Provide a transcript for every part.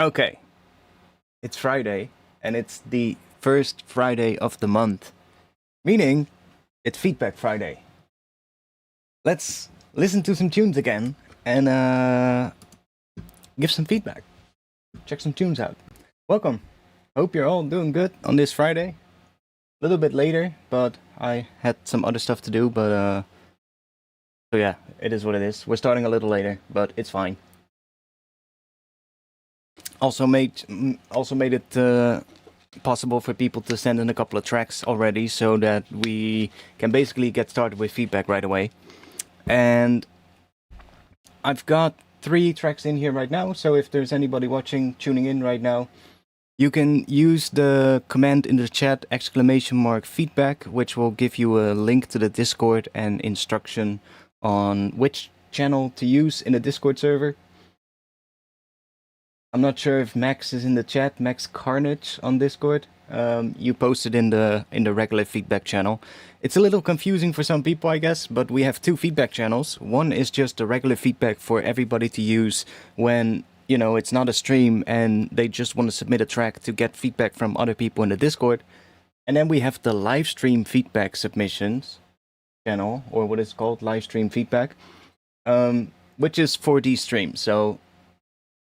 Okay, it's Friday, and it's the first Friday of the month, meaning it's Feedback Friday. Let's listen to some tunes again and give some feedback. Check some tunes out. Welcome. Hope you're all doing good on this Friday. A little bit later, but I had some other stuff to do, but so yeah, it is what it is. We're starting a little later, but it's fine. Also made it possible for people to send in a couple of tracks already, so that we can basically get started with feedback right away. And I've got 3 tracks in here right now, so if there's anybody watching, tuning in right now, you can use the command in the chat !feedback, which will give you a link to the Discord and instruction on which channel to use in the Discord server. I'm not sure if Max is in the chat, Max Carnage on Discord. You posted in the regular feedback channel. It's a little confusing for some people, I guess, but we have 2 feedback channels. One is just the regular feedback for everybody to use when, you know, it's not a stream and they just want to submit a track to get feedback from other people in the Discord. And then we have the live stream feedback submissions channel, or what is called live stream feedback, which is for these streams. So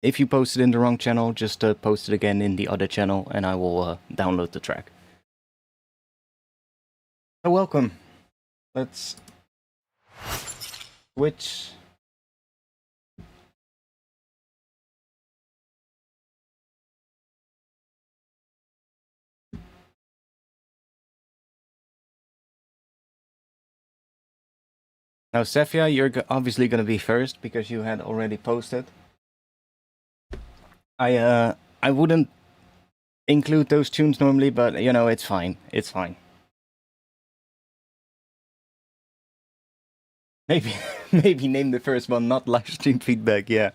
if you posted in the wrong channel, just post it again in the other channel and I will download the track. So welcome. Let's switch. Now, Sephia, you're obviously going to be first because you had already posted. I wouldn't include those tunes normally, but you know, it's fine. It's fine. Maybe name the first one not live stream feedback. Yeah.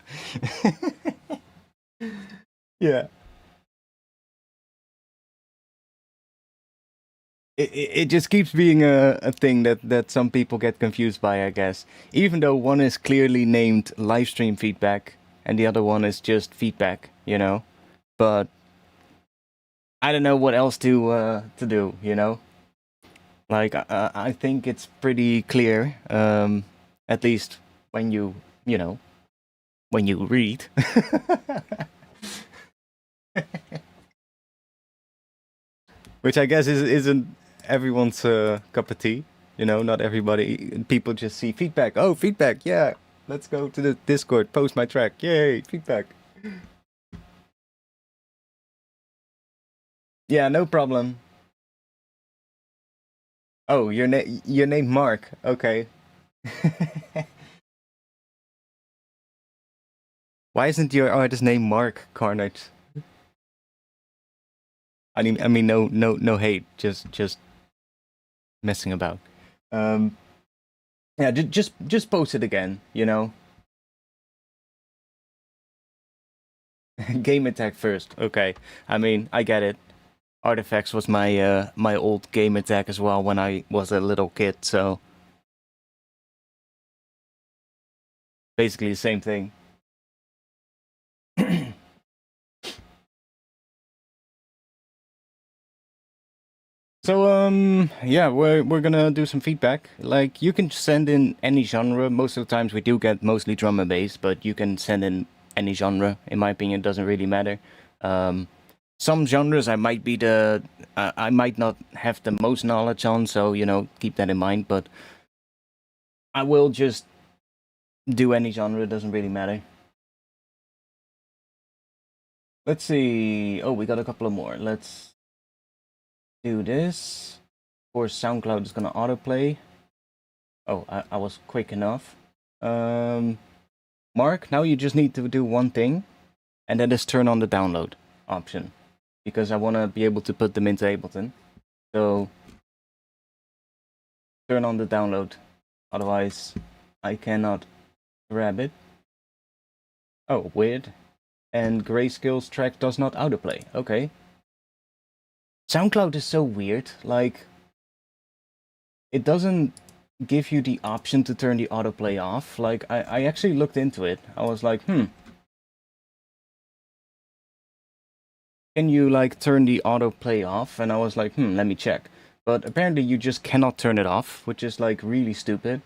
Yeah. It just keeps being a thing that some people get confused by, I guess. Even though one is clearly named live stream feedback and the other one is just feedback, you know. But I don't know what else to do, you know. Like I think it's pretty clear, at least when you know, when you read. Which I guess isn't everyone's cup of tea. You know, not everybody. People just see feedback. Oh, feedback! Yeah, let's go to the Discord. Post my track. Yay, feedback. Yeah, no problem. Oh, your name Mark. Okay. Why isn't your artist name Mark Carnage? I mean, no hate. Just messing about. Yeah, just post it again. You know. Game attack first. Okay. I mean, I get it. Artifacts was my my old game attack as well when I was a little kid, so basically the same thing. So yeah, we're gonna do some feedback. Like, you can send in any genre. Most of the times we do get mostly drum and bass, but you can send in any genre. In my opinion, it doesn't really matter. Some genres I might not have the most knowledge on, so you know, keep that in mind. But I will just do any genre. It doesn't really matter. Let's see. Oh, we got a couple of more. Let's do this. Of course, SoundCloud is gonna autoplay. Oh, I was quick enough. Mark, now you just need to do one thing, and that is turn on the download option, because I want to be able to put them into Ableton. So turn on the download, otherwise I cannot grab it. Oh, weird. And Grayscale's track does not autoplay. Okay. SoundCloud is so weird. Like, it doesn't give you the option to turn the autoplay off. Like, I actually looked into it. I was like, can you like turn the autoplay off? And I was like, let me check. But apparently you just cannot turn it off, which is like really stupid.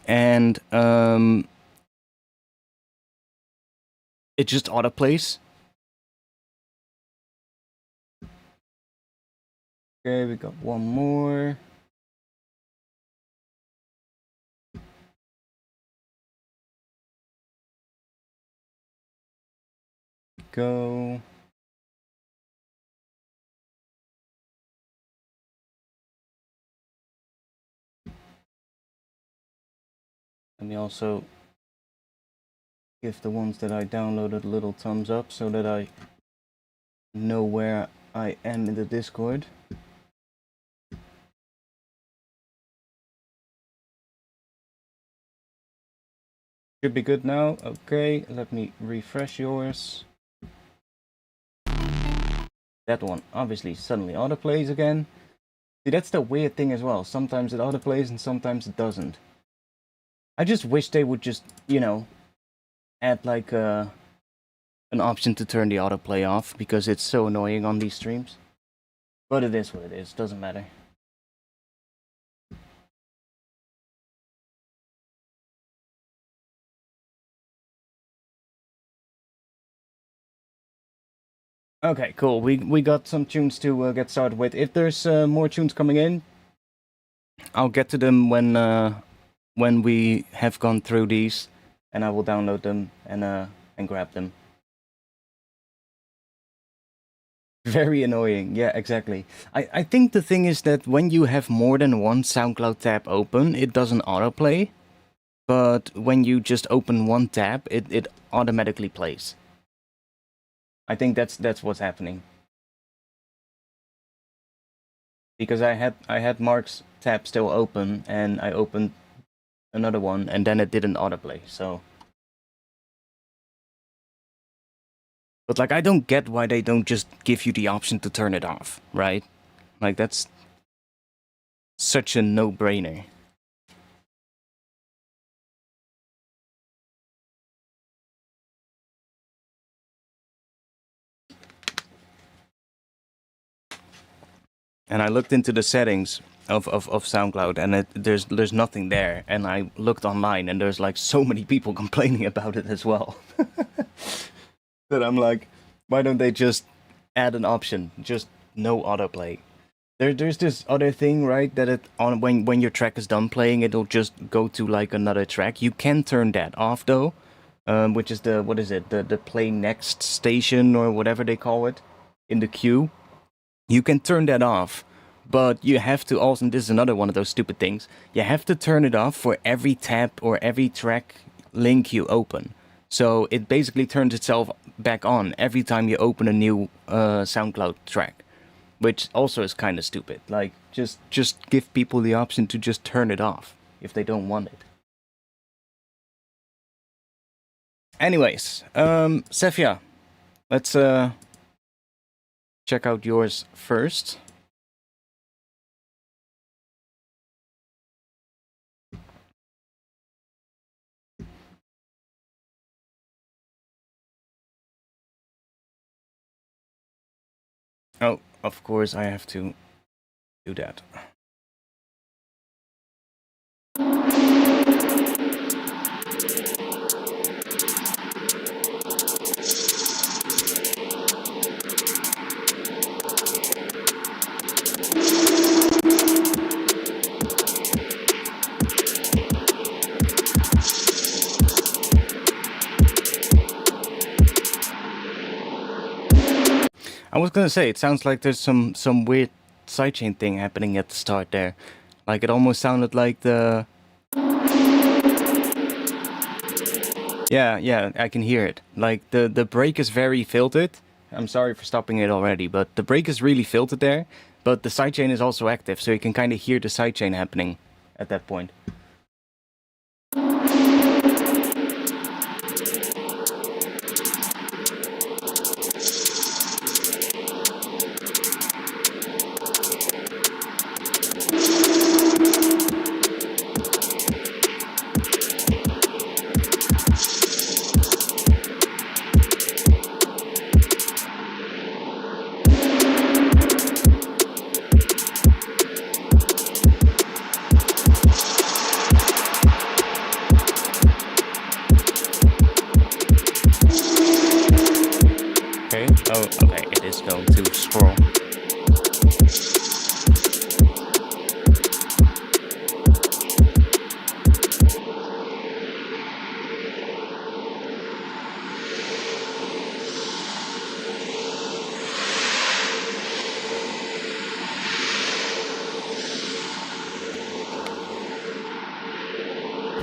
And it just autoplays. Okay, we got one more. Go. Let me also give the ones that I downloaded a little thumbs up so that I know where I am in the Discord. Should be good now. Okay, let me refresh yours. That one obviously suddenly autoplays again. See, that's the weird thing as well. Sometimes it autoplays and sometimes it doesn't. I just wish they would just, you know, add like an option to turn the autoplay off, because it's so annoying on these streams. But it is what it is, doesn't matter. Okay, cool. We got some tunes to get started with. If there's more tunes coming in, I'll get to them when we have gone through these, and I will download them and grab them. Very annoying. Yeah, exactly. I think the thing is that when you have more than one SoundCloud tab open, it doesn't autoplay. But when you just open one tab, it automatically plays. I think that's what's happening. Because I had Mark's tab still open, and I opened another one, and then it didn't autoplay, so. But like, I don't get why they don't just give you the option to turn it off, right? Like, that's such a no-brainer. And I looked into the settings of SoundCloud, and there's nothing there. And I looked online, and there's like so many people complaining about it as well. That I'm like, why don't they just add an option, just no autoplay? There's this other thing, right? That when your track is done playing, it'll just go to like another track. You can turn that off though, which is the the play next station or whatever they call it in the queue. You can turn that off, but you have to also, and this is another one of those stupid things, you have to turn it off for every tab or every track link you open. So it basically turns itself back on every time you open a new SoundCloud track, which also is kind of stupid. Like, just give people the option to just turn it off if they don't want it. Anyways, Sephia, let's check out yours first. Oh, of course I have to do that. I was gonna say, it sounds like there's some weird sidechain thing happening at the start there. Like, it almost sounded like the... Yeah, I can hear it. Like, the break is very filtered. I'm sorry for stopping it already, but the break is really filtered there. But the sidechain is also active, so you can kind of hear the sidechain happening at that point. overall.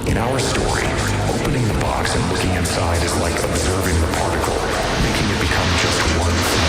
In our story, opening the box and looking inside is like observing the particle, making it become just one thing.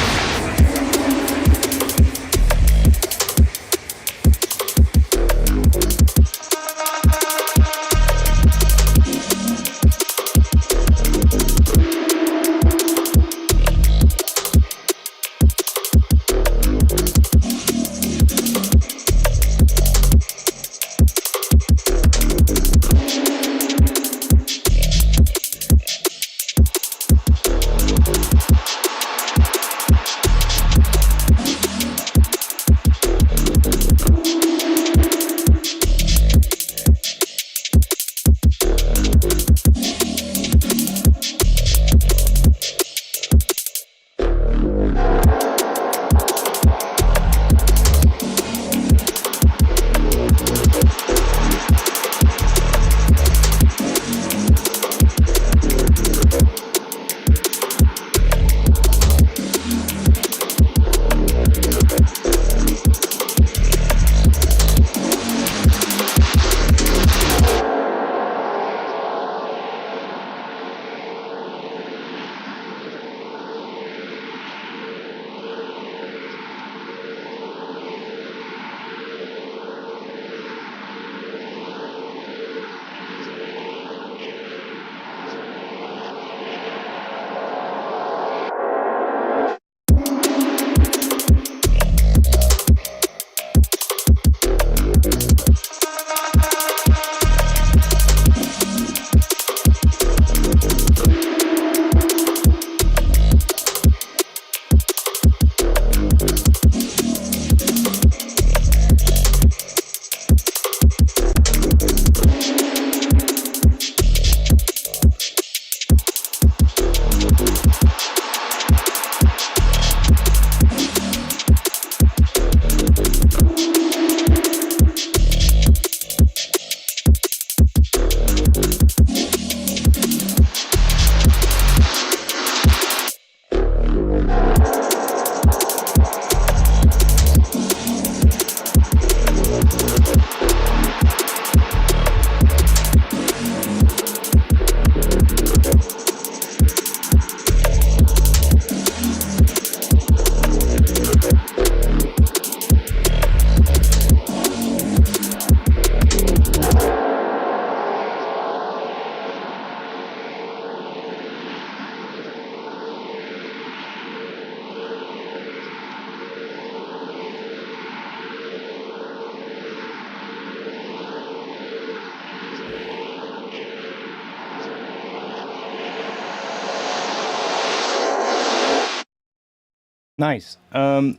Nice. I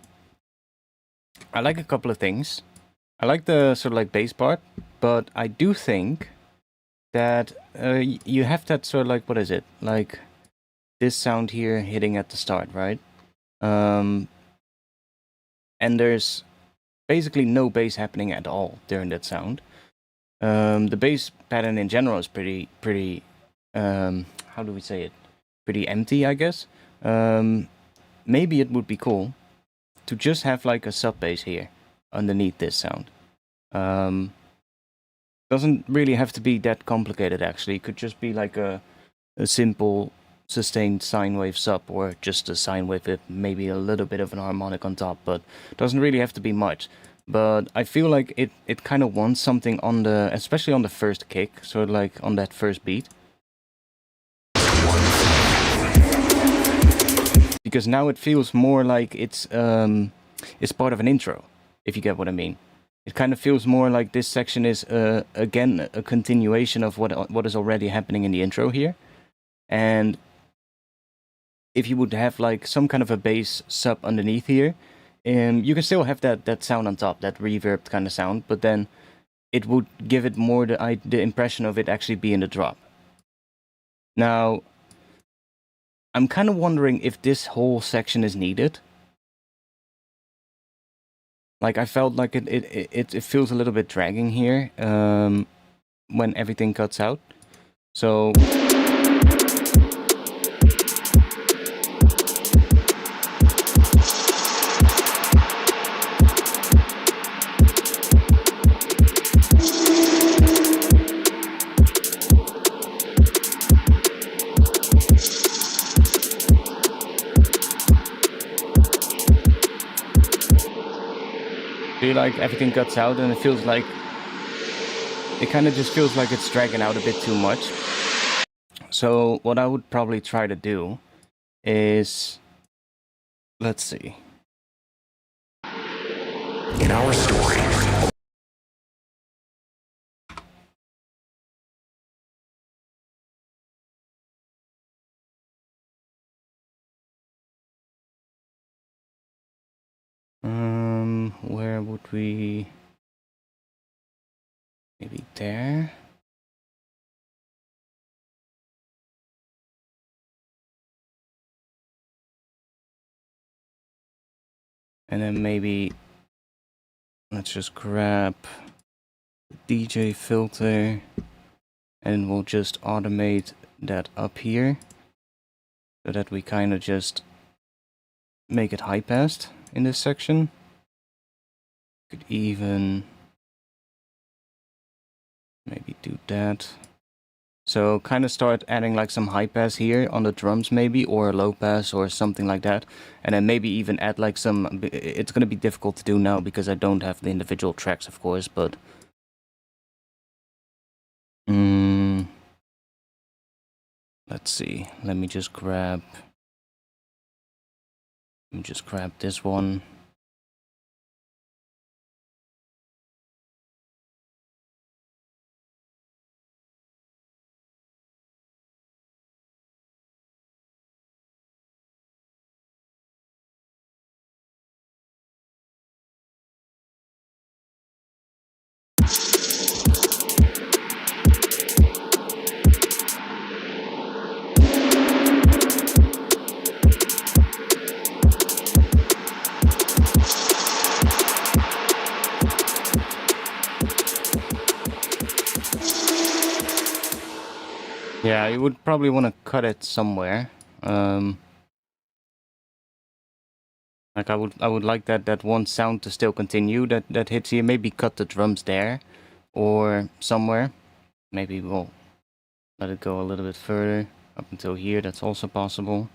like a couple of things. I like the sort of like bass part, but I do think that you have that sort of like, what is it? Like this sound here hitting at the start, right? And there's basically no bass happening at all during that sound. The bass pattern in general is pretty, how do we say it? Pretty empty, I guess. Maybe it would be cool to just have like a sub bass here underneath this sound. Doesn't really have to be that complicated actually. It could just be like a simple sustained sine wave sub, or just a sine wave with maybe a little bit of an harmonic on top, but doesn't really have to be much. But I feel like it kind of wants something on the, especially on the first kick, sort of like on that first beat. Because now it feels more like it's part of an intro, if you get what I mean. It kind of feels more like this section is again a continuation of what is already happening in the intro here. And if you would have like some kind of a bass sub underneath here, you can still have that sound on top, that reverb kind of sound, but then it would give it more the impression of it actually being the drop. Now, I'm kind of wondering if this whole section is needed. Like I felt like it feels a little bit dragging here when everything cuts out. So feel like everything cuts out and it feels like it kind of just feels like it's dragging out a bit too much. So what I would probably try to do is, let's see. In our story, Where would we? Maybe there. And then maybe let's just grab the DJ filter and we'll just automate that up here so that we kind of just make it high passed in this section. Could even maybe do that. So kind of start adding like some high pass here on the drums maybe, or a low pass or something like that. And then maybe even add like some, it's going to be difficult to do now because I don't have the individual tracks of course, but let's see, let me just grab this one. Yeah, you would probably want to cut it somewhere. Like I would like that one sound to still continue that hits here. Maybe cut the drums there or somewhere. Maybe we'll let it go a little bit further up until here. That's also possible.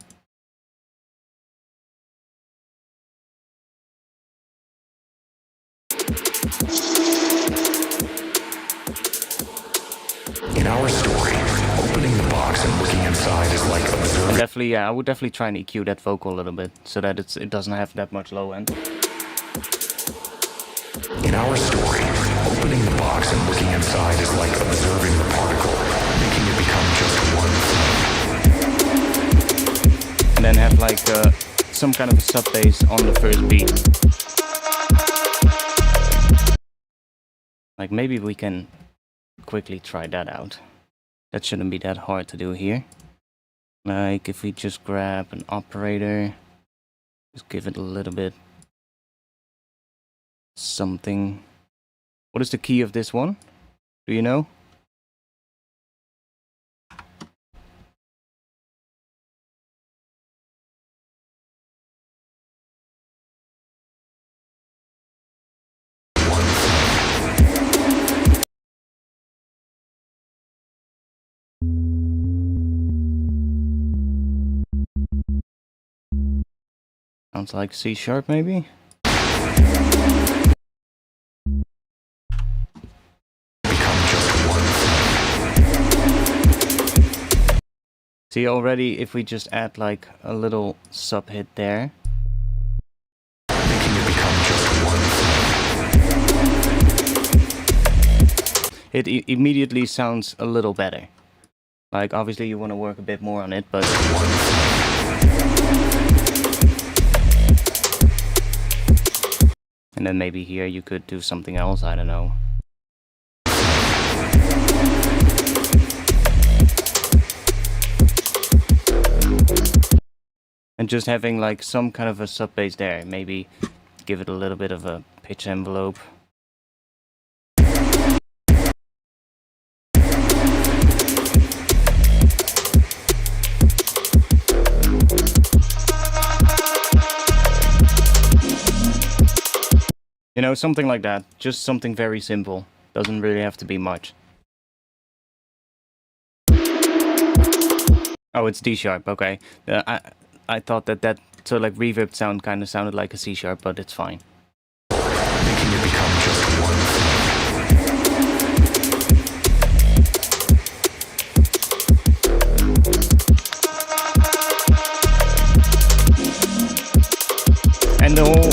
in our story, opening the box and looking inside is like observing. Definitely, yeah, I would definitely try and EQ that vocal a little bit so that it doesn't have that much low end. In our story, opening the box and looking inside is like observing the particle, making it become just one thing. And then have like some kind of a sub bass on the first beat. Like maybe we can quickly try that out. That shouldn't be that hard to do here. Like if we just grab an operator, just give it a little bit something. What is the key of this one? Do you know? Sounds like C sharp maybe? See already if we just add like a little sub hit there. Making it become just one thing. It immediately sounds a little better. Like obviously you want to work a bit more on it, but and then maybe here you could do something else, I don't know. And just having like some kind of a sub bass there, maybe give it a little bit of a pitch envelope. You know, something like that. Just something very simple. Doesn't really have to be much. Oh, it's D sharp. Okay. I thought that sort of like reverb sound kind of sounded like a C sharp, but it's fine. Making it become just one thing. And the whole,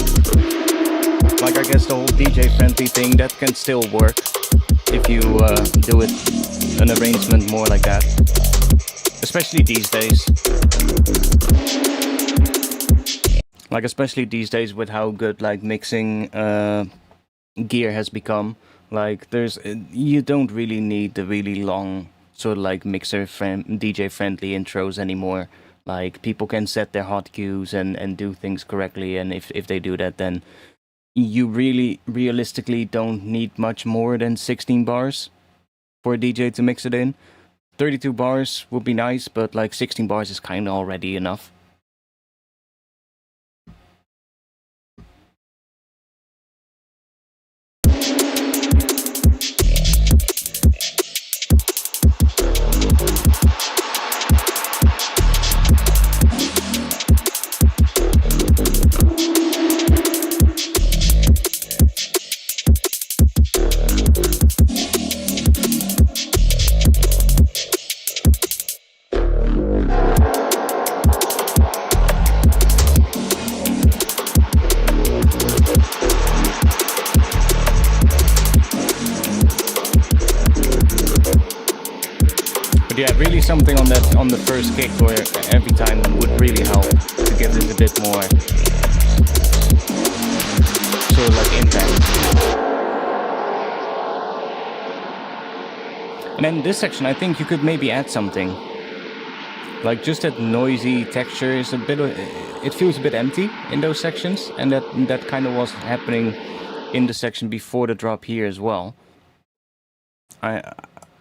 like I guess the whole DJ friendly thing, that can still work if you do it an arrangement more like that. Especially these days. Like especially these days with how good like mixing gear has become. Like you don't really need the really long sort of like DJ friendly intros anymore. Like people can set their hot cues and do things correctly, and if they do that, then you really realistically don't need much more than 16 bars for a DJ to mix it in. 32 bars would be nice, but like 16 bars is kind of already enough. Yeah, really something on the first kick or every time would really help to give this a bit more sort of like impact. And then this section, I think you could maybe add something. Like just that noisy texture is a bit, it feels a bit empty in those sections, and that kind of was happening in the section before the drop here as well.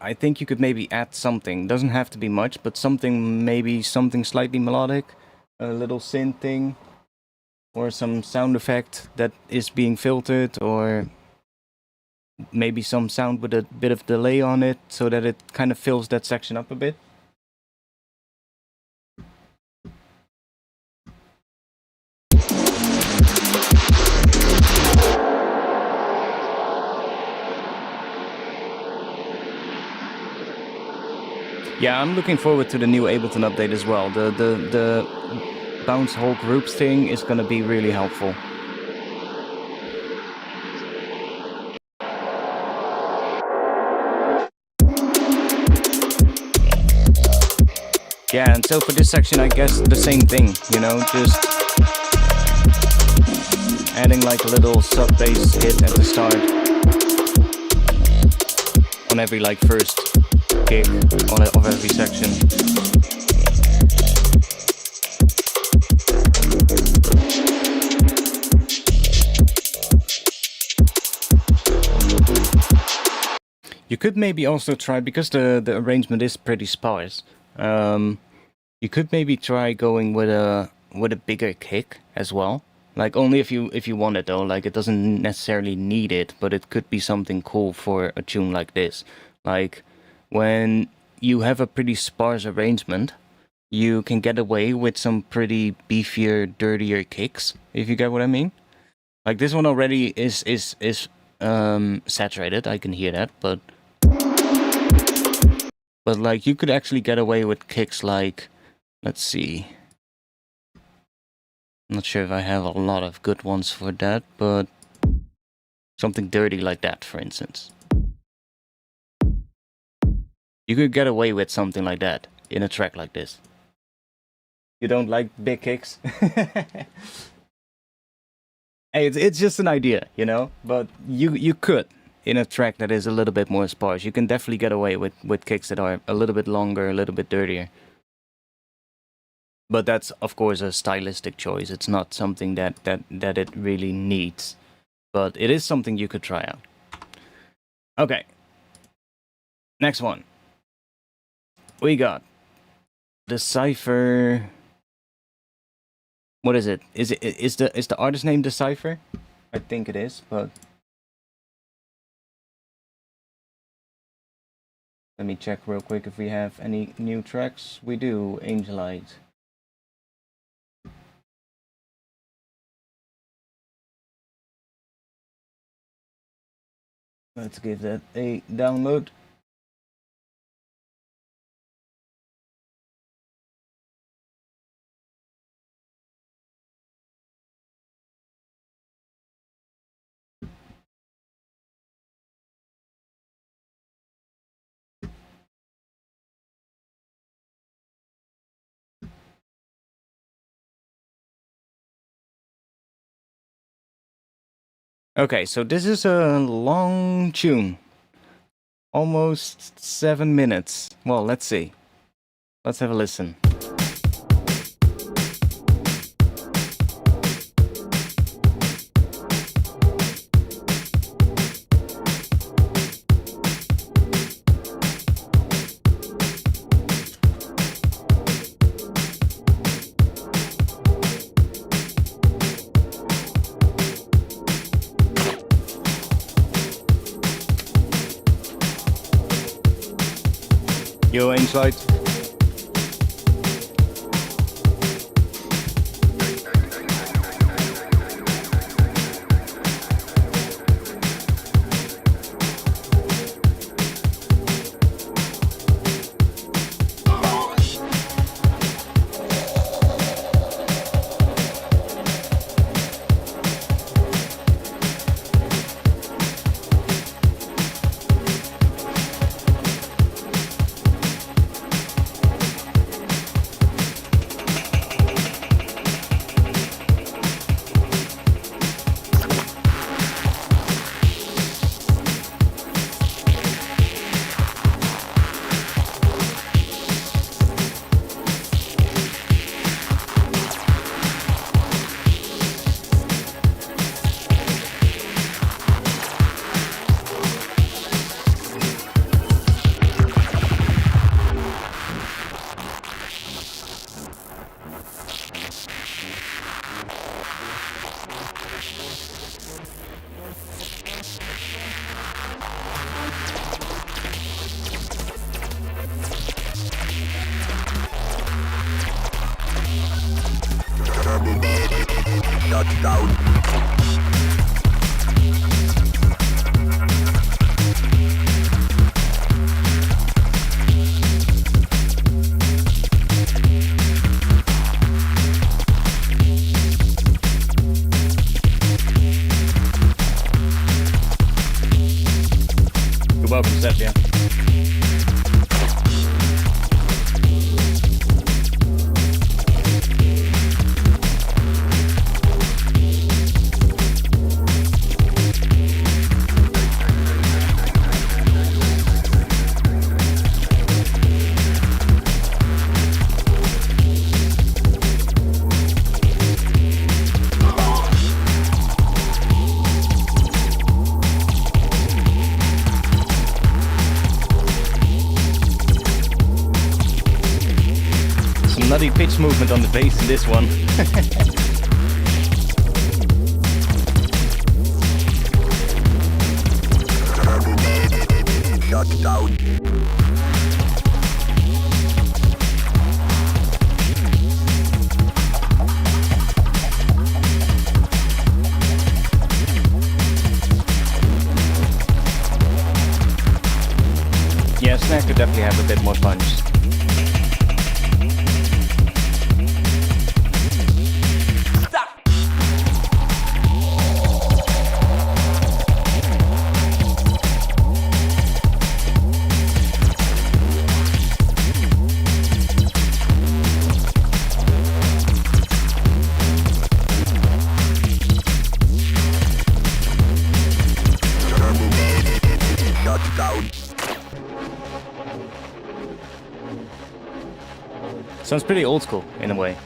I think you could maybe add something. Doesn't have to be much, but something, maybe something slightly melodic, a little synth thing, or some sound effect that is being filtered, or maybe some sound with a bit of delay on it, so that it kind of fills that section up a bit. Yeah, I'm looking forward to the new Ableton update as well. The bounce whole groups thing is going to be really helpful. Yeah, and so for this section, I guess the same thing, you know, just adding like a little sub-bass hit at the start on every like first kick of every section. You could maybe also try, because the arrangement is pretty sparse, you could maybe try going with a bigger kick as well. Like only if you want it though. Like it doesn't necessarily need it, but it could be something cool for a tune like this. Like when you have a pretty sparse arrangement, you can get away with some pretty beefier, dirtier kicks, if you get what I mean. Like this one already is saturated, I can hear that, but like you could actually get away with kicks like, let's see. I'm not sure if I have a lot of good ones for that, but something dirty like that, for instance. You could get away with something like that in a track like this. You don't like big kicks? Hey, it's just an idea, you know? But you could, in a track that is a little bit more sparse. You can definitely get away with kicks that are a little bit longer, a little bit dirtier. But that's, of course, a stylistic choice. It's not something that it really needs. but it is something you could try out. Okay. Next one. We got Decipher. What is it? Is the artist name Decipher? I think it is, but let me check real quick if we have any new tracks. We do, Angelight. Let's give that a download. Okay, so this is a long tune. Almost 7 minutes. Well, let's see. Let's have a listen. Yo, Angelight. You're welcome, Sephia. Nutty pitch movement on the bass in this one. Shut down. Yeah, Snare could definitely have a bit more punch. Sounds pretty old school in a way,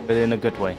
but in a good way.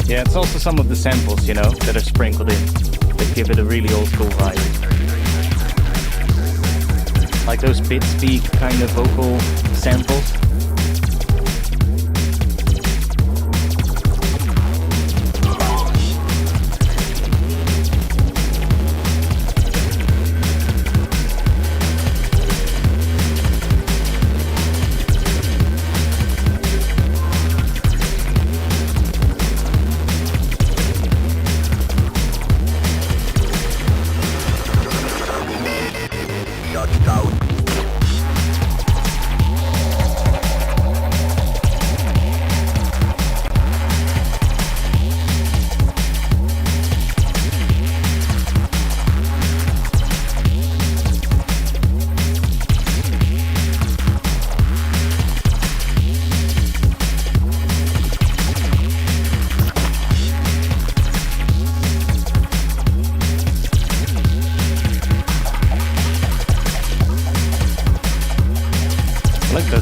Yeah, it's also some of the samples, you know, that are sprinkled in that give it a really old school vibe. Like those bit speak kind of vocal samples.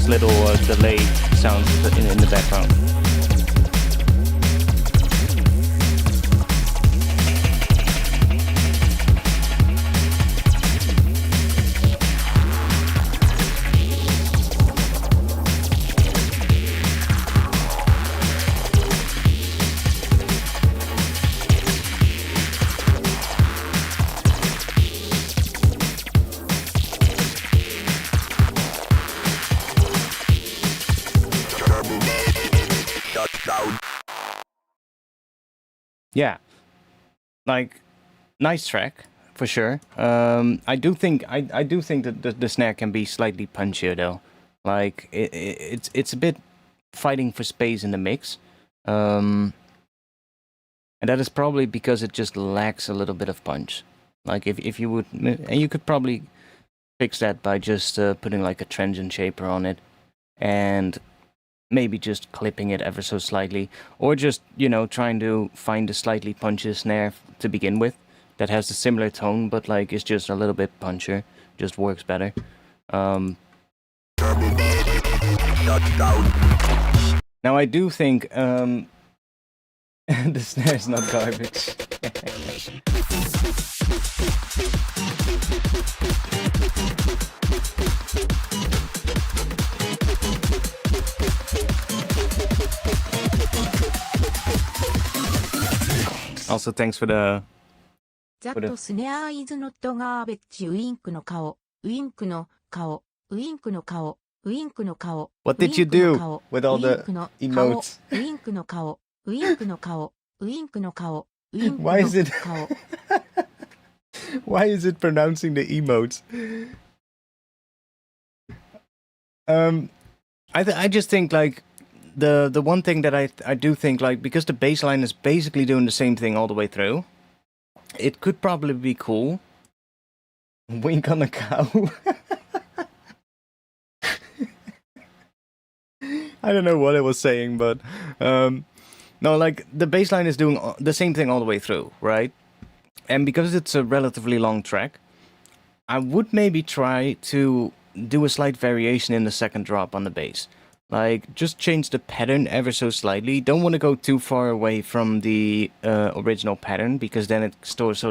Little delay sounds in the background. Yeah, like nice track for sure. I do think that the snare can be slightly punchier though. Like it's a bit fighting for space in the mix, and that is probably because it just lacks a little bit of punch. Like if you would, and you could probably fix that by just putting like a transient shaper on it, and maybe just clipping it ever so slightly, or just, you know, trying to find a slightly punchier snare to begin with that has a similar tone, but like it's just a little bit punchier, just works better. Now I do think the snare is not garbage. Also, thanks for the... That snare is not garbage. Wink no kao. Wink no kao. Wink no kao. Wink no kao. What did you do with all the emotes? Wink no kao. Wink no kao. Wink no kao. Wink Why is it... kao. Why is it pronouncing the emotes? I just think like the one thing that I do think, like, because the bass line is basically doing the same thing all the way through, it could probably be cool. Wink on the cow. I don't know what I was saying, but no, like the bass line is doing the same thing all the way through, right? And because it's a relatively long track, I would maybe try to do a slight variation in the second drop on the bass. Like, just change the pattern ever so slightly. Don't want to go too far away from the original pattern, because then it starts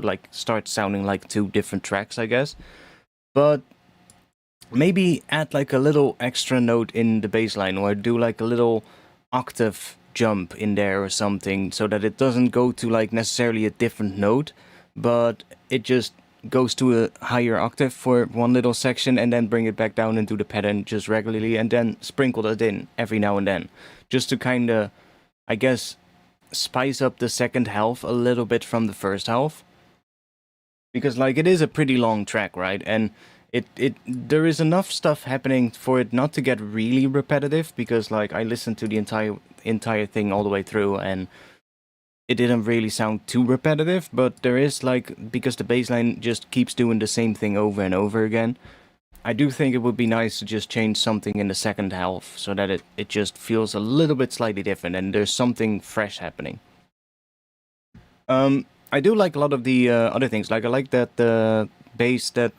sounding like two different tracks, I guess. But maybe add like a little extra note in the bass line, or do like a little octave jump in there or something, so that it doesn't go to like necessarily a different note, but it just goes to a higher octave for one little section and then bring it back down into the pattern just regularly, and then sprinkle it in every now and then, just to kind of, I guess, spice up the second half a little bit from the first half. Because like it is a pretty long track, right? And there is enough stuff happening for it not to get really repetitive, because like I listened to the entire thing all the way through and it didn't really sound too repetitive, but there is like, because the bass line just keeps doing the same thing over and over again, I do think it would be nice to just change something in the second half so that it just feels a little bit slightly different and there's something fresh happening. I do like a lot of the other things. Like I like that the bass that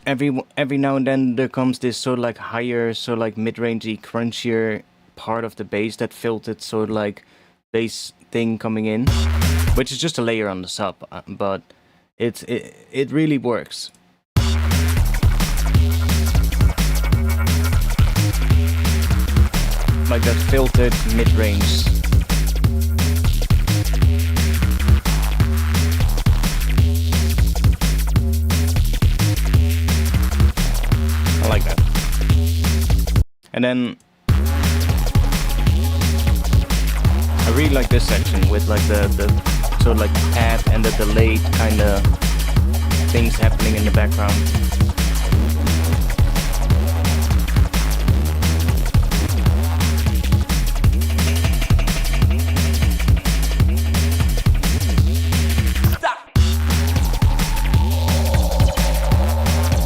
every now and then there comes this sort of like higher, sort of like mid-rangey, crunchier part of the bass, that filtered sort of like bass thing coming in, which is just a layer on the sub, but it really works. Like that filtered mid-range. I like that. And then I really like this section with like the sort of like pad and the delayed kind of things happening in the background.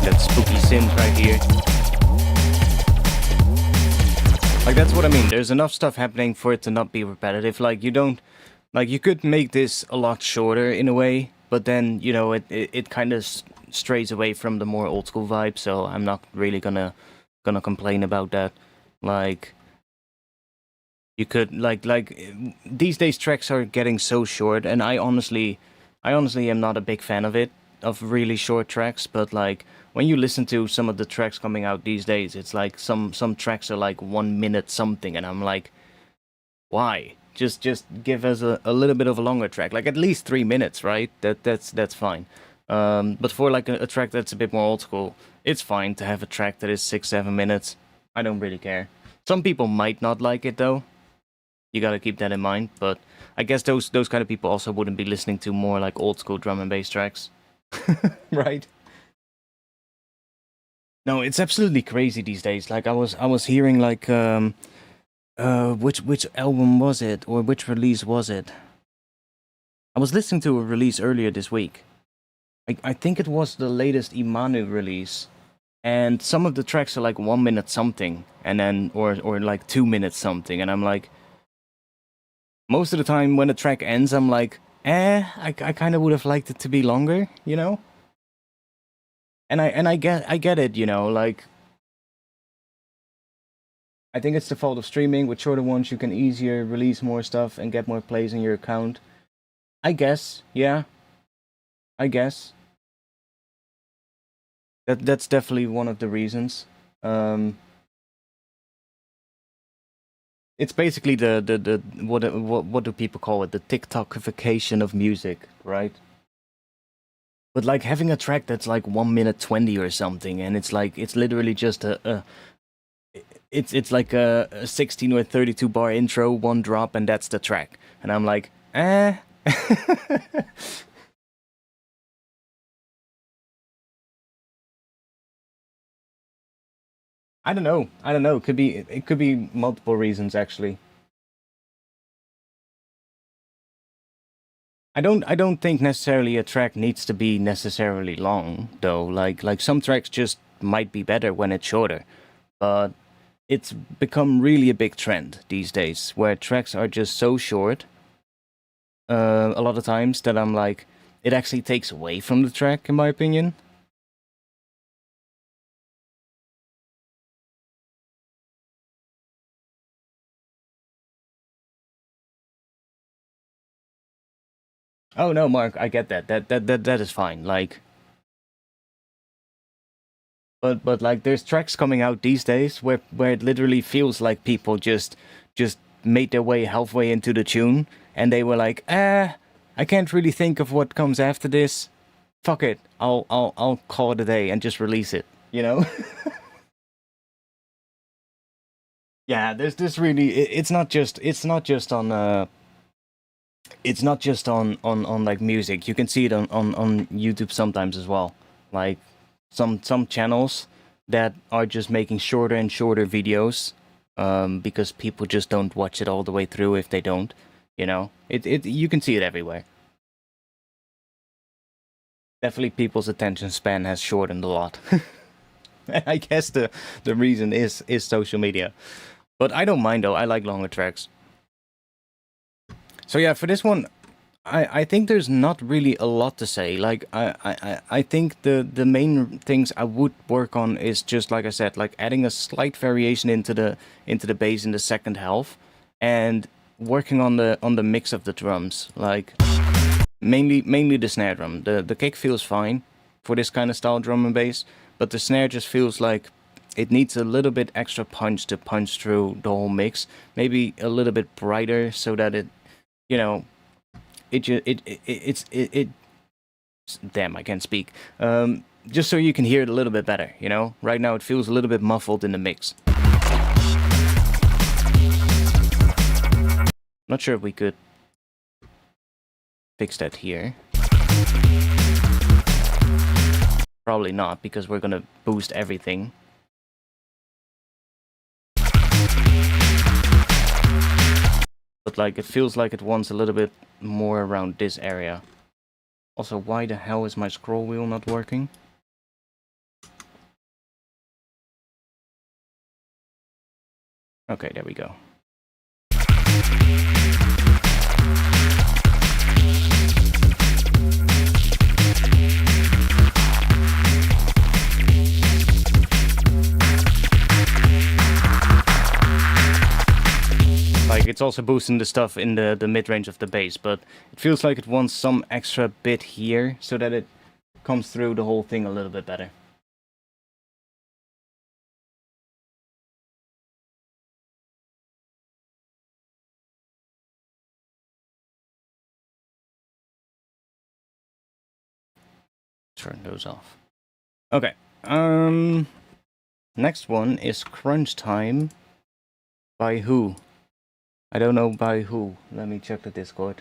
That spooky synth right here. Like, that's what I mean. There's enough stuff happening for it to not be repetitive. Like, you don't... Like, you could make this a lot shorter in a way, but then, you know, it kind of strays away from the more old school vibe, so I'm not really gonna complain about that. Like, you could... Like, these days tracks are getting so short, and I honestly am not a big fan of it, of really short tracks, but, like... When you listen to some of the tracks coming out these days, it's like some tracks are like 1 minute something, and I'm like, why? Just give us a little bit of a longer track, like at least 3 minutes, right? That's fine. But for like a track that's a bit more old school, it's fine to have a track that is 6-7 minutes. I don't really care. Some people might not like it though. You gotta keep that in mind. But I guess those kind of people also wouldn't be listening to more like old school drum and bass tracks, right? No, it's absolutely crazy these days. Like I was hearing like which album was it, or which release was it? I was listening to a release earlier this week. I think it was the latest Imanu release, and some of the tracks are like 1 minute something, and then or like 2 minutes something, and I'm like, most of the time when the track ends, I'm like, I kind of would have liked it to be longer, you know. And I get it, you know, like, I think it's the fault of streaming. With shorter ones, you can easier release more stuff and get more plays in your account. I guess, yeah. I guess. That's definitely one of the reasons. It's basically the what do people call it? The TikTokification of music, right? But like having a track that's like 1 minute 20 or something, and it's like it's literally just it's like a 16 or 32 bar intro, one drop, and that's the track. And I'm like, I don't know. It could be multiple reasons actually. I don't think necessarily a track needs to be necessarily long though. Like some tracks just might be better when it's shorter. But it's become really a big trend these days where tracks are just so short a lot of times that I'm like, it actually takes away from the track in my opinion. Oh no, Mark, I get that. That is fine. Like, But like there's tracks coming out these days where it literally feels like people just made their way halfway into the tune and they were like, I can't really think of what comes after this. Fuck it, I'll call it a day and just release it, you know? Yeah, there's this really. It's not just on like music. You can see it on YouTube sometimes as well. Like some channels that are just making shorter and shorter videos, because people just don't watch it all the way through if they don't. You know, you can see it everywhere. Definitely, people's attention span has shortened a lot. I guess the reason is social media. But I don't mind though, I like longer tracks. So yeah, for this one, I think there's not really a lot to say. Like, I think the main things I would work on is just, like I said, like adding a slight variation into the bass in the second half. And working on the mix of the drums. Like, mainly the snare drum. The kick feels fine for this kind of style drum and bass. But the snare just feels like it needs a little bit extra punch to punch through the whole mix. Maybe a little bit brighter so that it, you know, it damn, I can't speak. Just so you can hear it a little bit better, you know? Right now it feels a little bit muffled in the mix. Not sure if we could fix that here. Probably not, because we're gonna boost everything. But like, it feels like it wants a little bit more around this area. Also, why the hell is my scroll wheel not working? Okay, there we go. Like, it's also boosting the stuff in the mid-range of the bass, but it feels like it wants some extra bit here so that it comes through the whole thing a little bit better. Turn those off. Okay. Next one is Crunch Time. By who? I don't know by who. Let me check the Discord.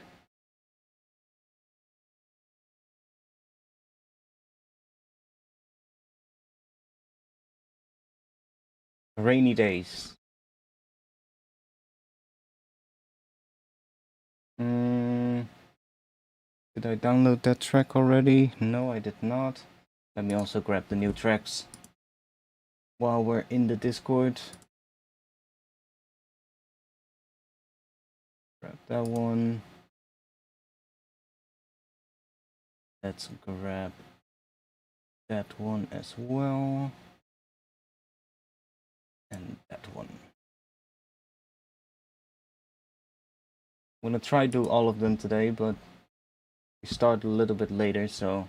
Grainy Days. Did I download that track already? No, I did not. Let me also grab the new tracks while we're in the Discord. Grab that one. Let's grab that one as well. And that one. I'm gonna try to do all of them today, but we start a little bit later, so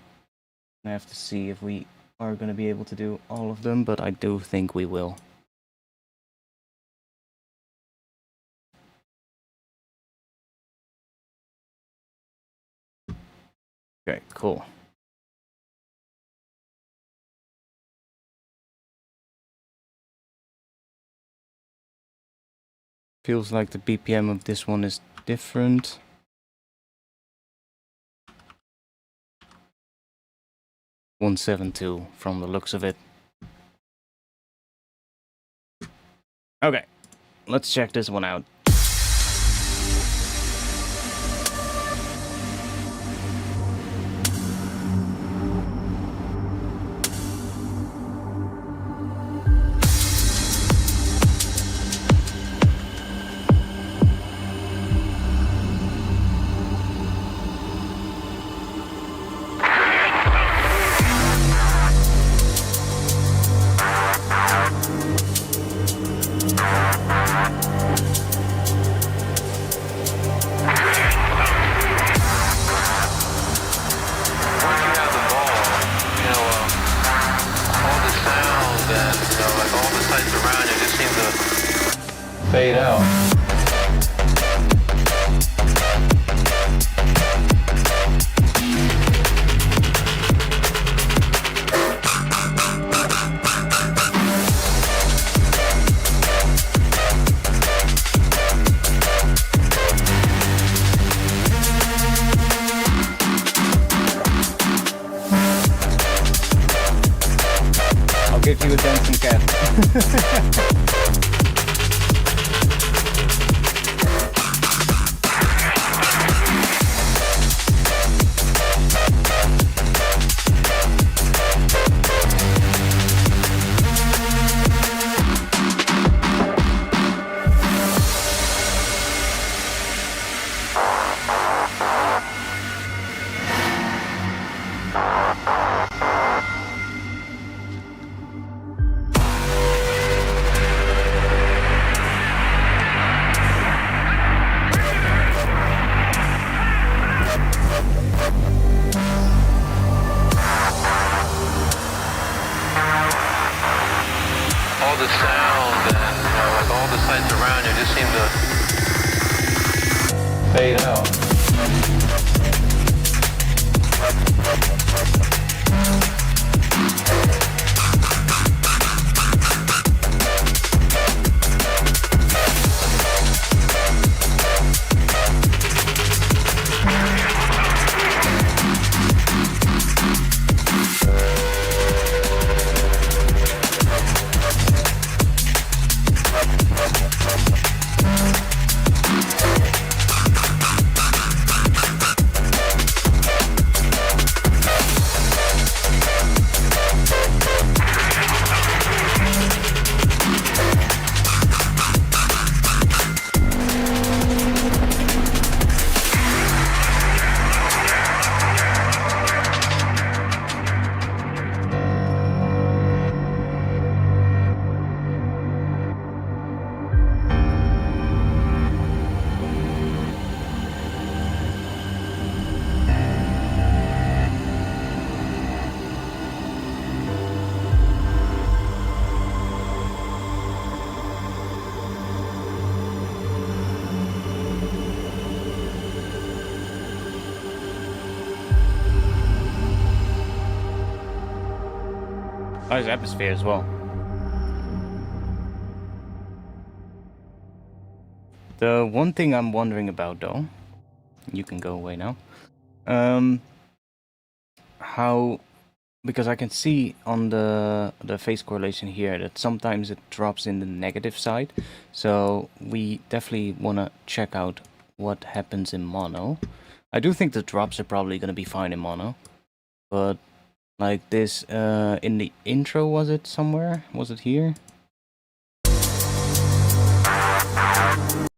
I have to see if we are gonna be able to do all of them, but I do think we will. Okay, cool. Feels like the BPM of this one is different. .172 from the looks of it. Okay, let's check this one out. out. I'll give you a dancing cat. All the sound and like all the sights around you just seem to fade out. Nice atmosphere as well. The one thing I'm wondering about though, you can go away now, how, because I can see on the phase correlation here that sometimes it drops in the negative side, so we definitely want to check out what happens in mono. I do think the drops are probably going to be fine in mono, but like this, in the intro, was it somewhere? Was it here?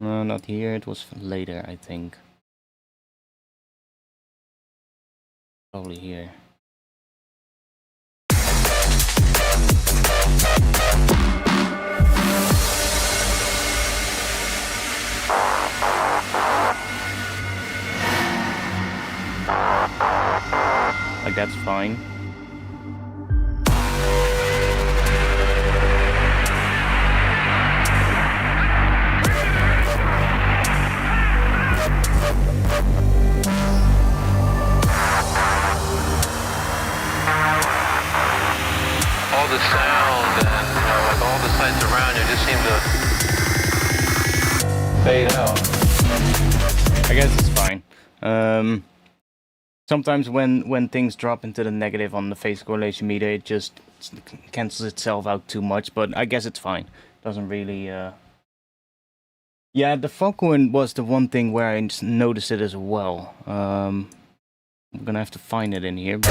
No, not here. It was later, I think. Probably here. Like, that's fine. All the sound and like all the sights around you just seem to fade out. I guess it's fine. Sometimes when things drop into the negative on the phase correlation meter, it just cancels itself out too much, but I guess it's fine. Doesn't really... Yeah, the foghorn was the one thing where I noticed it as well. I'm gonna have to find it in here, but...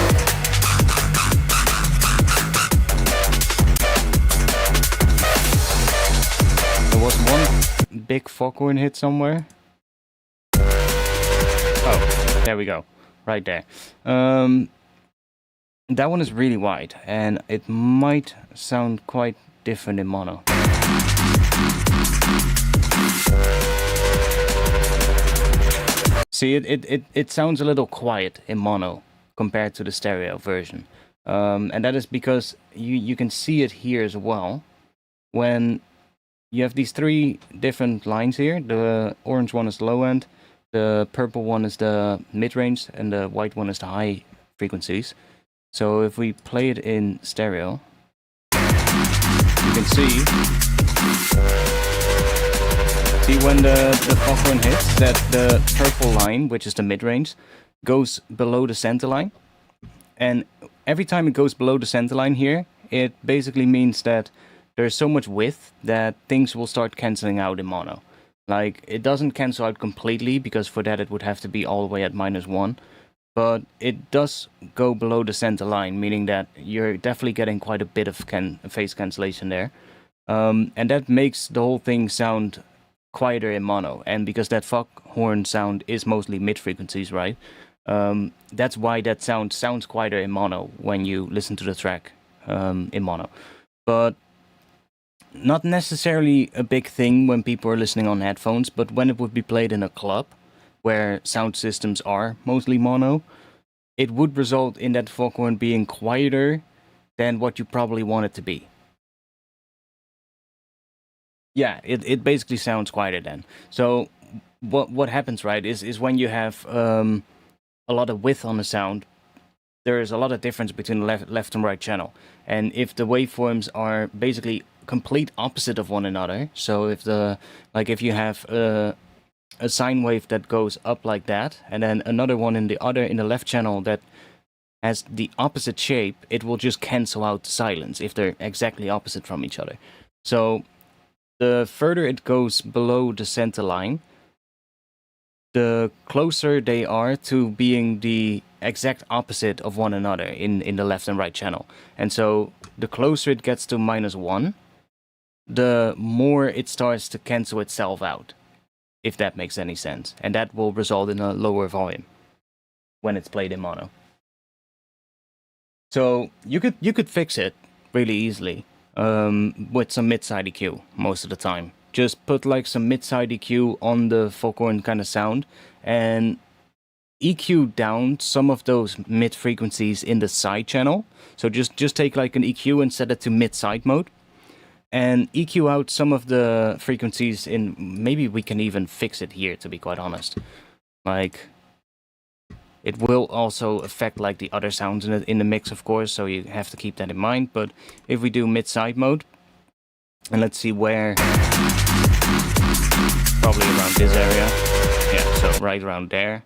There was one big foghorn hit somewhere. Oh, there we go. Right there. That one is really wide, and it might sound quite different in mono. See, it sounds a little quiet in mono compared to the stereo version. And that is because you can see it here as well. When you have these three different lines here. The orange one is the low end, the purple one is the mid-range, and the white one is the high frequencies. So if we play it in stereo, you can see when the foghorn hits that the purple line, which is the mid-range, goes below the center line. And every time it goes below the center line here, it basically means that there's so much width that things will start cancelling out in mono. Like, it doesn't cancel out completely, because for that it would have to be all the way at -1. But it does go below the center line, meaning that you're definitely getting quite a bit of phase cancellation there. And that makes the whole thing sound quieter in mono. And because that foghorn sound is mostly mid-frequencies, right? That's why that sounds quieter in mono when you listen to the track in mono. But not necessarily a big thing when people are listening on headphones, but when it would be played in a club, where sound systems are mostly mono, it would result in that foghorn being quieter than what you probably want it to be. Yeah, it basically sounds quieter then. So what happens, right, is when you have a lot of width on the sound, there is a lot of difference between the left and right channel. And if the waveforms are basically complete opposite of one another, so if you have a sine wave that goes up like that, and then another one in the left channel that has the opposite shape, it will just cancel out the silence if they're exactly opposite from each other. So the further it goes below the center line, the closer they are to being the exact opposite of one another in the left and right channel. And so the closer it gets to -1, the more it starts to cancel itself out, if that makes any sense. And that will result in a lower volume when it's played in mono. So you could fix it really easily with some mid-side EQ most of the time. Just put like some mid-side EQ on the foghorn kind of sound and EQ down some of those mid frequencies in the side channel. So just take like an EQ and set it to mid-side mode, and EQ out some of the frequencies in. Maybe we can even fix it here, to be quite honest. Like, it will also affect like the other sounds in the mix, of course, so you have to keep that in mind. But if we do mid-side mode, and let's see where, probably around this area. Yeah, so right around there.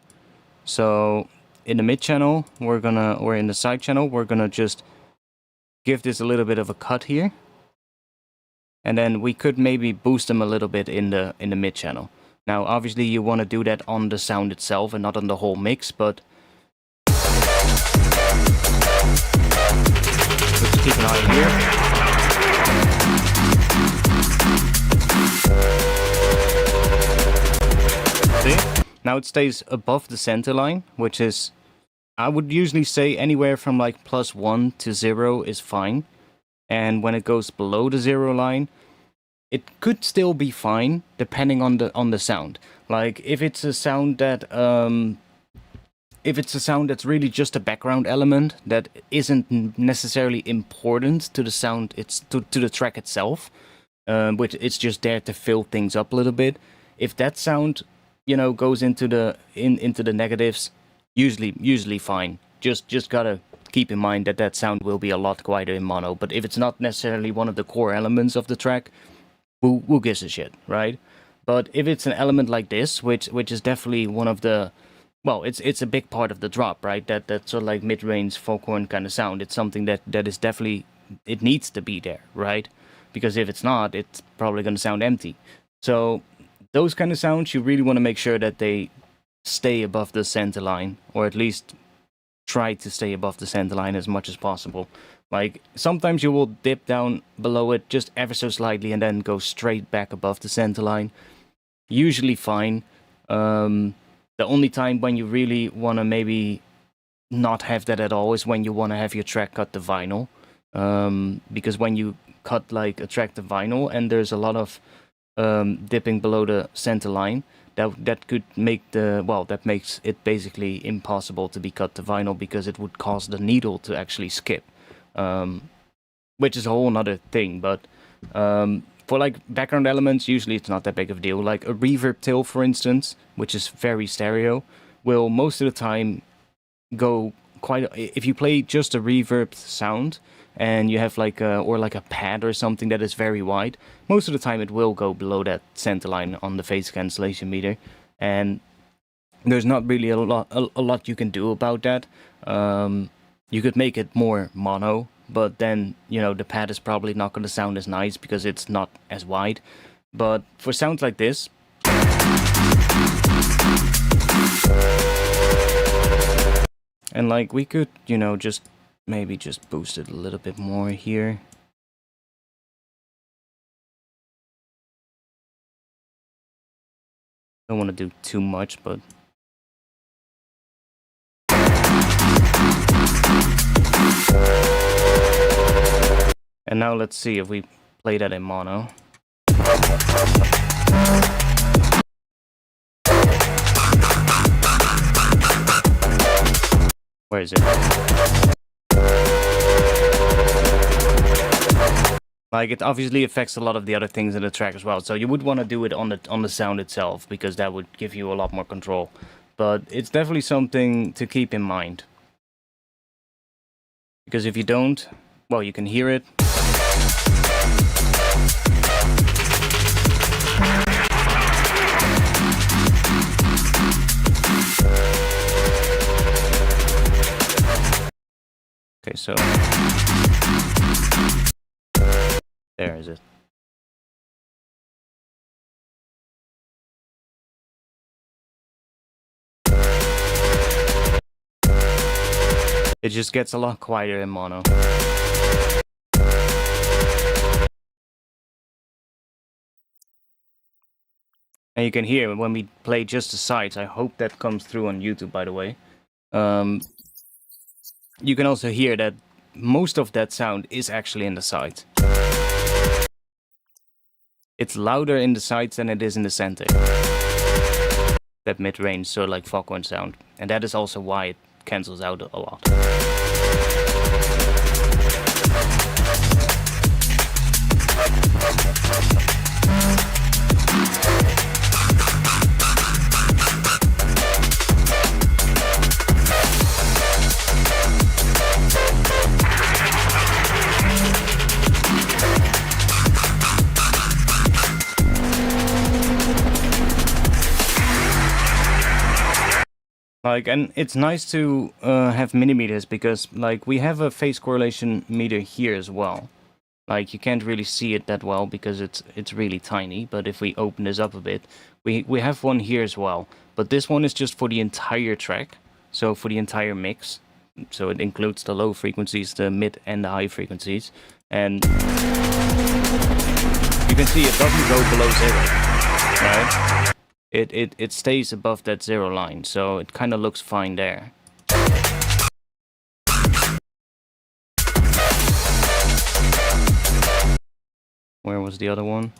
So in the mid channel, or in the side channel, we're gonna just give this a little bit of a cut here. And then we could maybe boost them a little bit in the mid channel. Now, obviously, you want to do that on the sound itself and not on the whole mix, but let's keep an eye here. See? Now it stays above the center line, which is, I would usually say anywhere from like +1 to 0 is fine. And when it goes below the 0 line, it could still be fine, depending on the sound. Like, if it's a sound that's really just a background element that isn't necessarily important to the sound, to the track itself, which it's just there to fill things up a little bit. If that sound, goes into the negatives, usually fine. Just gotta keep in mind that sound will be a lot quieter in mono. But if it's not necessarily one of the core elements of the track, who gives a shit, right? But if it's an element like this, which is definitely one of the, well, it's a big part of the drop, right? That sort of like mid-range foghorn kind of sound. It's something that is definitely, it needs to be there, right? Because if it's not, it's probably going to sound empty. So those kind of sounds, you really want to make sure that they stay above the center line, or at least try to stay above the center line as much as possible. Like, sometimes you will dip down below it just ever so slightly and then go straight back above the center line. Usually fine. The only time when you really want to maybe not have that at all is when you want to have your track cut to vinyl. Because when you cut like a track to vinyl and there's a lot of dipping below the center line, that could make that makes it basically impossible to be cut to vinyl, because it would cause the needle to actually skip. Which is a whole nother thing, but For like background elements, usually it's not that big of a deal. Like a reverb tail, for instance, which is very stereo, will most of the time go quite. If you play just a reverb sound and you have like a pad or something that is very wide, most of the time it will go below that center line on the phase cancellation meter, and there's not really a lot you can do about that. You could make it more mono, but then, you know, the pad is probably not going to sound as nice because it's not as wide. But for sounds like this, and like we could, you know, just maybe just boost it a little bit more here. Don't want to do too much, but and now let's see if we play that in mono. Where is it? Like, it obviously affects a lot of the other things in the track as well. So you would want to do it on the sound itself, because that would give you a lot more control. But it's definitely something to keep in mind. Because if you don't, well, you can hear it. Okay, so there is it. It just gets a lot quieter in mono. And you can hear when we play just the sides. I hope that comes through on YouTube, by the way. You can also hear that most of that sound is actually in the sides. It's louder in the sides than it is in the center. That mid-range, sort of like foghorn sound. And that is also why it cancels out a lot. Like, and it's nice to have millimeters, because like we have a phase correlation meter here as well. Like, you can't really see it that well because it's really tiny, but if we open this up a bit, we have one here as well. But this one is just for the entire track, so for the entire mix. So it includes the low frequencies, the mid and the high frequencies. And you can see it doesn't go below zero, right? It stays above that zero line, so it kind of looks fine there. Where was the other one?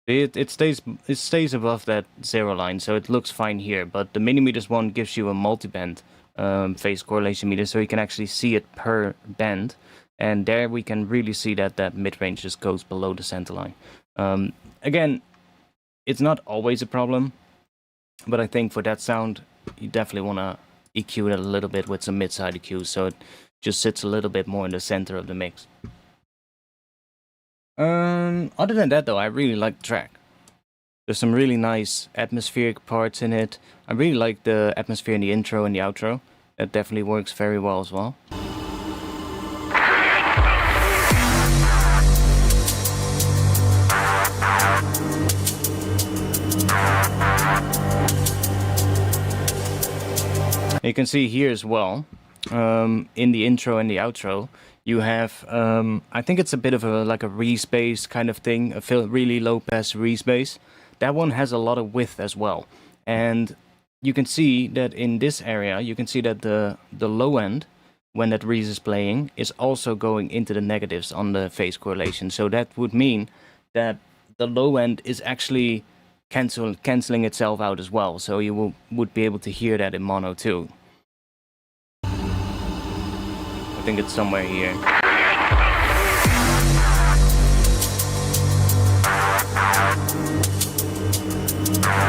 There. It stays above that zero line, so it looks fine here. But the millimeters one gives you a multiband phase correlation meter, so you can actually see it per band, and there we can really see that mid-range just goes below the center line. Again, it's not always a problem, but I think for that sound you definitely want to EQ it a little bit with some mid-side EQs, so it just sits a little bit more in the center of the mix. Other than that though, I really like the track. There's some really nice atmospheric parts in it. I really like the atmosphere in the intro and the outro. That definitely works very well as well. You can see here as well, in the intro and the outro, you have, I think it's a bit of like a respace kind of thing, a really low pass respace. That one has a lot of width as well, and you can see that in this area, you can see that the low end, when that res is playing, is also going into the negatives on the phase correlation. So that would mean that the low end is actually canceling itself out as well. So you would be able to hear that in mono too. think it's somewhere here.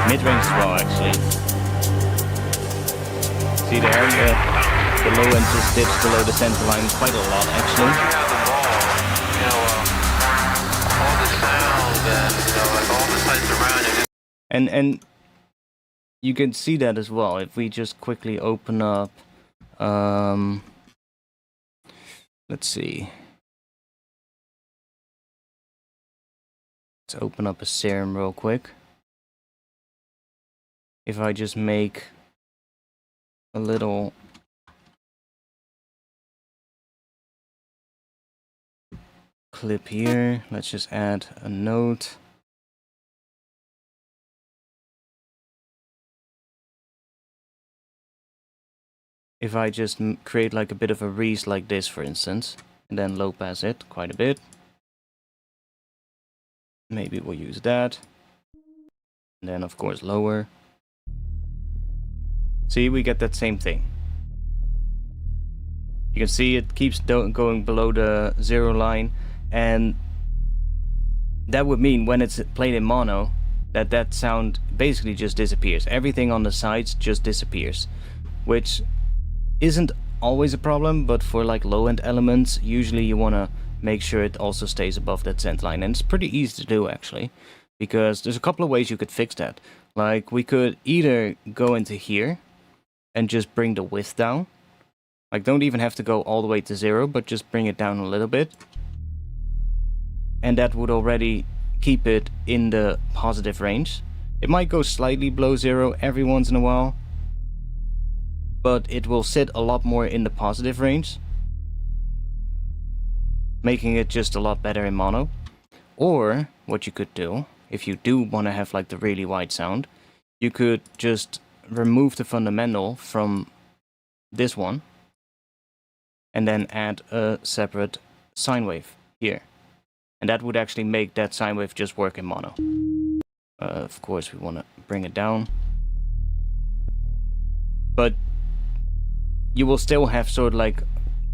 Mid-range as well, actually. See there, the low end just dips below the center line quite a lot, actually. All the sound and like all the sights around it. And you can see that as well if we just quickly open up. Let's see. Let's open up a serum real quick. If I just make a little clip here, let's just add a note. If I just create like a bit of a reese like this, for instance, and then low pass it quite a bit. Maybe we'll use that. And then of course lower. See, we get that same thing. You can see it keeps going below the 0 line, and that would mean when it's played in mono, that sound basically just disappears. Everything on the sides just disappears, which isn't always a problem, but for like low-end elements, usually you want to make sure it also stays above that center line, and it's pretty easy to do actually, because there's a couple of ways you could fix that. Like, we could either go into here and just bring the width down. Like, don't even have to go all the way to 0, but just bring it down a little bit. And that would already keep it in the positive range. It might go slightly below 0 every once in a while, but it will sit a lot more in the positive range, making it just a lot better in mono. Or what you could do, if you do want to have like the really wide sound, you could just remove the fundamental from this one and then add a separate sine wave here, and that would actually make that sine wave just work in mono. Of course we want to bring it down, but you will still have sort of like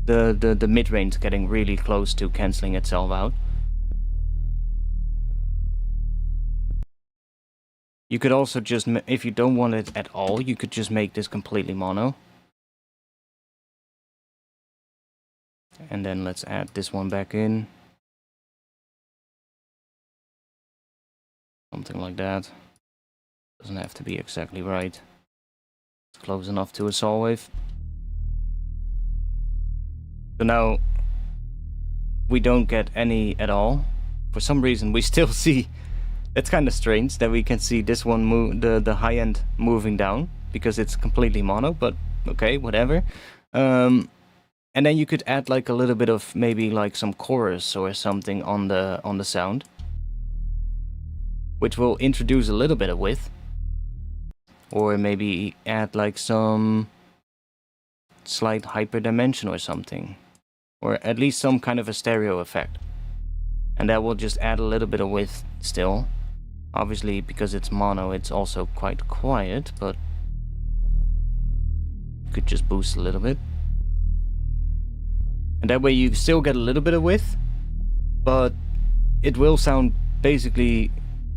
the mid-range getting really close to cancelling itself out. You could also just, if you don't want it at all, you could just make this completely mono. And then let's add this one back in. Something like that. Doesn't have to be exactly right. It's close enough to a saw wave. So now we don't get any at all. For some reason we still see, it's kind of strange that we can see this one move, the high end moving down, because it's completely mono, but okay, whatever. And then you could add like a little bit of maybe like some chorus or something on the sound, which will introduce a little bit of width. Or maybe add like some slight hyperdimension or something, or at least some kind of a stereo effect, and that will just add a little bit of width still. Obviously, because it's mono, it's also quite quiet, but you could just boost a little bit, and that way you still get a little bit of width, but it will sound basically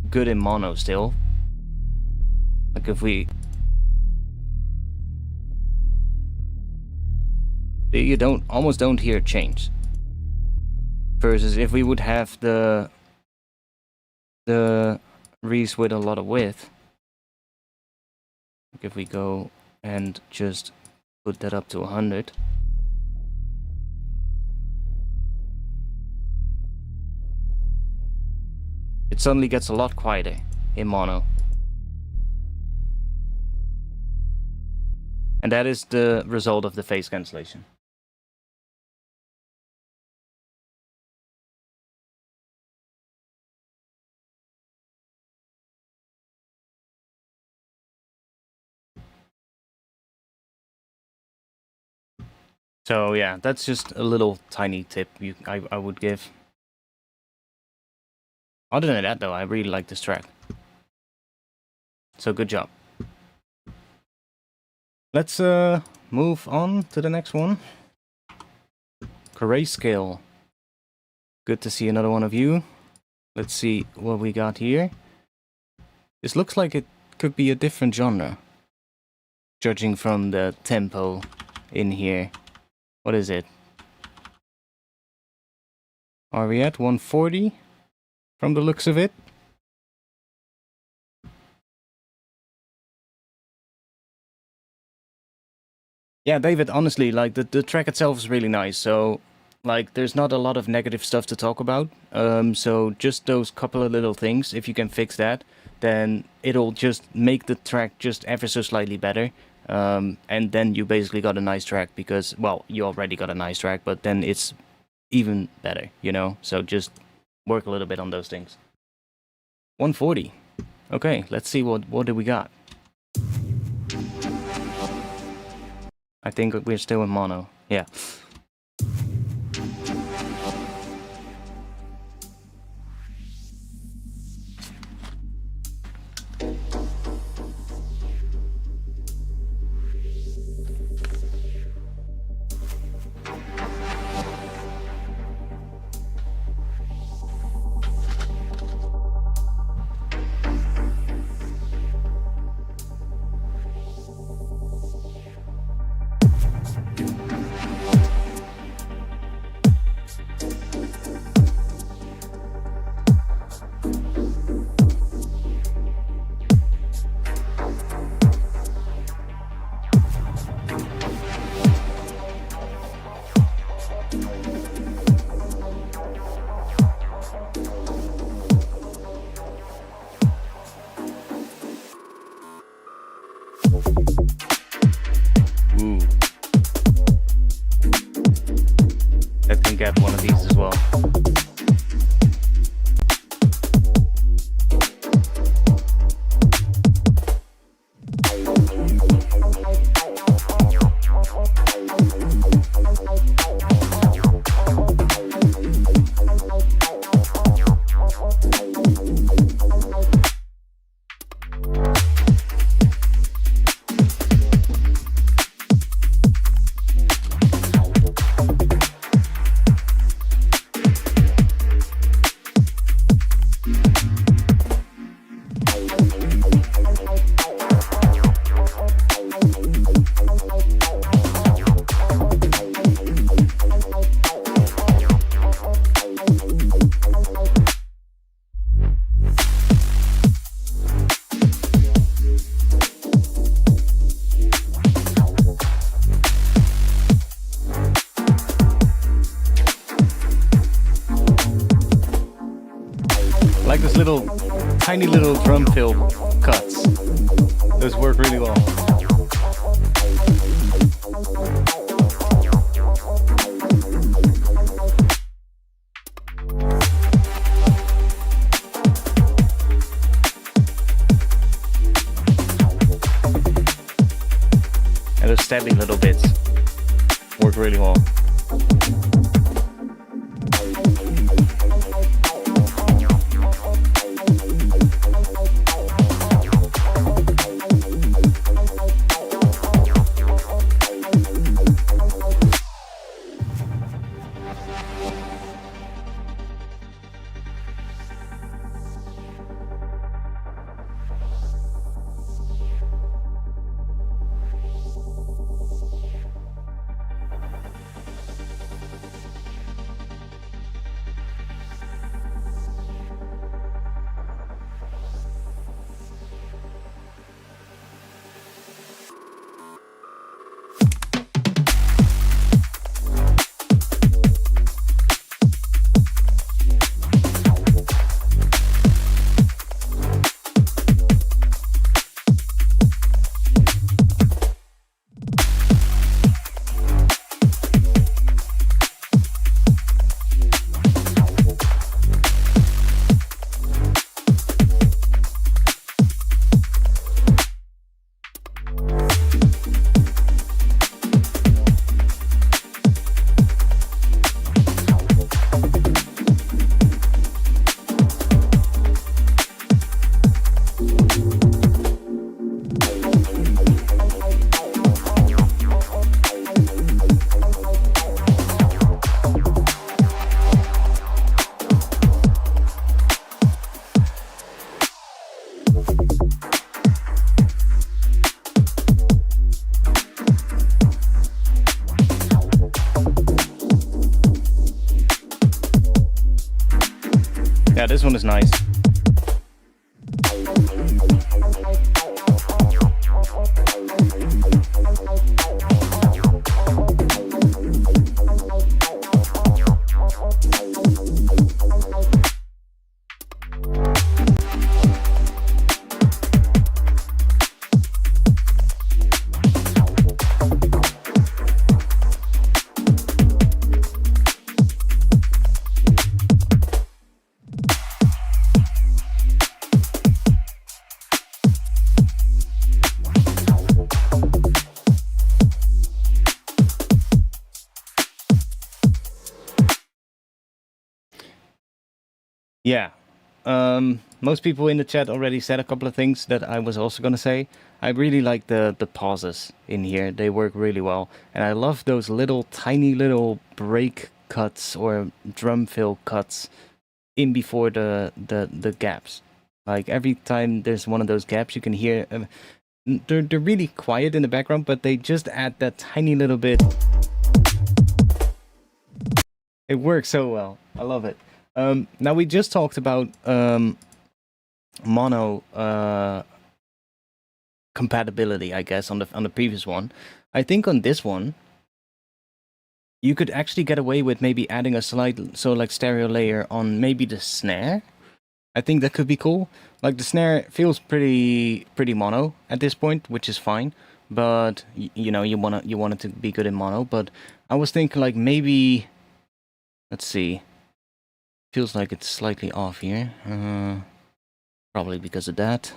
good in mono still. Like if we, you almost don't hear it change. Versus if we would have the reese with a lot of width. Like if we go and just put that up to 100. It suddenly gets a lot quieter in mono. And that is the result of the phase cancellation. So yeah, that's just a little tiny tip I would give. Other than that though, I really like this track. So good job. Let's move on to the next one. Grayscale. Good to see another one of you. Let's see what we got here. This looks like it could be a different genre, judging from the tempo in here. What is it? Are we at 140 from the looks of it? Yeah, David, honestly, like the track itself is really nice, so like there's not a lot of negative stuff to talk about. So just those couple of little things, if you can fix that, then it'll just make the track just ever so slightly better. And then you basically got a nice track because, well, you already got a nice track, but then it's even better, you know? So just work a little bit on those things. 140. Okay, let's see what do we got. I think we're still in mono. Yeah. Ooh. That can get one of these as well. Like this little, tiny little drum fill cuts. Those work really well. And those stabbing little bits work really well. Yeah, this one is nice. Yeah, most people in the chat already said a couple of things that I was also gonna say. I really like the pauses in here; they work really well, and I love those little tiny little break cuts or drum fill cuts in before the gaps. Like every time there's one of those gaps, you can hear they're really quiet in the background, but they just add that tiny little bit. It works so well. I love it. Now we just talked about mono compatibility, I guess, on the previous one. I think on this one, you could actually get away with maybe adding a slight stereo layer on maybe the snare. I think that could be cool. Like the snare feels pretty mono at this point, which is fine. But you know, you want it to be good in mono. But I was thinking like maybe, let's see. Feels like it's slightly off here. Probably because of that.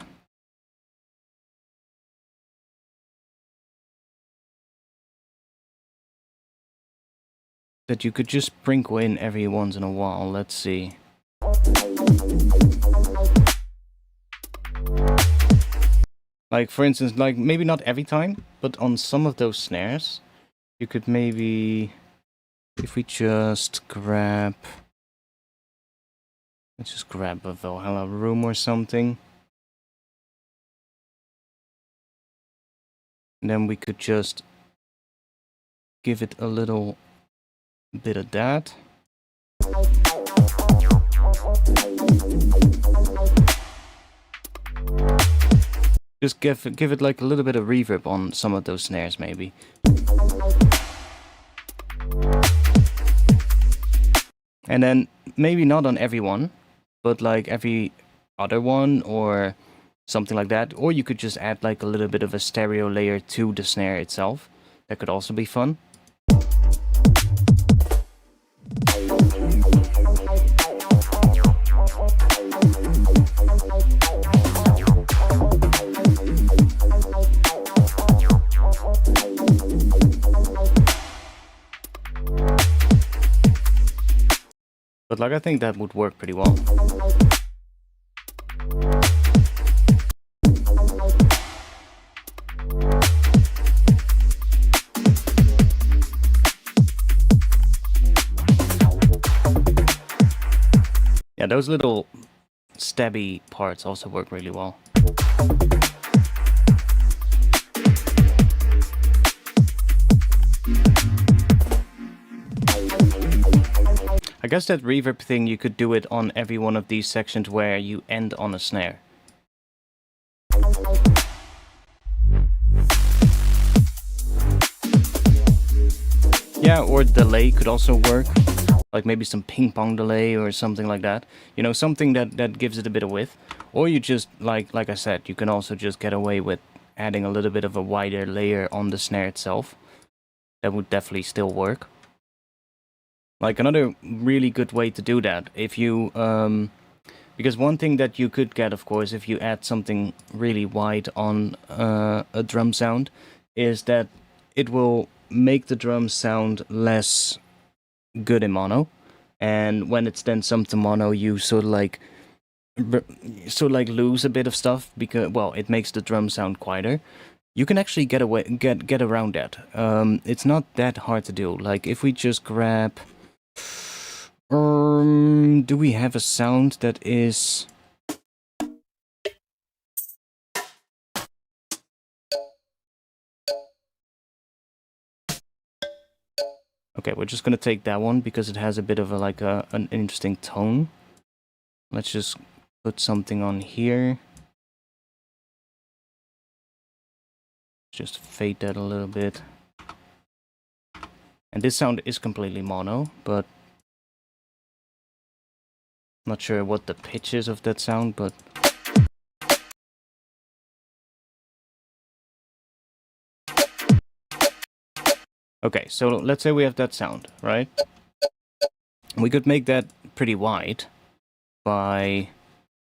That you could just sprinkle in every once in a while. Let's see. Like for instance, like maybe not every time, but on some of those snares, you could maybe, if we just grab. Let's just grab a Valhalla room or something. And then we could just give it a little bit of that. Just give it like a little bit of reverb on some of those snares maybe. And then maybe not on every one, but like every other one or something like that. Or you could just add like a little bit of a stereo layer to the snare itself. That could also be fun. But like, I think that would work pretty well. Yeah, those little stabby parts also work really well. I guess that reverb thing, you could do it on every one of these sections where you end on a snare. Yeah, or delay could also work. Like maybe some ping pong delay or something like that. You know, something that gives it a bit of width. Or you just, like I said, you can also just get away with adding a little bit of a wider layer on the snare itself. That would definitely still work. Like another really good way to do that, if you, because one thing that you could get, of course, if you add something really wide on a drum sound, is that it will make the drum sound less good in mono, and when it's then summed to mono, you sort of like lose a bit of stuff because, well, it makes the drum sound quieter. You can actually get around that. It's not that hard to do. Like if we just grab. Do we have a sound that is... Okay, we're just gonna take that one because it has a bit of an interesting tone. Let's just put something on here. Just fade that a little bit. And this sound is completely mono, but not sure what the pitch is of that sound, but okay, so let's say we have that sound, right? We could make that pretty wide by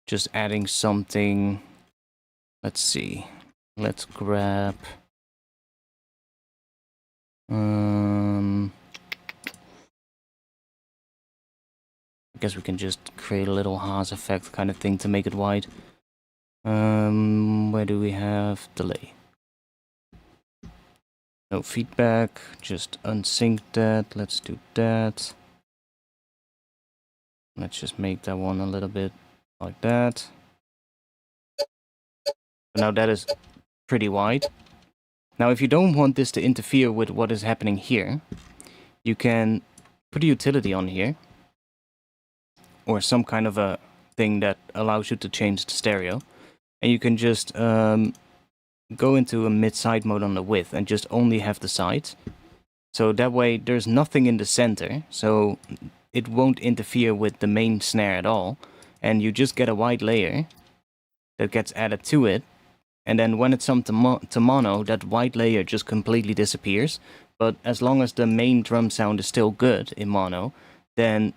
just adding something. Let's see. Let's grab I guess we can just create a little Haas effect kind of thing to make it wide. Where do we have delay? No feedback, just unsync that. Let's do that. Let's just make that one a little bit like that. So now that is pretty wide. Now if you don't want this to interfere with what is happening here, you can put a utility on here. Or some kind of a thing that allows you to change the stereo. And you can just go into a mid-side mode on the width and just only have the sides. So that way there's nothing in the center, so it won't interfere with the main snare at all. And you just get a wide layer that gets added to it. And then when it's to mono, that white layer just completely disappears. But as long as the main drum sound is still good in mono, then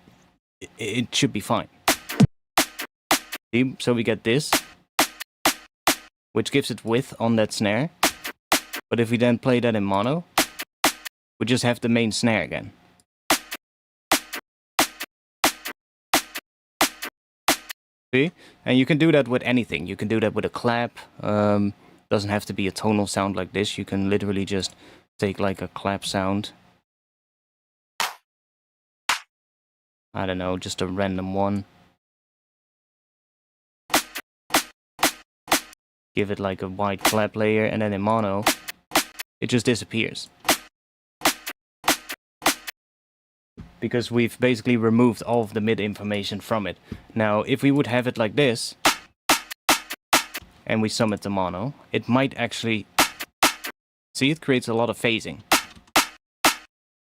it should be fine. See? So we get this, which gives it width on that snare. But if we then play that in mono, we just have the main snare again. See? And you can do that with anything. You can do that with a clap. Doesn't have to be a tonal sound like this. You can literally just take like a clap sound. I don't know, just a random one. Give it like a white clap layer, and then in mono, it just disappears. Because we've basically removed all of the mid information from it. Now, if we would have it like this, and we sum it to mono, it might actually... See, it creates a lot of phasing.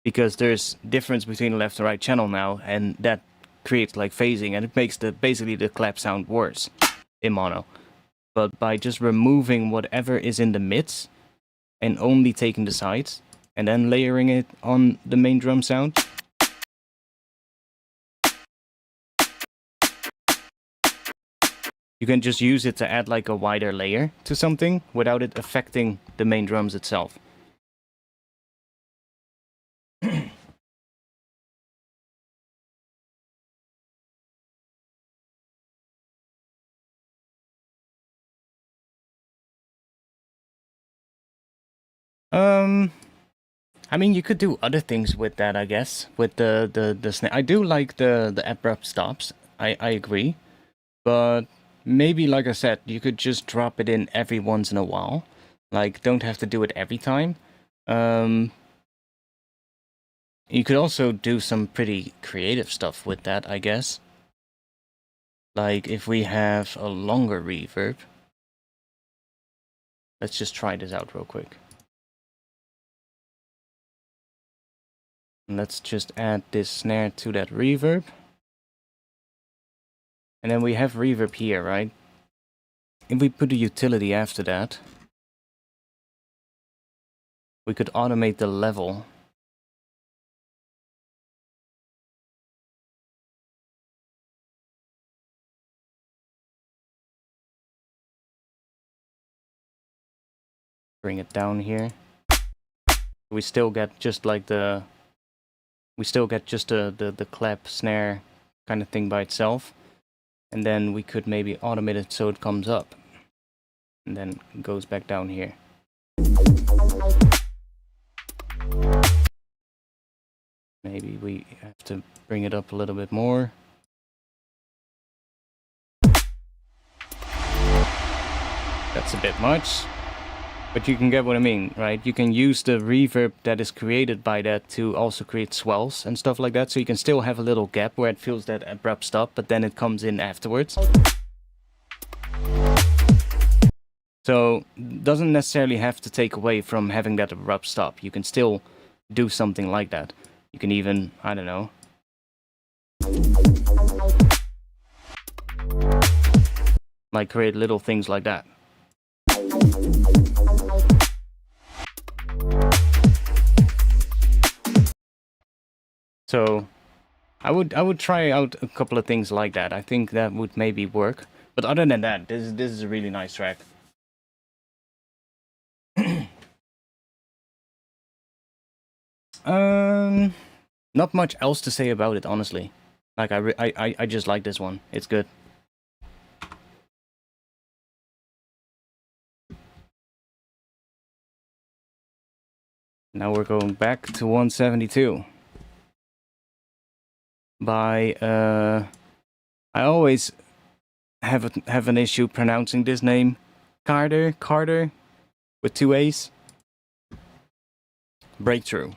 Because there's difference between the left and right channel now, and that creates like phasing, and it makes basically the clap sound worse in mono. But by just removing whatever is in the mids, and only taking the sides, and then layering it on the main drum sound, you can just use it to add like a wider layer to something without it affecting the main drums itself. I mean, you could do other things with that, I guess, with the snare. I do like the abrupt stops, I agree, but maybe, like I said, you could just drop it in every once in a while. Like, don't have to do it every time. You could also do some pretty creative stuff with that, I guess. Like, if we have a longer reverb. Let's just try this out real quick. And let's just add this snare to that reverb. And then we have reverb here, right? If we put a utility after that, we could automate the level. Bring it down here. We still get just like the... We still get just the clap snare kind of thing by itself. And then we could maybe automate it so it comes up. And then goes back down here. Maybe we have to bring it up a little bit more. That's a bit much. But you can get what I mean, right? You can use the reverb that is created by that to also create swells and stuff like that. So you can still have a little gap where it feels that abrupt stop, but then it comes in afterwards. So doesn't necessarily have to take away from having that abrupt stop. You can still do something like that. You can even, I don't know, like create little things like that. So I would try out a couple of things like that. I think that would maybe work. But other than that, this is a really nice track. Not much else to say about it, honestly. Like I just like this one. It's good. Now we're going back to 172. By I always have an issue pronouncing this name. Carter with 2 A's. Breakthrough.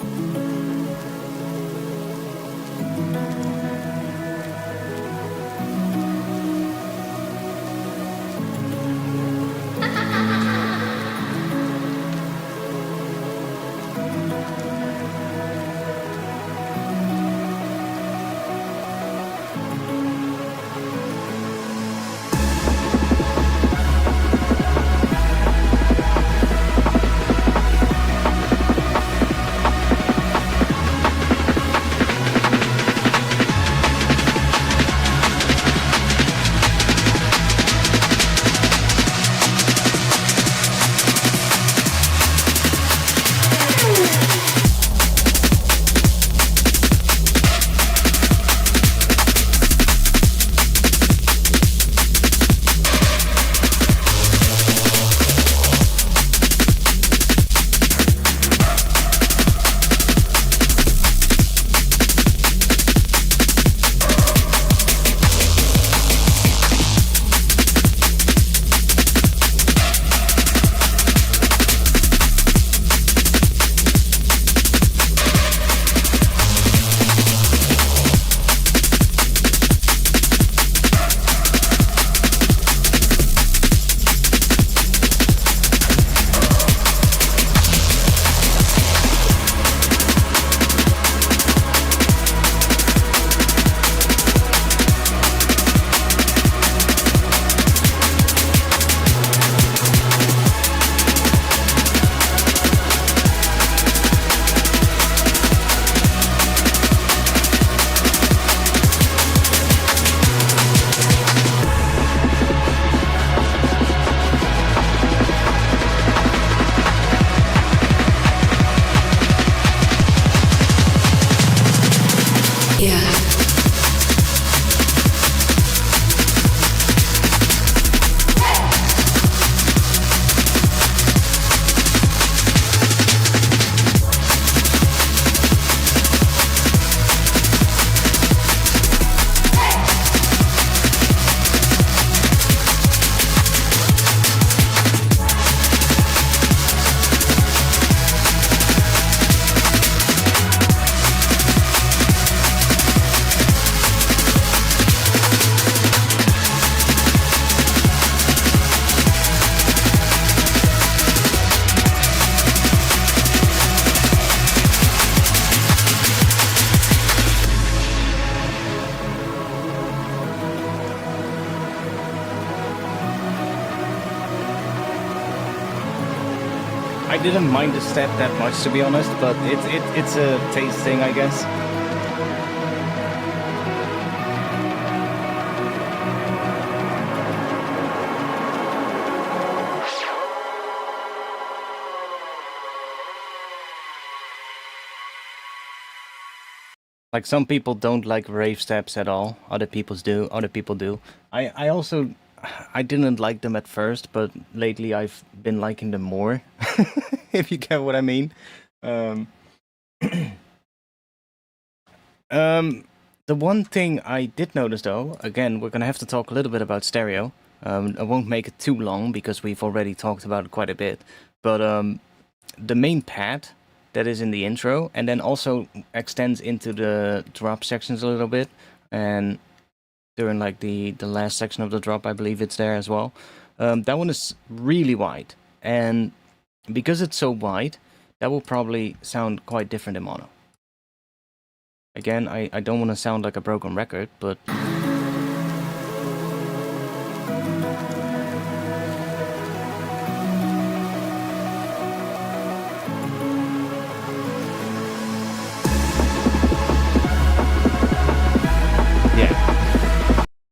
I didn't mind the step that much, to be honest, but it's a taste thing, I guess. Like, some people don't like rave steps at all. Other people do. I also, I didn't like them at first, but lately I've been liking them more. If you get what I mean. The one thing I did notice, though, again, we're gonna have to talk a little bit about stereo. I won't make it too long because we've already talked about it quite a bit. But the main pad that is in the intro, and then also extends into the drop sections a little bit, and during like the last section of the drop, I believe it's there as well. That one is really wide, and because it's so wide, that will probably sound quite different in mono. Again, I don't want to sound like a broken record, but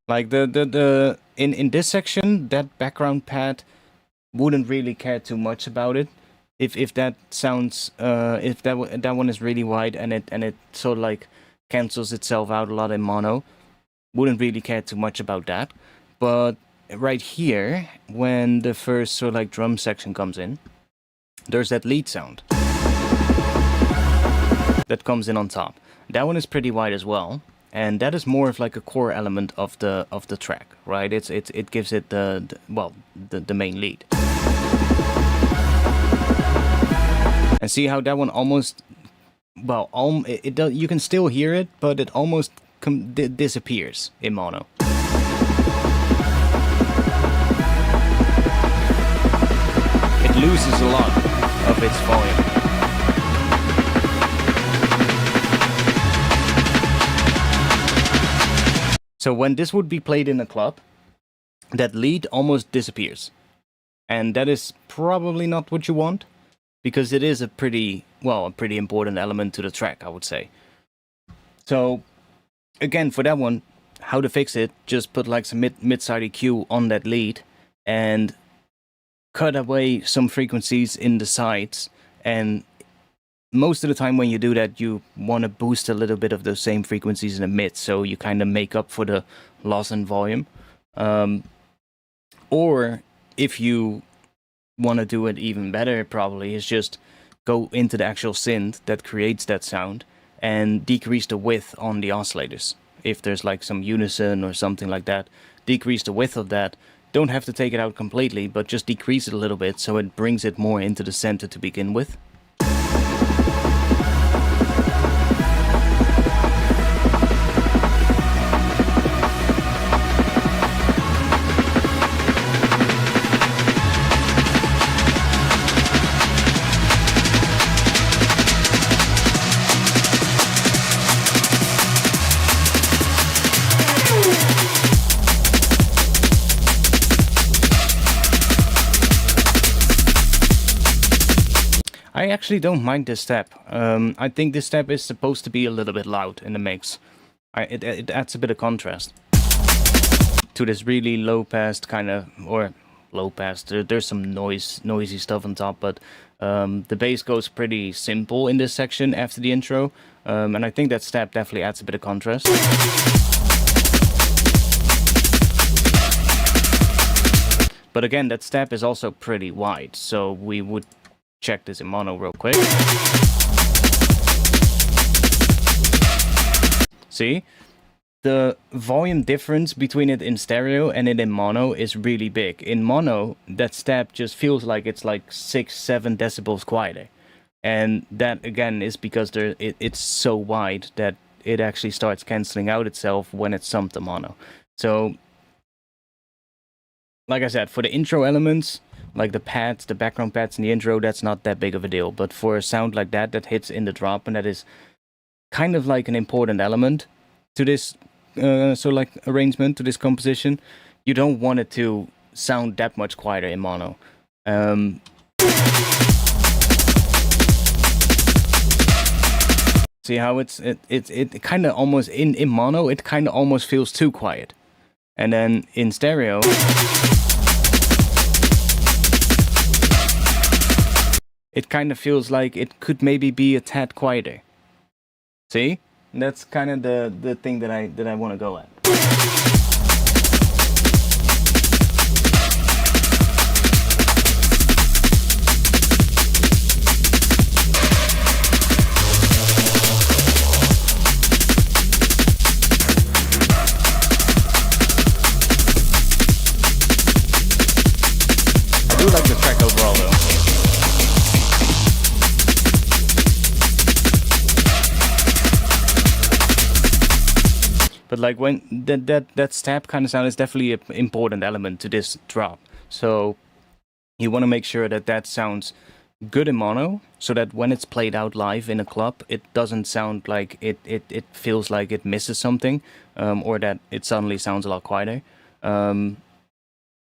like in this section, that background pad wouldn't really care too much about it. If that sounds if that one is really wide and it sort of like cancels itself out a lot in mono, wouldn't really care too much about that. But right here, when the first sort of like drum section comes in, there's that lead sound that comes in on top. That one is pretty wide as well. And that is more of like a core element of the track, right? It gives it the main lead. And see how that one almost, it does. You can still hear it, but it almost disappears in mono. It loses a lot of its volume. So when this would be played in a club, that lead almost disappears. And that is probably not what you want, because it is a pretty important element to the track, I would say. So, again, for that one, how to fix it, just put like some mid-side EQ on that lead, and cut away some frequencies in the sides, and most of the time when you do that, you want to boost a little bit of those same frequencies in the mid, so you kind of make up for the loss in volume. Or if you want to do it even better, probably is just go into the actual synth that creates that sound and decrease the width on the oscillators. If there's like some unison or something like that, decrease the width of that. Don't have to take it out completely, but just decrease it a little bit so it brings it more into the center to begin with. I actually don't mind this step. I think this step is supposed to be a little bit loud in the mix. It adds a bit of contrast to this really low-pass kind of, or low-pass, there's some noisy stuff on top, but the bass goes pretty simple in this section after the intro, and I think that step definitely adds a bit of contrast. But again, that step is also pretty wide, so we would check this in mono real quick. See? The volume difference between it in stereo and it in mono is really big. In mono, that step just feels like it's like 6-7 decibels quieter. And that, again, is because it's so wide that it actually starts cancelling out itself when it's summed to mono. So, like I said, for the intro elements, like the pads, the background pads in the intro, that's not that big of a deal. But for a sound like that hits in the drop, and that is kind of like an important element to this arrangement, to this composition, you don't want it to sound that much quieter in mono. See how it kind of almost in mono, it kind of almost feels too quiet, and then in stereo, it kind of feels like it could maybe be a tad quieter. See? That's kind of the thing that I want to go at. But like when that stab kind of sound is definitely an important element to this drop. So you want to make sure that that sounds good in mono, so that when it's played out live in a club, it doesn't sound like it feels like it misses something, or that it suddenly sounds a lot quieter. And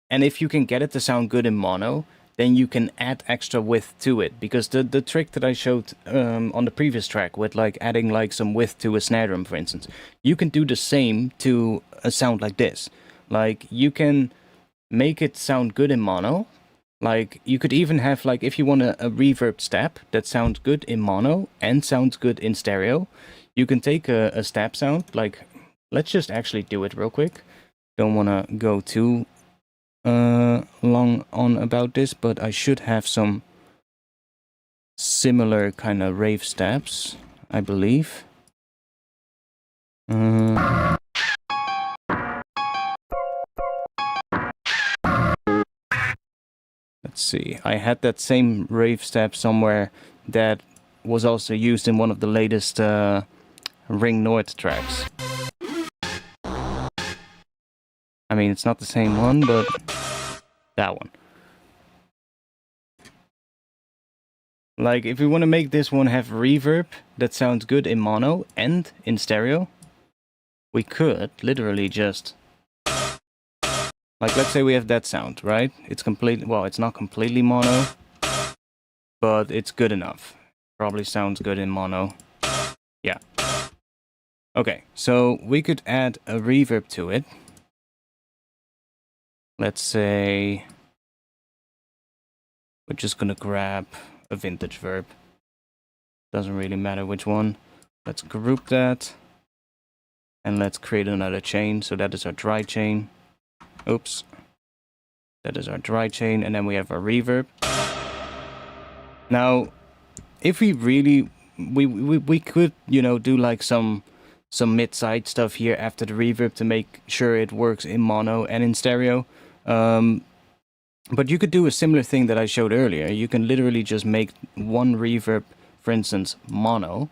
if you can get it to sound good in mono, then you can add extra width to it, because the trick that I showed on the previous track with like adding like some width to a snare drum, for instance, you can do the same to a sound like this. Like you can make it sound good in mono. Like you could even have, like, if you want a reverb stab that sounds good in mono and sounds good in stereo, you can take a stab sound. Like, let's just actually do it real quick. Don't want to go too long on about this, but I should have some similar kind of rave stabs, I believe. Let's see, I had that same rave stab somewhere that was also used in one of the latest Ring North tracks. I mean, it's not the same one, but that one. Like, if we want to make this one have reverb that sounds good in mono and in stereo, we could literally just... Like, let's say we have that sound, right? It's well, it's not completely mono, but it's good enough. Probably sounds good in mono. Yeah. Okay, so we could add a reverb to it. Let's say we're just gonna grab a vintage verb. Doesn't really matter which one. Let's group that. And let's create another chain. So that is our dry chain. Oops. That is our dry chain, and then we have our reverb. Now, if we really, we could, you know, do like some mid-side stuff here after the reverb to make sure it works in mono and in stereo. But you could do a similar thing that I showed earlier. You can literally just make one reverb, for instance, mono,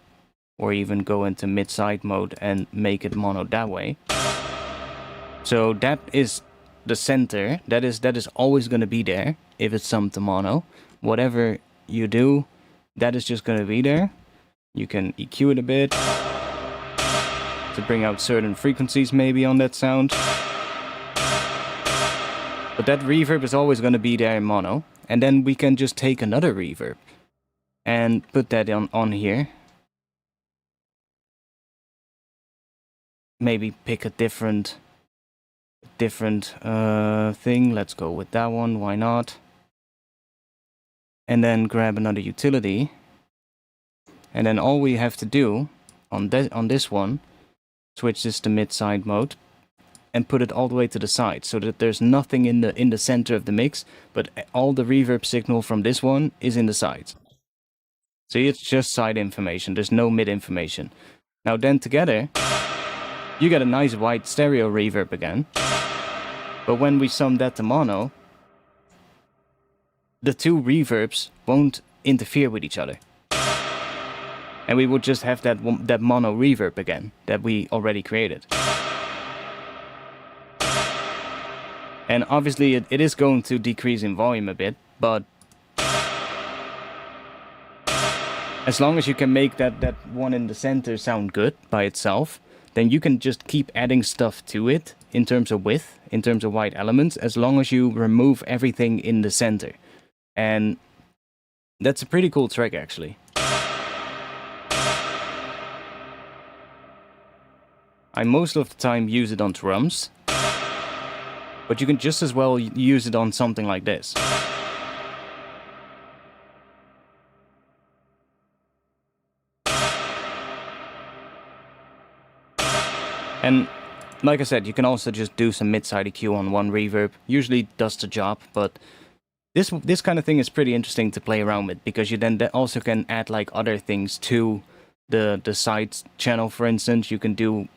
or even go into mid-side mode and make it mono that way. So that is the center. That is always going to be there if it's summed to mono. Whatever you do, that is just going to be there. You can EQ it a bit to bring out certain frequencies maybe on that sound. But that reverb is always going to be there in mono. And then we can just take another reverb and put that on here. Maybe pick a different thing. Let's go with that one, why not? And then grab another utility, and then all we have to do on this one, switch this to mid-side mode and put it all the way to the side, so that there's nothing in the center of the mix, but all the reverb signal from this one is in the sides. See, it's just side information, there's no mid information. Now then together you get a nice wide stereo reverb again. But when we sum that to mono, the two reverbs won't interfere with each other. And we would just have that mono reverb again that we already created. And obviously it is going to decrease in volume a bit, but as long as you can make that one in the center sound good by itself, then you can just keep adding stuff to it in terms of width, in terms of white elements, as long as you remove everything in the center. And that's a pretty cool track, actually. I most of the time use it on drums, but you can just as well use it on something like this. And like I said, you can also just do some mid-side EQ on one reverb. Usually does the job, but this kind of thing is pretty interesting to play around with, because you then also can add like other things to the side channel. For instance, you can do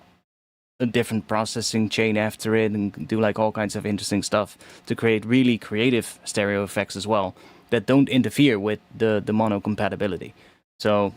a different processing chain after it and do like all kinds of interesting stuff to create really creative stereo effects as well that don't interfere with the mono compatibility. So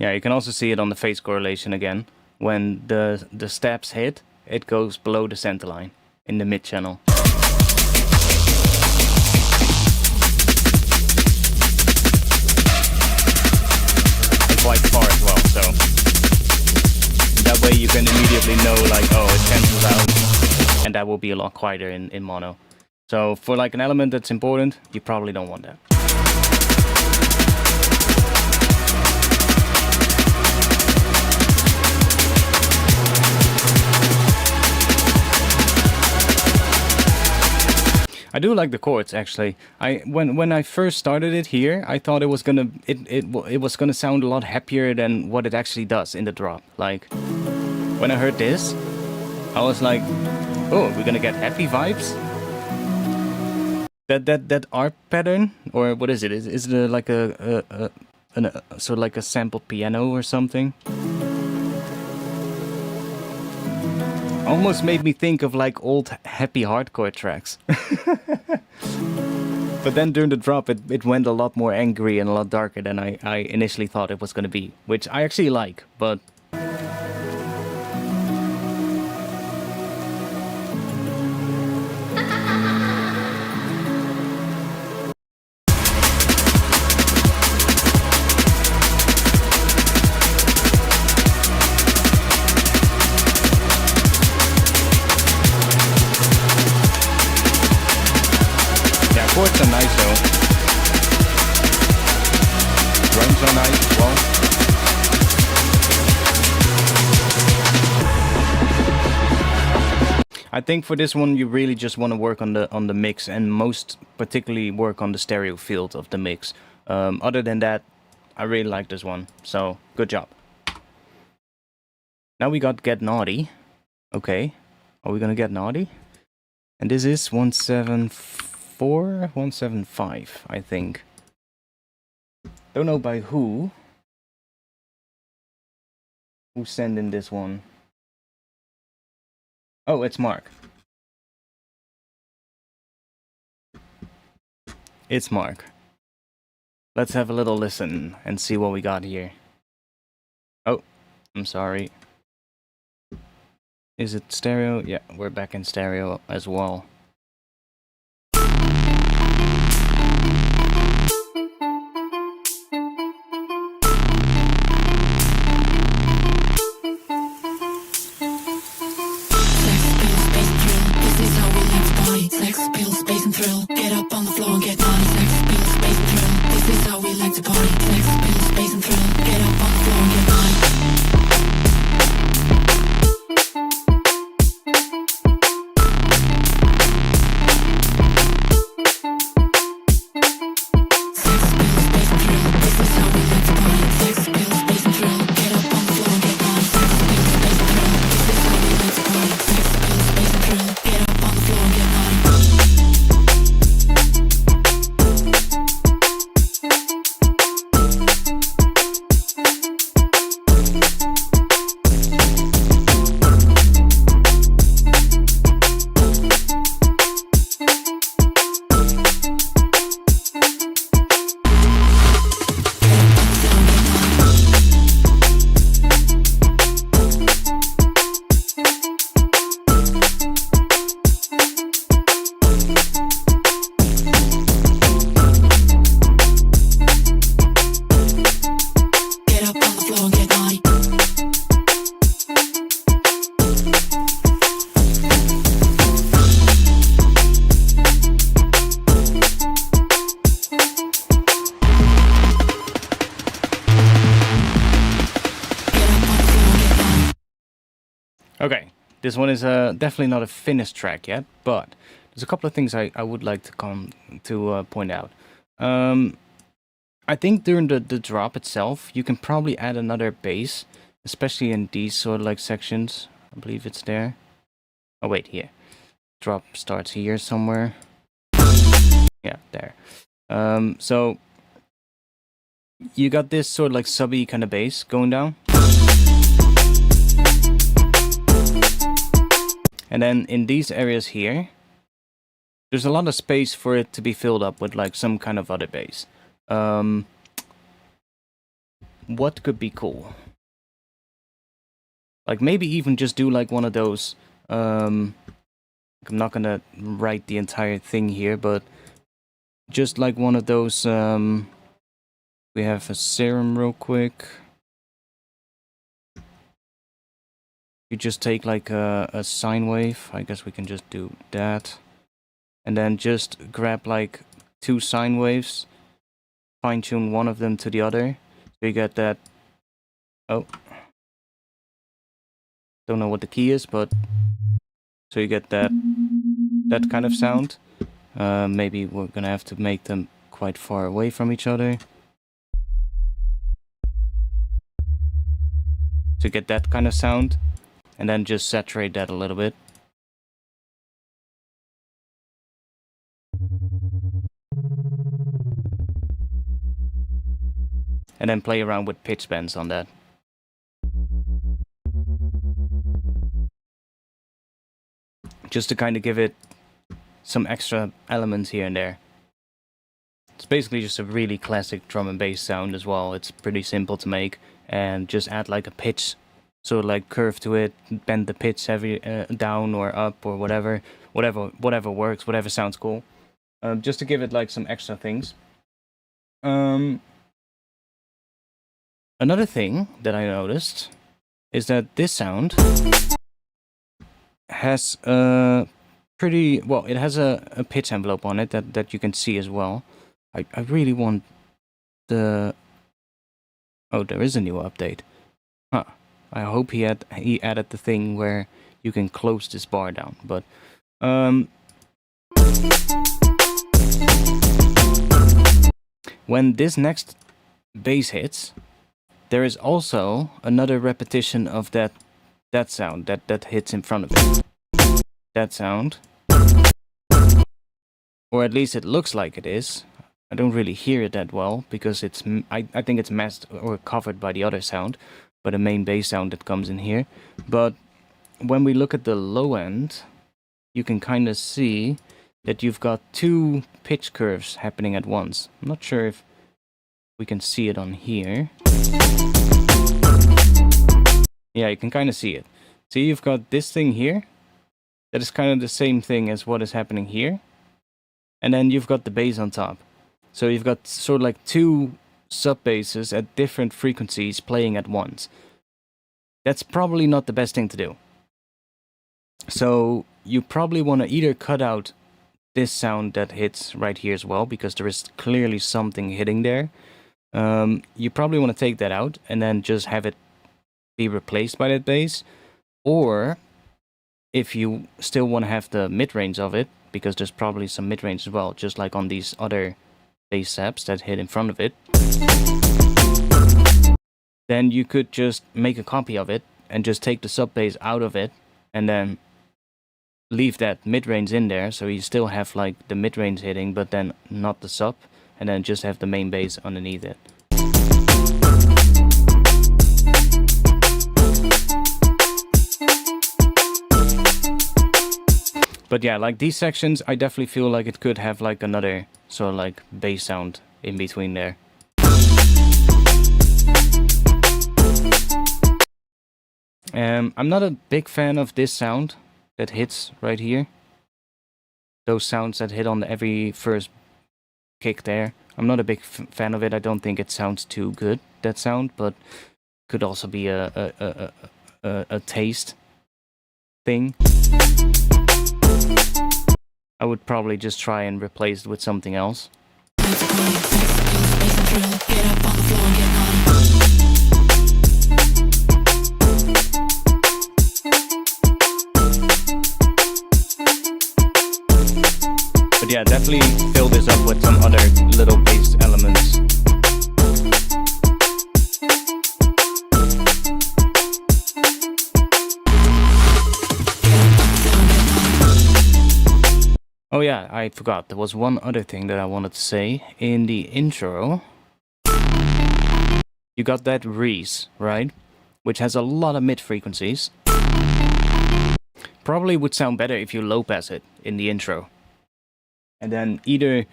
Yeah, you can also see it on the phase correlation again. When the steps hit, it goes below the center line in the mid channel. And quite far as well, so that way you can immediately know like, oh, it cancels out, and that will be a lot quieter in mono. So for like an element that's important, you probably don't want that. I do like the chords actually. When I first started it here, I thought it was gonna it was gonna sound a lot happier than what it actually does in the drop. Like when I heard this, I was like, oh, we're gonna get happy vibes. That arp pattern, or what is it? Is it like a sort of like a sampled piano or something? Almost made me think of like old happy hardcore tracks. But then during the drop it went a lot more angry and a lot darker than I initially thought it was going to be, which I actually like, but chords are nice though. Drums are nice as well. I think for this one you really just want to work on the mix, and most particularly work on the stereo field of the mix. Other than that, I really like this one. So good job. Now we got Get Naughty. Okay, are we gonna get naughty? And this is 174, 175, I think. Don't know by who. Who's sending this one? Oh, it's Mark. It's Mark. Let's have a little listen and see what we got here. Oh, I'm sorry. Is it stereo? Yeah, we're back in stereo as well. Okay, this one is definitely not a finished track yet, but there's a couple of things I would like to point out. I think during the drop itself, you can probably add another bass, especially in these sort of like sections. I believe it's there. Oh wait, here. Drop starts here somewhere. Yeah, there. So you got this sort of like subby kind of bass going down. And then in these areas here, there's a lot of space for it to be filled up with like some kind of other bass. what could be cool? Like maybe even just do like one of those, I'm not gonna write the entire thing here, but just like one of those, we have a serum real quick. You just take like a sine wave, I guess we can just do that. And then just grab like 2 sine waves, fine tune one of them to the other. So you get that, oh. Don't know what the key is, but so you get that kind of sound. Maybe we're gonna have to make them quite far away from each other. To get that kind of sound, and then just saturate that a little bit. And then play around with pitch bends on that. Just to kind of give it some extra elements here and there. It's basically just a really classic drum and bass sound as well. It's pretty simple to make, and just add like a pitch, so like curve to it, bend the pitch every down or up or whatever works, whatever sounds cool. Just to give it like some extra things. Another thing that I noticed is that this sound has a pretty, well, it has a pitch envelope on it that you can see as well. I really want the, oh, there is a new update. Huh. I hope he added the thing where you can close this bar down, but when this next bass hits, there is also another repetition of that sound that hits in front of it. That sound. Or at least it looks like it is. I don't really hear it that well, because it's I think it's masked or covered by the other sound, by the main bass sound that comes in here. But when we look at the low end, you can kind of see that you've got 2 pitch curves happening at once. I'm not sure if we can see it on here. Yeah, you can kind of see it. See, you've got this thing here. That is kind of the same thing as what is happening here. And then you've got the bass on top. So you've got sort of like 2 sub-basses at different frequencies playing at once. That's probably not the best thing to do. So you probably want to either cut out this sound that hits right here as well, because there is clearly something hitting there. You probably want to take that out and then just have it be replaced by that bass. Or if you still want to have the mid-range of it, because there's probably some mid-range as well, just like on these other bass saps that hit in front of it, then you could just make a copy of it and just take the sub-bass out of it and then leave that mid-range in there, so you still have like the mid-range hitting, but then not the sub, and then just have the main bass underneath it. But yeah, like these sections, I definitely feel like it could have like another sort of like bass sound in between there. I'm not a big fan of this sound that hits right here. Those sounds that hit on every first kick there. I'm not a big fan of it. I don't think it sounds too good, that sound, but could also be a taste thing. I would probably just try and replace it with something else. But yeah, definitely fill this up with some other little bass elements. Oh yeah, I forgot. There was one other thing that I wanted to say. In the intro, you got that Reese, right? Which has a lot of mid frequencies. Probably would sound better if you low pass it in the intro. And then either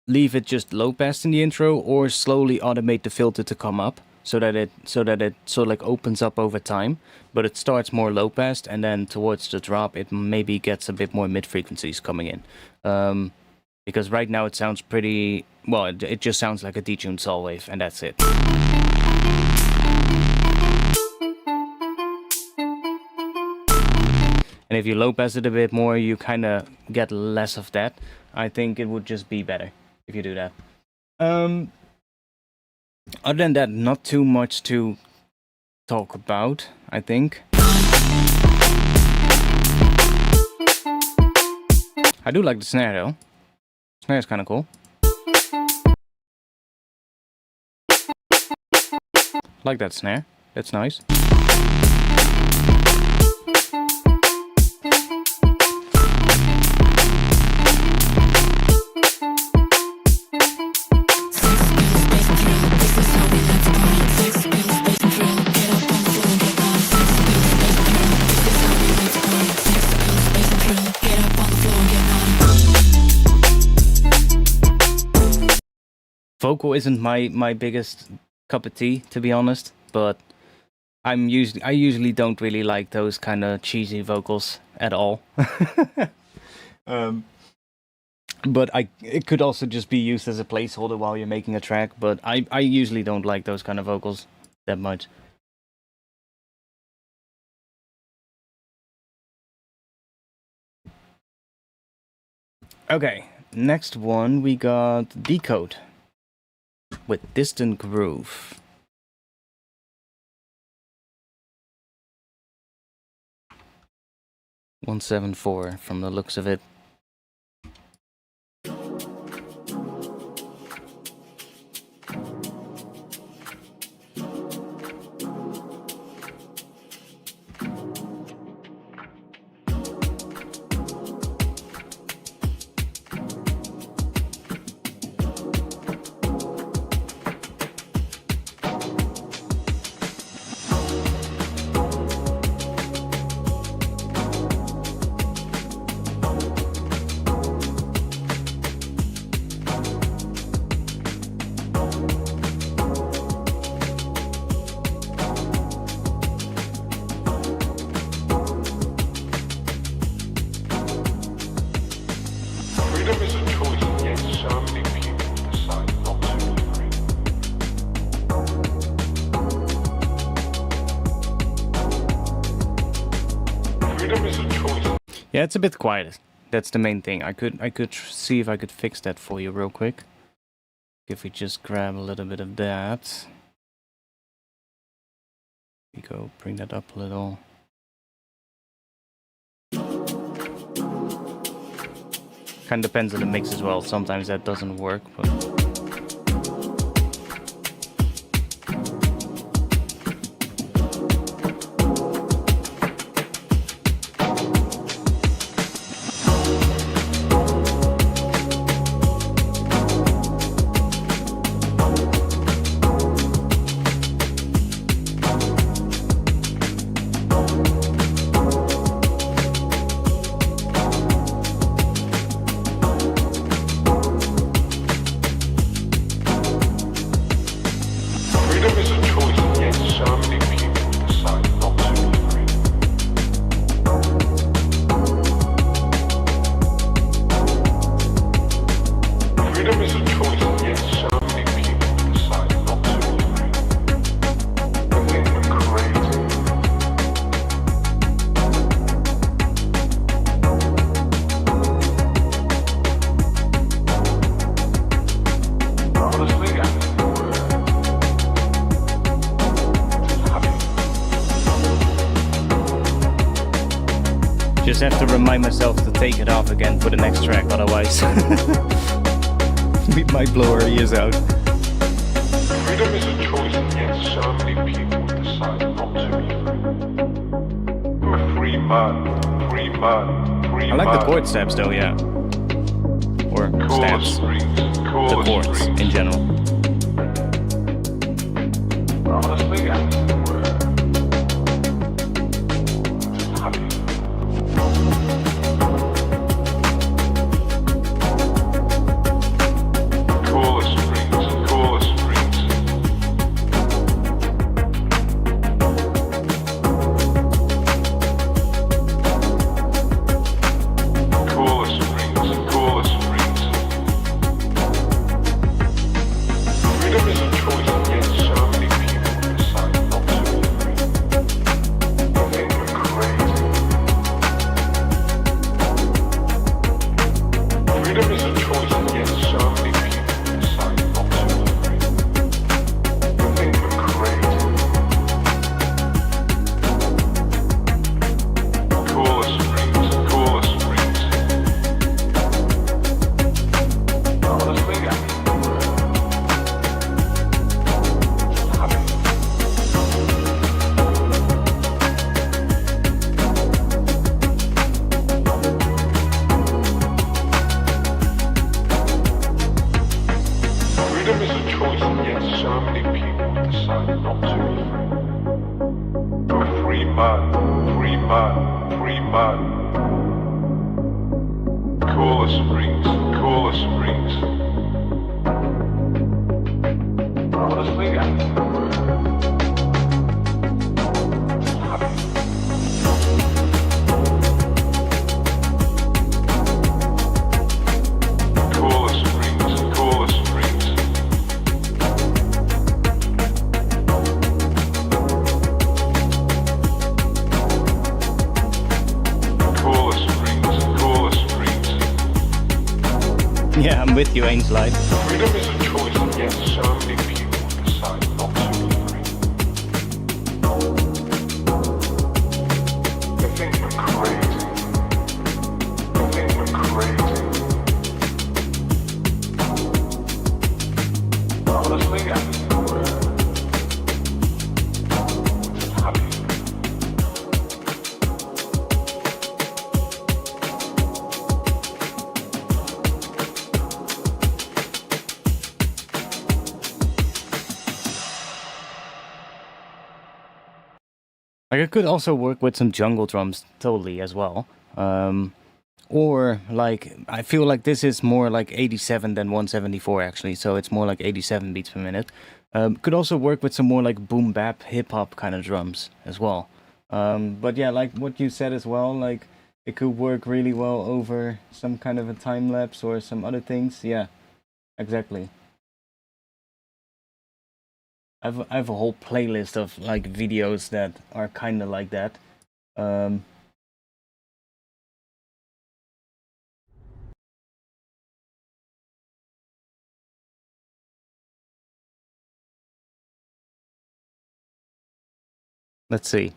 leave it just low pass in the intro or slowly automate the filter to come up. so that it sort of like opens up over time, but it starts more low passed, and then towards the drop it maybe gets a bit more mid frequencies coming in. Because right now it sounds pretty well. It just sounds like a detuned saw wave, and that's it. And if you low pass it a bit more, you kind of get less of that. I think it would just be better if you do that. Other than that, not too much to talk about, I think. I do like the snare though. Snare is kind of cool. Like that snare. That's nice. Vocal isn't my biggest cup of tea, to be honest, but I usually don't really like those kind of cheesy vocals at all. But it could also just be used as a placeholder while you're making a track, but I usually don't like those kind of vocals that much. Okay, next one we got Decode with Distant Groove. $174 from the looks of it. Yeah, it's a bit quiet. That's the main thing. I could see if I could fix that for you real quick. If we just grab a little bit of that. We go bring that up a little. Kind of depends on the mix as well. Sometimes that doesn't work, but just have to remind myself to take it off again for the next track, otherwise we might blow our ears out. Freedom is a choice, and yet so many people decide not to be free. I'm a free man, free man, free man. I like the chord steps though, yeah. Or steps. The chords in general. Honestly, decide not to be free. I'm a free man, free man, free man. Call us springs, call us springs. Honestly, Yeah, I'm with you, Angelight. freedom is a choice, and yet so many people decide not to be free. They think we're crazy. They think we're crazy. Honestly, I think we're just happy. Like, I could also work with some jungle drums totally as well. Or like, I feel like this is more like 87 than 174 actually, so it's more like 87 beats per minute. Could also work with some more like boom bap hip hop kind of drums as well. But yeah, like what you said as well, like it could work really well over some kind of a time lapse or some other things. Yeah, exactly. I have a whole playlist of like videos that are kind of like that. Let's see.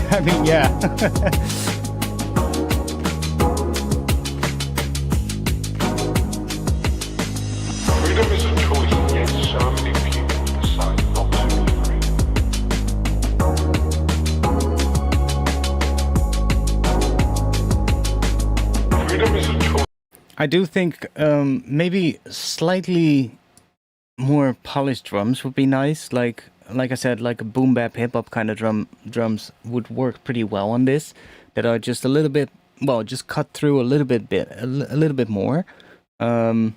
I mean, yeah. Freedom is a choice, and yet so many people decide not to be free. Freedom is a choice. I do think maybe slightly more polished drums would be nice. Like I said, like a boom bap hip hop kind of drums would work pretty well on this. That are just a little bit, well, just cut through a little bit more. That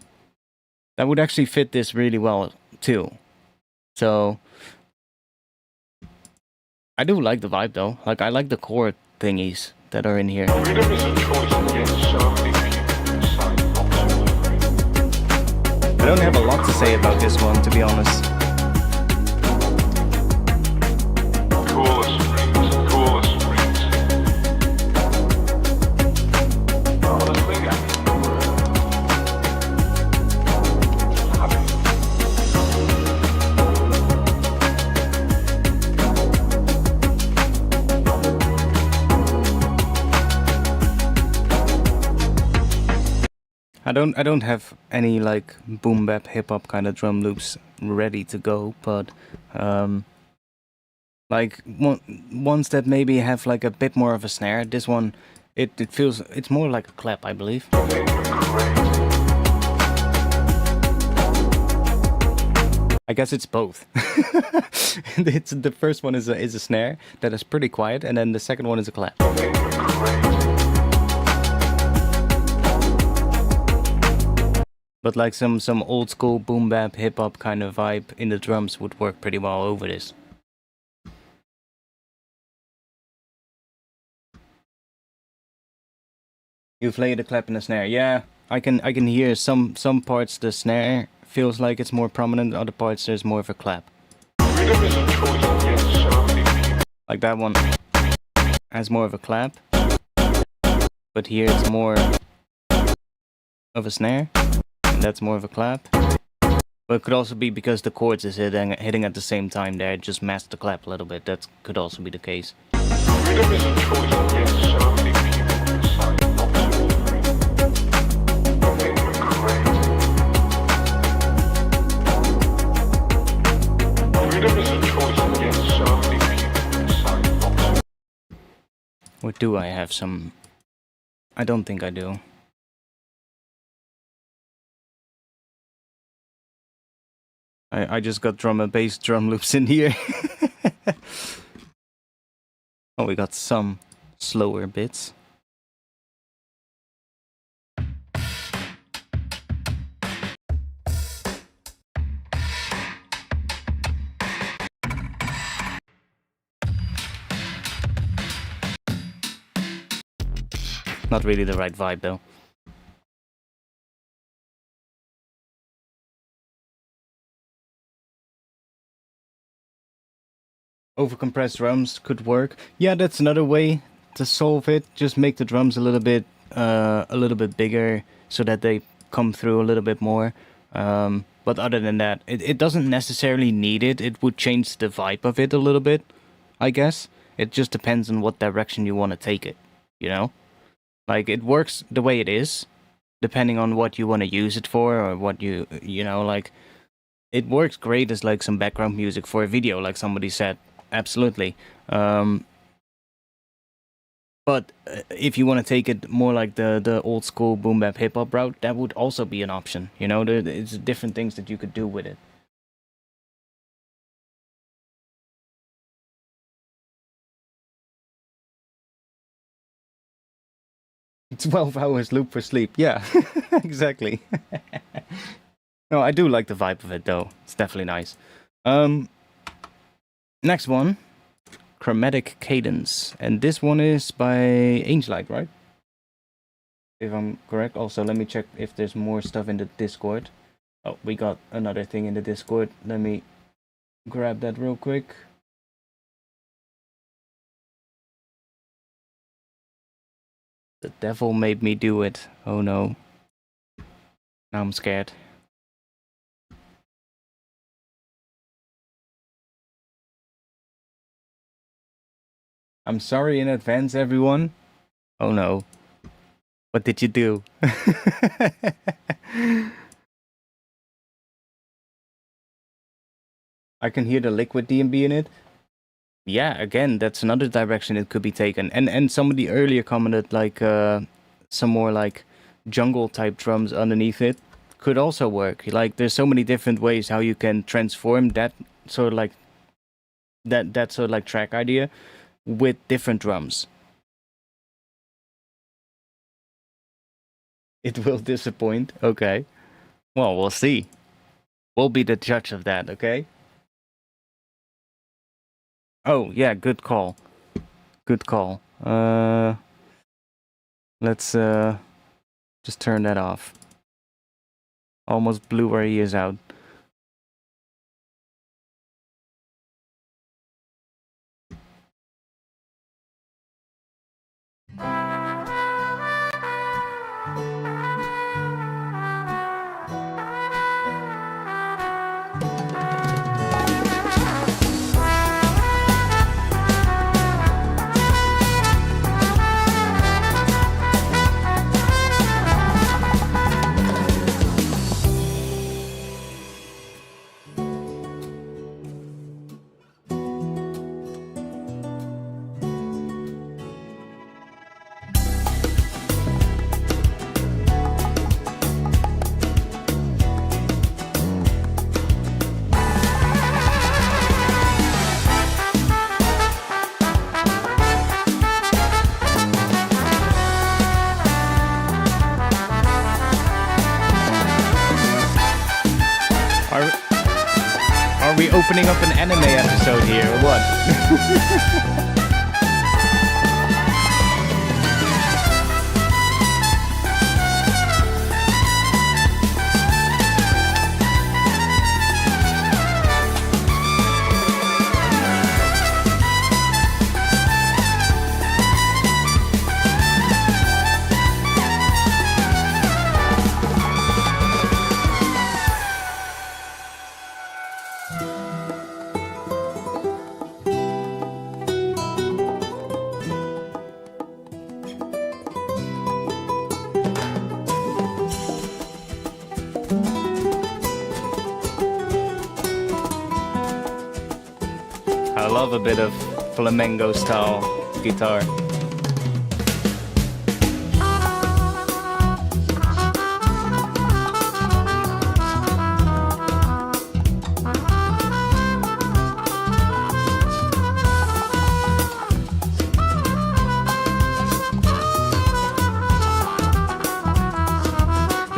would actually fit this really well too. So I do like the vibe though. Like I like the chord thingies that are in here. Freedom is a choice, and yet so many people decide not to be free. I don't have a lot to say about this one, to be honest. Call us springs, call us springs. Honestly, I think we're happy. I don't have any like boom bap hip hop kind of drum loops ready to go, but like ones that maybe have like a bit more of a snare. This one, it feels, it's more like a clap, I believe. I think we're crazy. I guess it's both. It's the first one is a snare that is pretty quiet, and then the second one is a clap. I think we're crazy. But like some old school boom bap hip hop kind of vibe in the drums would work pretty well over this. You've laid a clap and a snare. Yeah, I can hear some parts the snare feels like it's more prominent, other parts there's more of a clap. Freedom is a choice, and yet so many people. Like that one has more of a clap, but here it's more of a snare, and that's more of a clap. But it could also be because the chords is hitting at the same time there, it just masked the clap a little bit. That could also be the case. Freedom is a choice, and yet do I have some? I don't think I do. I just got drum and bass drum loops in here. Oh, we got some slower bits. Not really the right vibe though. Overcompressed drums could work. Yeah, that's another way to solve it. Just make the drums a little bit bigger so that they come through a little bit more. But other than that, it doesn't necessarily need it. It would change the vibe of it a little bit, I guess. It just depends on what direction you want to take it, you know? Like, it works the way it is, depending on what you want to use it for, or what you know, like, it works great as, like, some background music for a video, like somebody said. Absolutely. But if you want to take it more like the old school boom bap hip hop route, that would also be an option. You know, it's different things that you could do with it. It's 12 hours loop for sleep. Yeah, exactly. No, I do like the vibe of it though. It's definitely nice. Next one, Chromatic Cadence, and this one is by Angelight, right? If I'm correct. Also, let me check if there's more stuff in the Discord. Oh, we got another thing in the Discord. Let me grab that real quick. The devil made me do it. Oh no. Now I'm scared. I'm sorry in advance, everyone. Oh no. What did you do? I can hear the liquid DMB in it. Yeah, again, that's another direction it could be taken. And somebody earlier commented like some more like jungle type drums underneath it could also work. Like there's so many different ways how you can transform that sort of like that sort of like track idea with different drums. It will disappoint. Okay. Well, we'll see. We'll be the judge of that, okay? Oh, yeah, good call. Good call. Let's just turn that off. Almost blew our ears out. Are we opening up an anime episode here, or what? I love a bit of flamenco style guitar.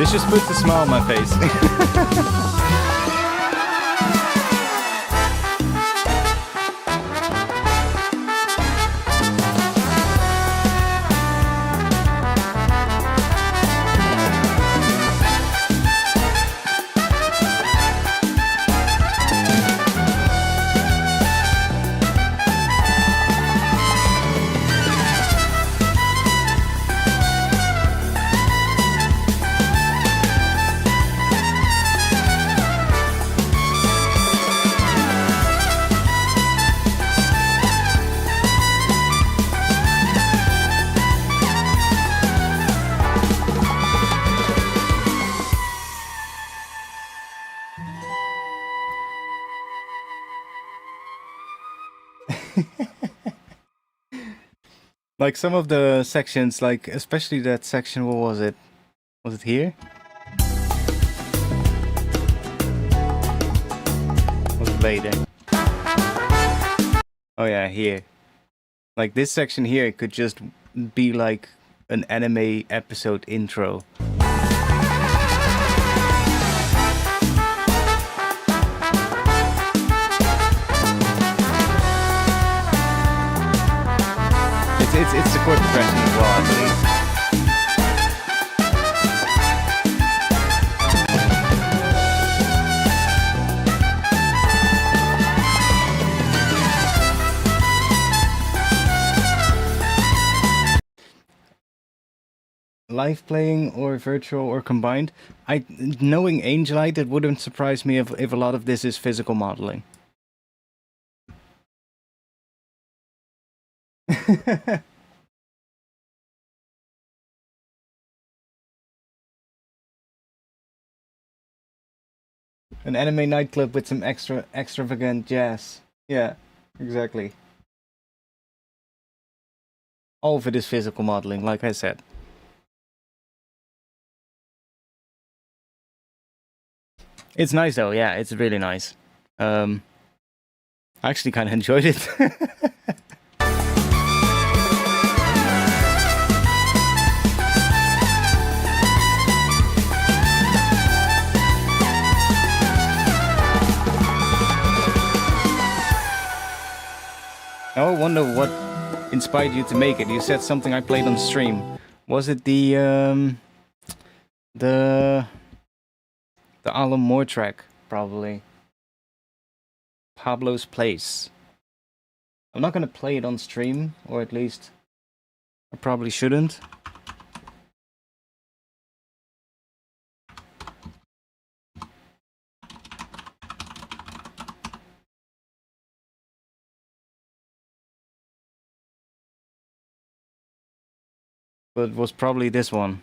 This just puts a smile on my face. Like some of the sections, like especially that section, what was it? Was it here? Was it later? Oh yeah, here. Like this section here could just be like an anime episode intro. It's the chord progression as well, I believe. Live playing or virtual or combined. Knowing Angelight, it wouldn't surprise me if a lot of this is physical modeling. An anime nightclub with some extravagant jazz. Yeah, exactly. All of it is physical modeling, like I said. It's nice though, yeah, it's really nice. I actually kind of enjoyed it. I wonder what inspired you to make it. You said something I played on stream. Was it the Alan Moore track? Probably. Pablo's Place. I'm not gonna play it on stream, or at least I probably shouldn't. But it was probably this one.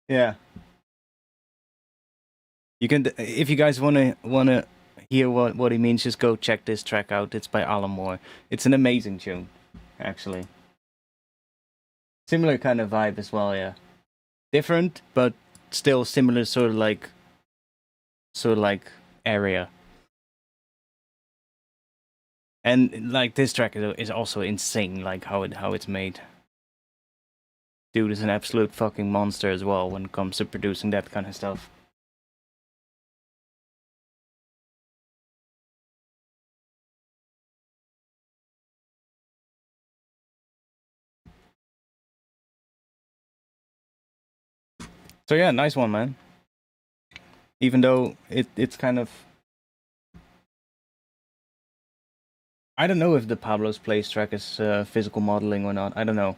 Yeah. You can, if you guys wanna hear what he means, just go check this track out. It's by Alan Moore. It's an amazing tune, actually. Similar kind of vibe as well, yeah. Different, but still similar sort of like area. And like this track is also insane, like how it's made. Dude is an absolute fucking monster as well when it comes to producing that kind of stuff. So yeah, nice one, man. Even though it's kind of, I don't know if the Pablo's Place track is physical modeling or not. I don't know.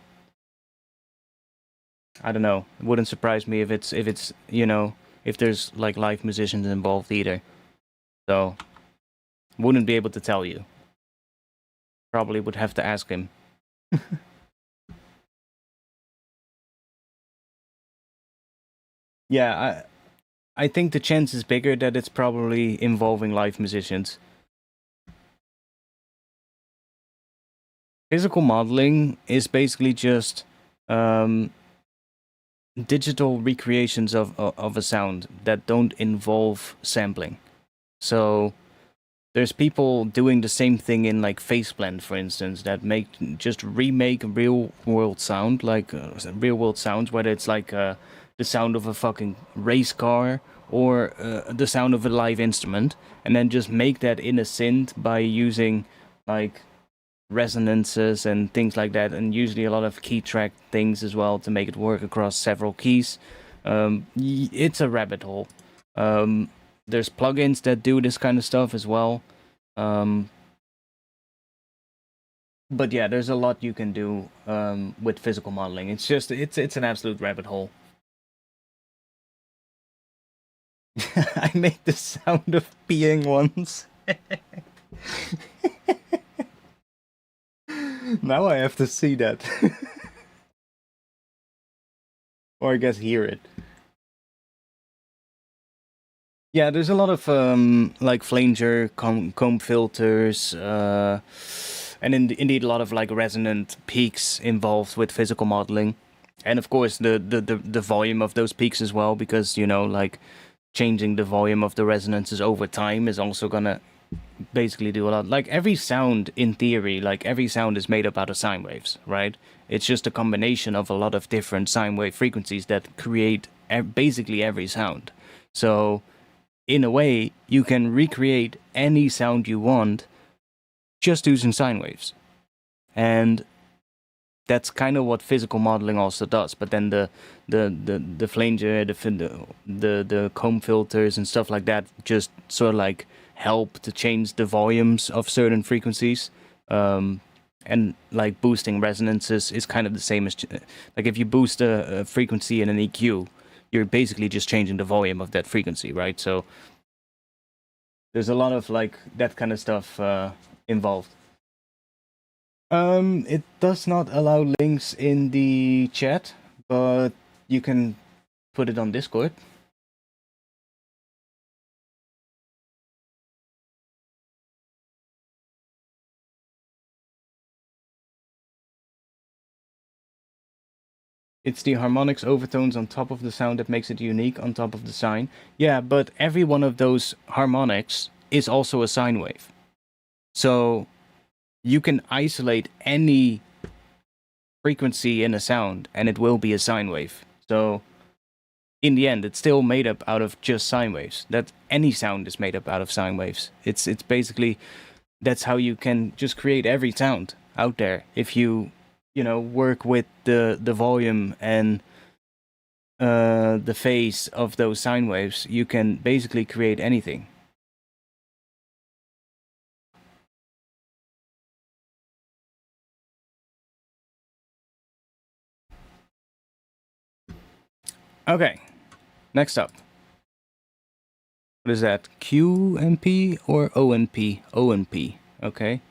It wouldn't surprise me if it's you know, if there's like live musicians involved either. So wouldn't be able to tell you. Probably would have to ask him. Yeah, I think the chance is bigger that it's probably involving live musicians. Physical modeling is basically just digital recreations of a sound that don't involve sampling. So There's people doing the same thing in like Faceblend, for instance, that remake real world sound, like real world sounds, whether it's like the sound of a fucking race car or the sound of a live instrument, and then just make that in a synth by using like resonances and things like that, and usually a lot of key track things as well to make it work across several keys. It's a rabbit hole. There's plugins that do this kind of stuff as well. But yeah, there's a lot you can do with physical modeling. It's just, it's an absolute rabbit hole. I made the sound of peeing once. Now I have to see that. Or I guess hear it. Yeah, there's a lot of like flanger, comb filters, and indeed a lot of like resonant peaks involved with physical modeling, and of course the volume of those peaks as well, because you know, like changing the volume of the resonances over time is also gonna basically do a lot. Like every sound, in theory, like every sound is made up out of sine waves, right? It's just a combination of a lot of different sine wave frequencies that create basically every sound. So in a way, you can recreate any sound you want just using sine waves. And that's kind of what physical modeling also does. But then the flanger, the comb filters and stuff like that just sort of like help to change the volumes of certain frequencies. And like boosting resonances is kind of the same as like if you boost a frequency in an EQ, you're basically just changing the volume of that frequency, right? So there's a lot of like that kind of stuff involved. It does not allow links in the chat, but you can put it on Discord. It's the harmonics, overtones on top of the sound that makes it unique on top of the sine. Yeah, but every one of those harmonics is also a sine wave. So you can isolate any frequency in a sound and it will be a sine wave. So in the end, it's still made up out of just sine waves. That any sound is made up out of sine waves. It's basically, that's how you can just create every sound out there. If you work with the volume and the phase of those sine waves, you can basically create anything. Okay, next up. What is that? QMP or ONP? ONP, okay.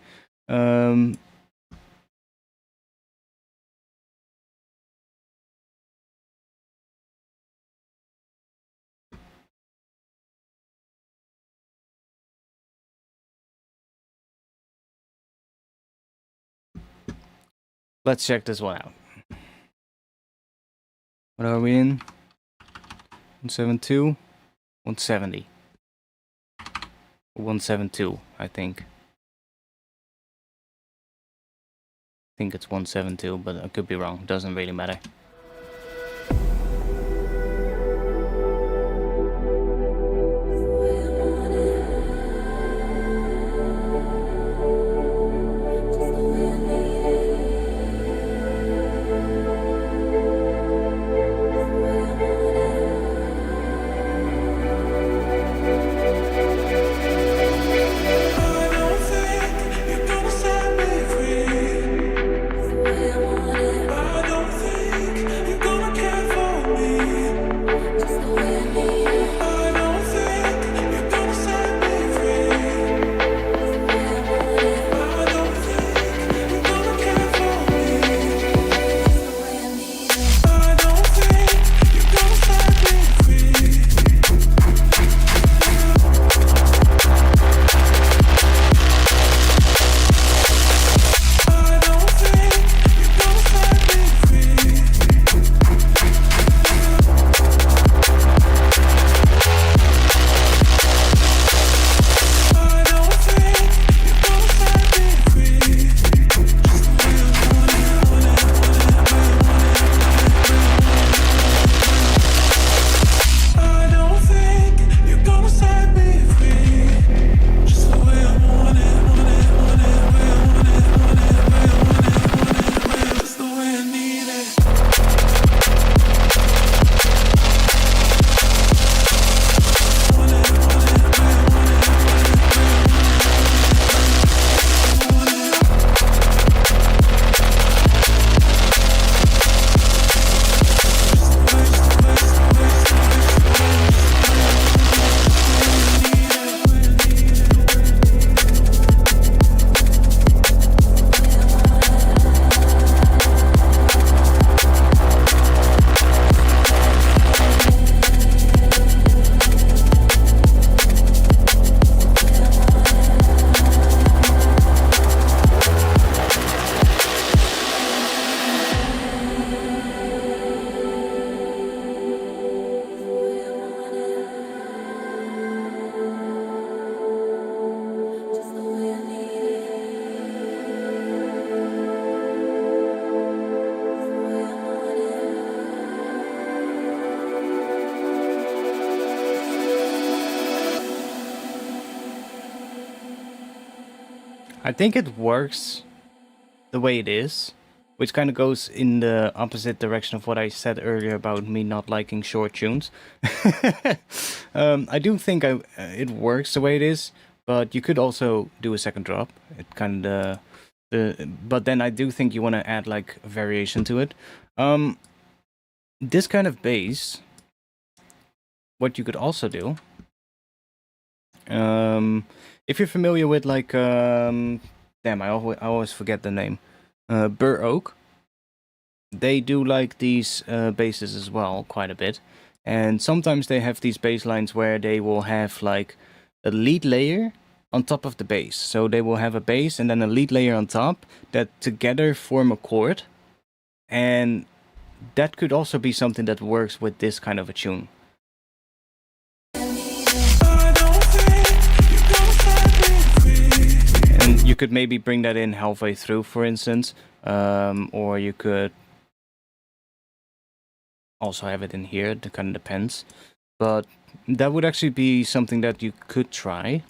Let's check this one out. What are we in? 172? 170. 172, I think. I think it's 172, but I could be wrong. Doesn't really matter. I don't think I think it works the way it is, which kind of goes in the opposite direction of what I said earlier about me not liking short tunes. I do think it works the way it is, but you could also do a second drop. It kind of, but then I do think you want to add like a variation to it. This kind of bass, what you could also do, if you're familiar with like, damn, I always forget the name, Burr Oak. They do like these basses as well, quite a bit. And sometimes they have these bass lines where they will have like a lead layer on top of the bass. So they will have a bass and then a lead layer on top that together form a chord. And that could also be something that works with this kind of a tune. And you could maybe bring that in halfway through, for instance. Or you could also have it in here. It kind of depends. But that would actually be something that you could try.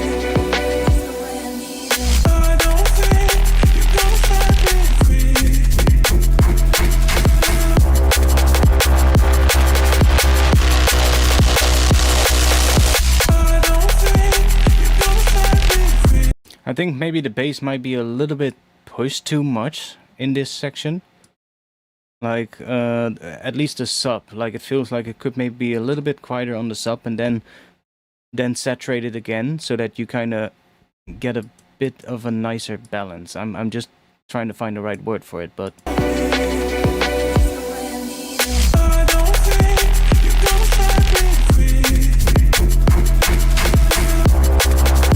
I think maybe the bass might be a little bit pushed too much in this section. Like, at least the sub. Like, it feels like it could maybe be a little bit quieter on the sub and then saturate it again so that you kind of get a bit of a nicer balance. I'm just trying to find the right word for it, but...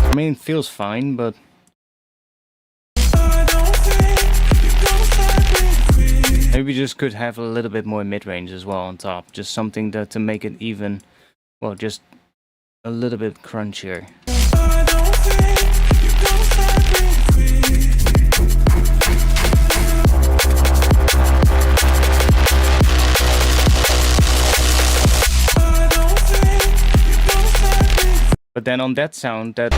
I mean, it feels fine, but... Maybe just could have a little bit more mid-range as well on top. Just something that to make it even, well, just a little bit crunchier. But then on that sound, that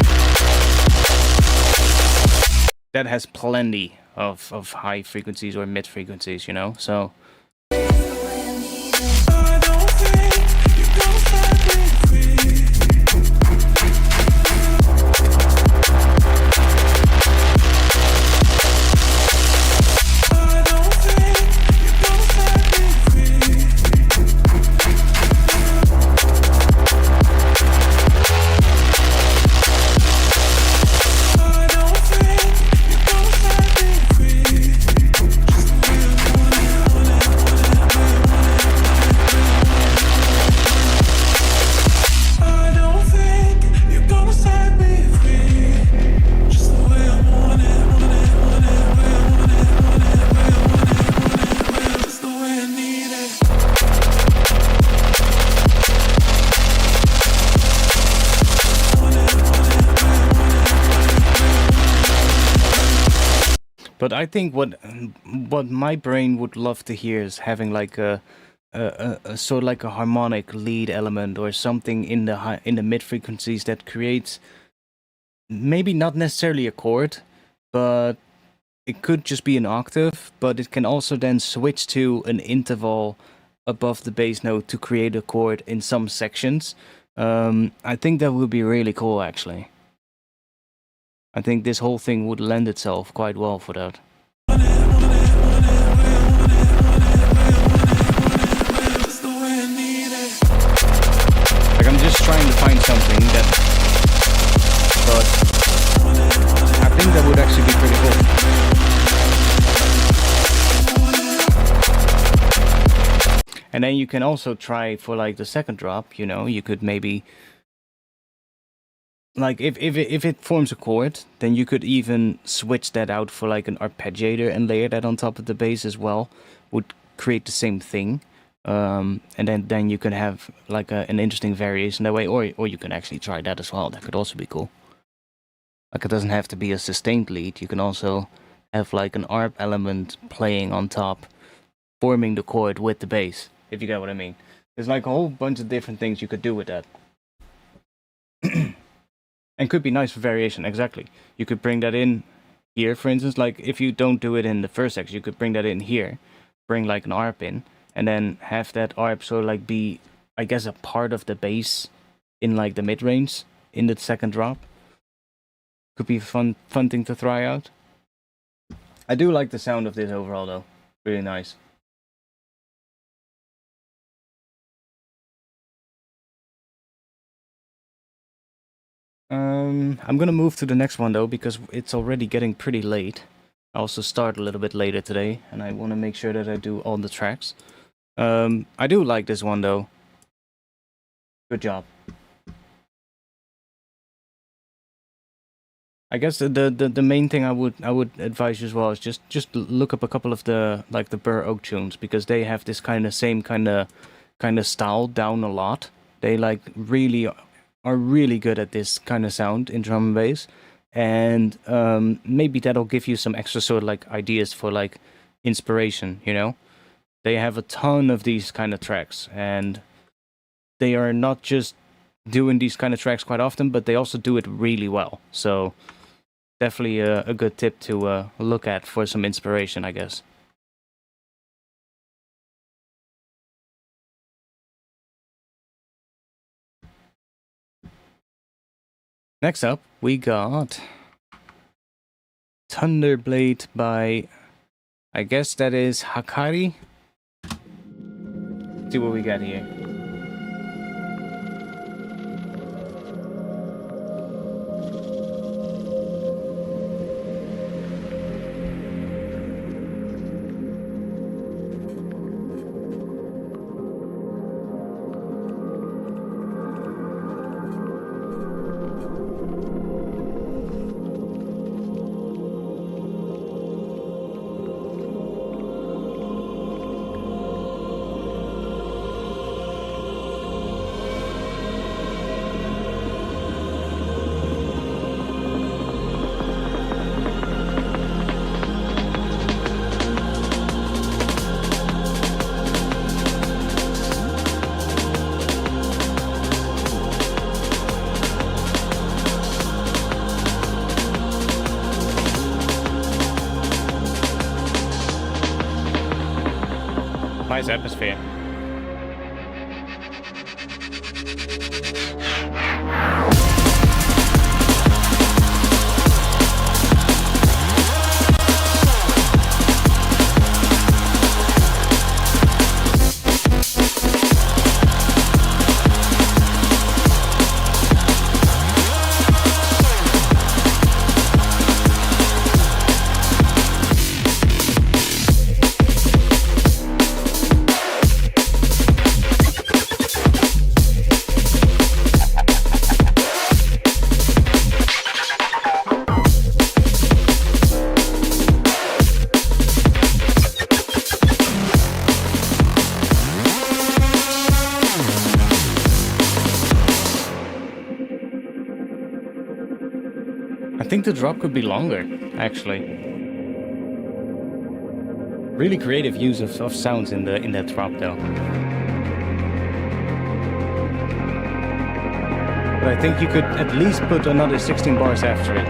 has plenty of high frequencies or mid frequencies, you know, so... But I think what my brain would love to hear is having like a sort of like a harmonic lead element or something in the mid frequencies that creates maybe not necessarily a chord, but it could just be an octave, but it can also then switch to an interval above the bass note to create a chord in some sections. I think that would be really cool, actually. I think this whole thing would lend itself quite well for that. Like, I'm just trying to find something that... But I think that would actually be pretty cool. And then you can also try for like the second drop, you know, you could maybe... Like, if it forms a chord, then you could even switch that out for like an arpeggiator and layer that on top of the bass as well. Would create the same thing. And then you can have like an interesting variation that way. Or you can actually try that as well. That could also be cool. Like, it doesn't have to be a sustained lead. You can also have like an arp element playing on top, forming the chord with the bass, if you get what I mean. There's like a whole bunch of different things you could do with that. And could be nice for variation, exactly. You could bring that in here, for instance. Like if you don't do it in the first section, you could bring that in here, bring like an ARP in, and then have that ARP sort of like be, I guess, a part of the bass in like the mid range in the second drop. Could be a fun thing to try out. I do like the sound of this overall though. Really nice. I'm gonna move to the next one though, because it's already getting pretty late. I also start a little bit later today, and I want to make sure that I do all the tracks. I do like this one though. Good job. I guess the main thing I would advise you as well is just look up a couple of the like the Burr Oak tunes, because they have this kind of same kind of style down a lot. They like are really good at this kind of sound in drum and bass, and maybe that'll give you some extra sort of like ideas for like inspiration, you know. They have a ton of these kind of tracks, and they are not just doing these kind of tracks quite often, but they also do it really well. So definitely a good tip to look at for some inspiration, I guess. Next up, we got Thunderblade by, I guess that is Hakkari. Let's see what we got here. Nice atmosphere. I think the drop could be longer, actually. Really creative use of sounds in that drop, though. But I think you could at least put another 16 bars after it.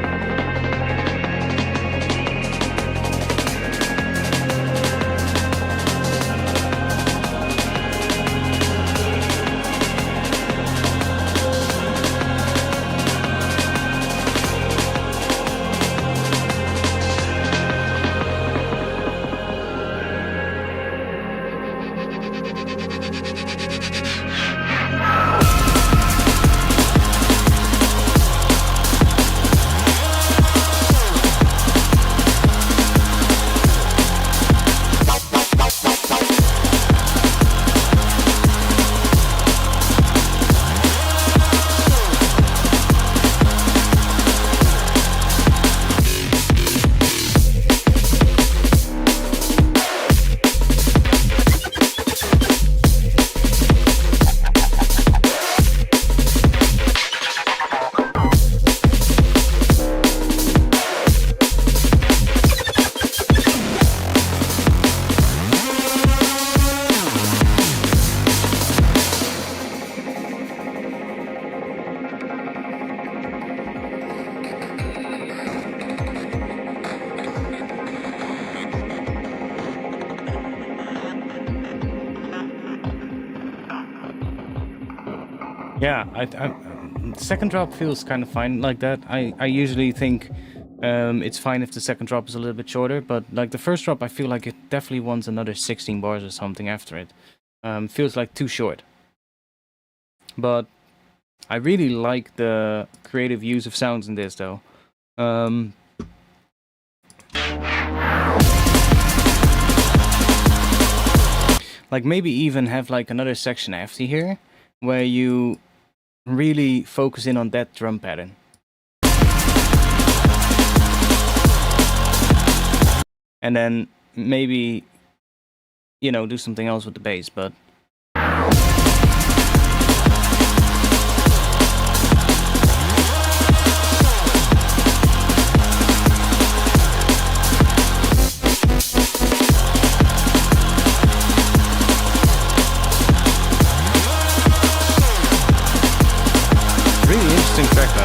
Yeah, second drop feels kind of fine like that. I usually think it's fine if the second drop is a little bit shorter, but like the first drop, I feel like it definitely wants another 16 bars or something after it. Feels like too short. But I really like the creative use of sounds in this, though. Like maybe even have like another section after here, where you really focus in on that drum pattern. And then maybe, you know, do something else with the bass, but... Really interesting track though.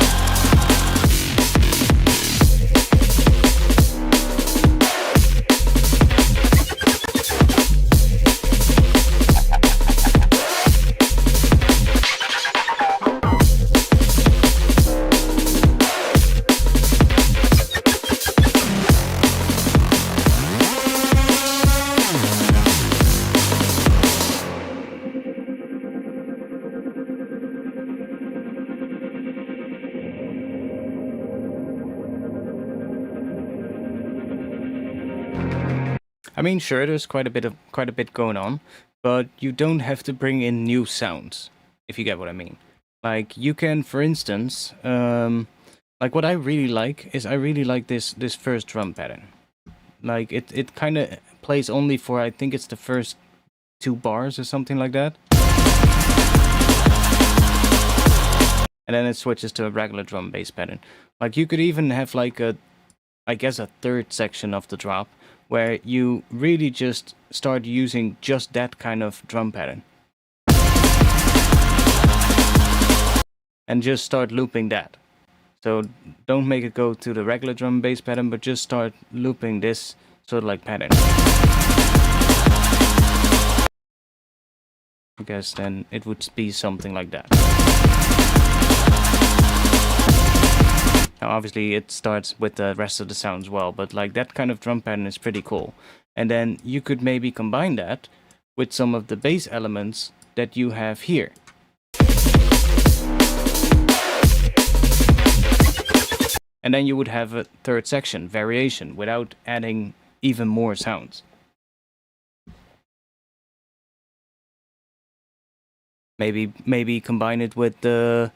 I mean, sure, there's quite a bit going on, but you don't have to bring in new sounds, if you get what I mean. Like you can, for instance, like what I really like is I really like this first drum pattern. Like it kind of plays only for, I think it's the first 2 bars or something like that, and then it switches to a regular drum bass pattern. Like you could even have like I guess a third section of the drop, where you really just start using just that kind of drum pattern. And just start looping that. So don't make it go to the regular drum bass pattern, but just start looping this sort of like pattern. I guess then it would be something like that. Now obviously it starts with the rest of the sound as well, but like that kind of drum pattern is pretty cool. And then you could maybe combine that with some of the bass elements that you have here. And then you would have a third section, variation, without adding even more sounds. Maybe combine it with the,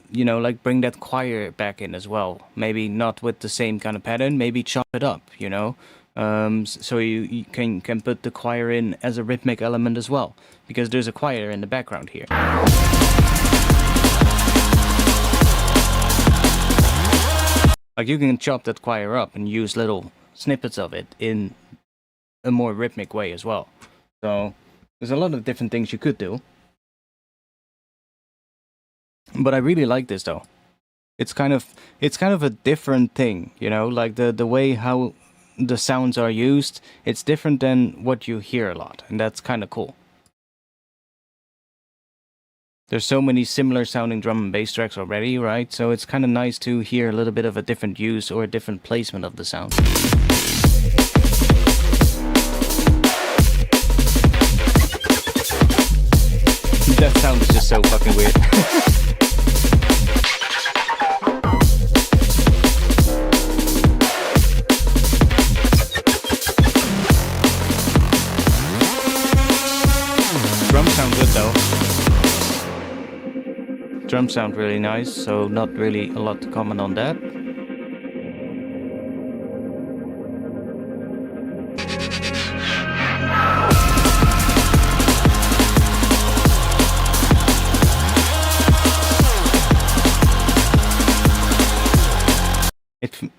you know, like bring that choir back in as well. Maybe not with the same kind of pattern, maybe chop it up, you know. So you can put the choir in as a rhythmic element as well, because there's a choir in the background here. Like you can chop that choir up and use little snippets of it in a more rhythmic way as well. So there's a lot of different things you could do. But I really like this though. It's kind of a different thing, you know, like the way how the sounds are used, it's different than what you hear a lot, and that's kind of cool. There's so many similar sounding drum and bass tracks already, right? So it's kind of nice to hear a little bit of a different use or a different placement of the sound. That sound is just so fucking weird. Drums sound good though. Drums sound really nice, so not really a lot to comment on that.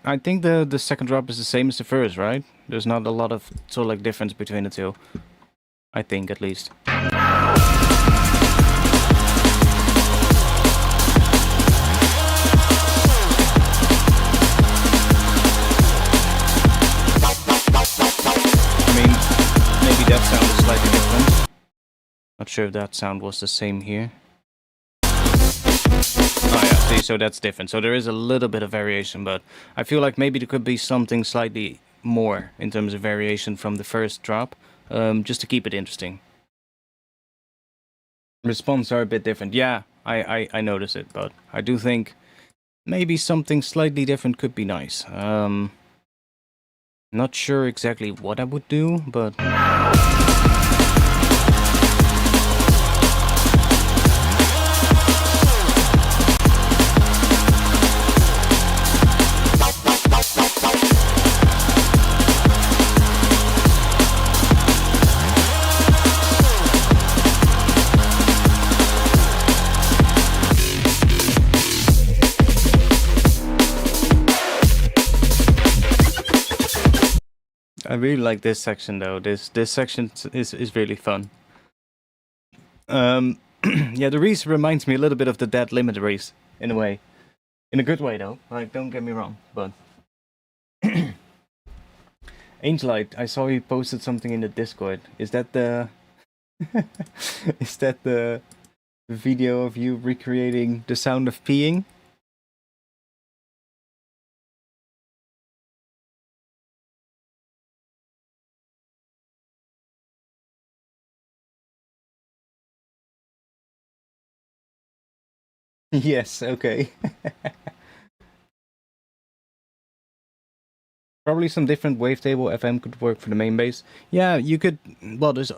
I think the second drop is the same as the first, right? There's not a lot of sort of like difference between the two. I think at least. Maybe that sound is slightly different. Not sure if that sound was the same here. See, so that's different. So there is a little bit of variation, but I feel like maybe there could be something slightly more in terms of variation from the first drop, just to keep it interesting. Responses are a bit different. Yeah, I notice it, but I do think maybe something slightly different could be nice. Not sure exactly what I would do, but... I really like this section though. This section is really fun. Yeah, the Reese reminds me a little bit of the Dead Limit Reese in a way, in a good way though. Like, don't get me wrong, but Angelight, I saw you posted something in the Discord. Is that the is that the video of you recreating the sound of peeing? Yes, okay. Probably some different wavetable FM could work for the main bass. Yeah, you could. Well, there's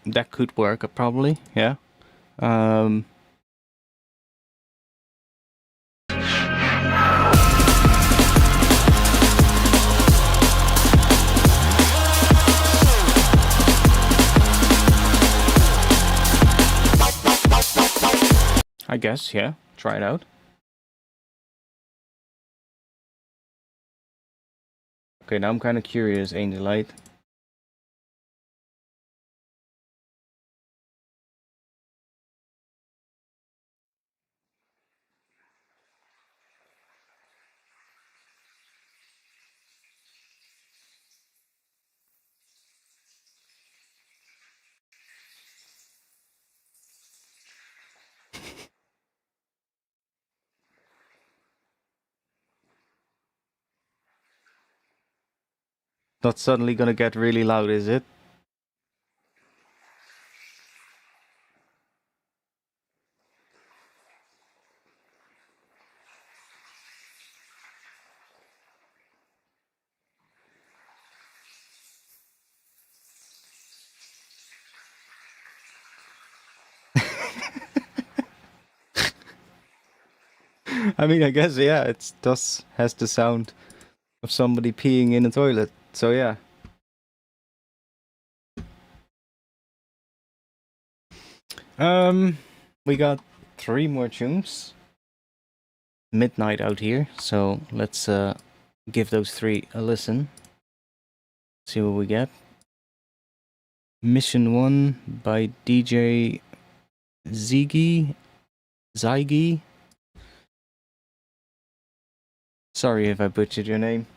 that could work probably. Yeah. I guess, yeah. Try it out. Okay, now I'm kind of curious, Angelight. Not suddenly gonna get really loud, is it? I mean, I guess, yeah, it has the sound of somebody peeing in a toilet. So, yeah. We got 3 more tunes. Midnight out here, so let's give those 3 a listen. See what we get. Mission 1 by DJ Ziggy. Sorry if I butchered your name.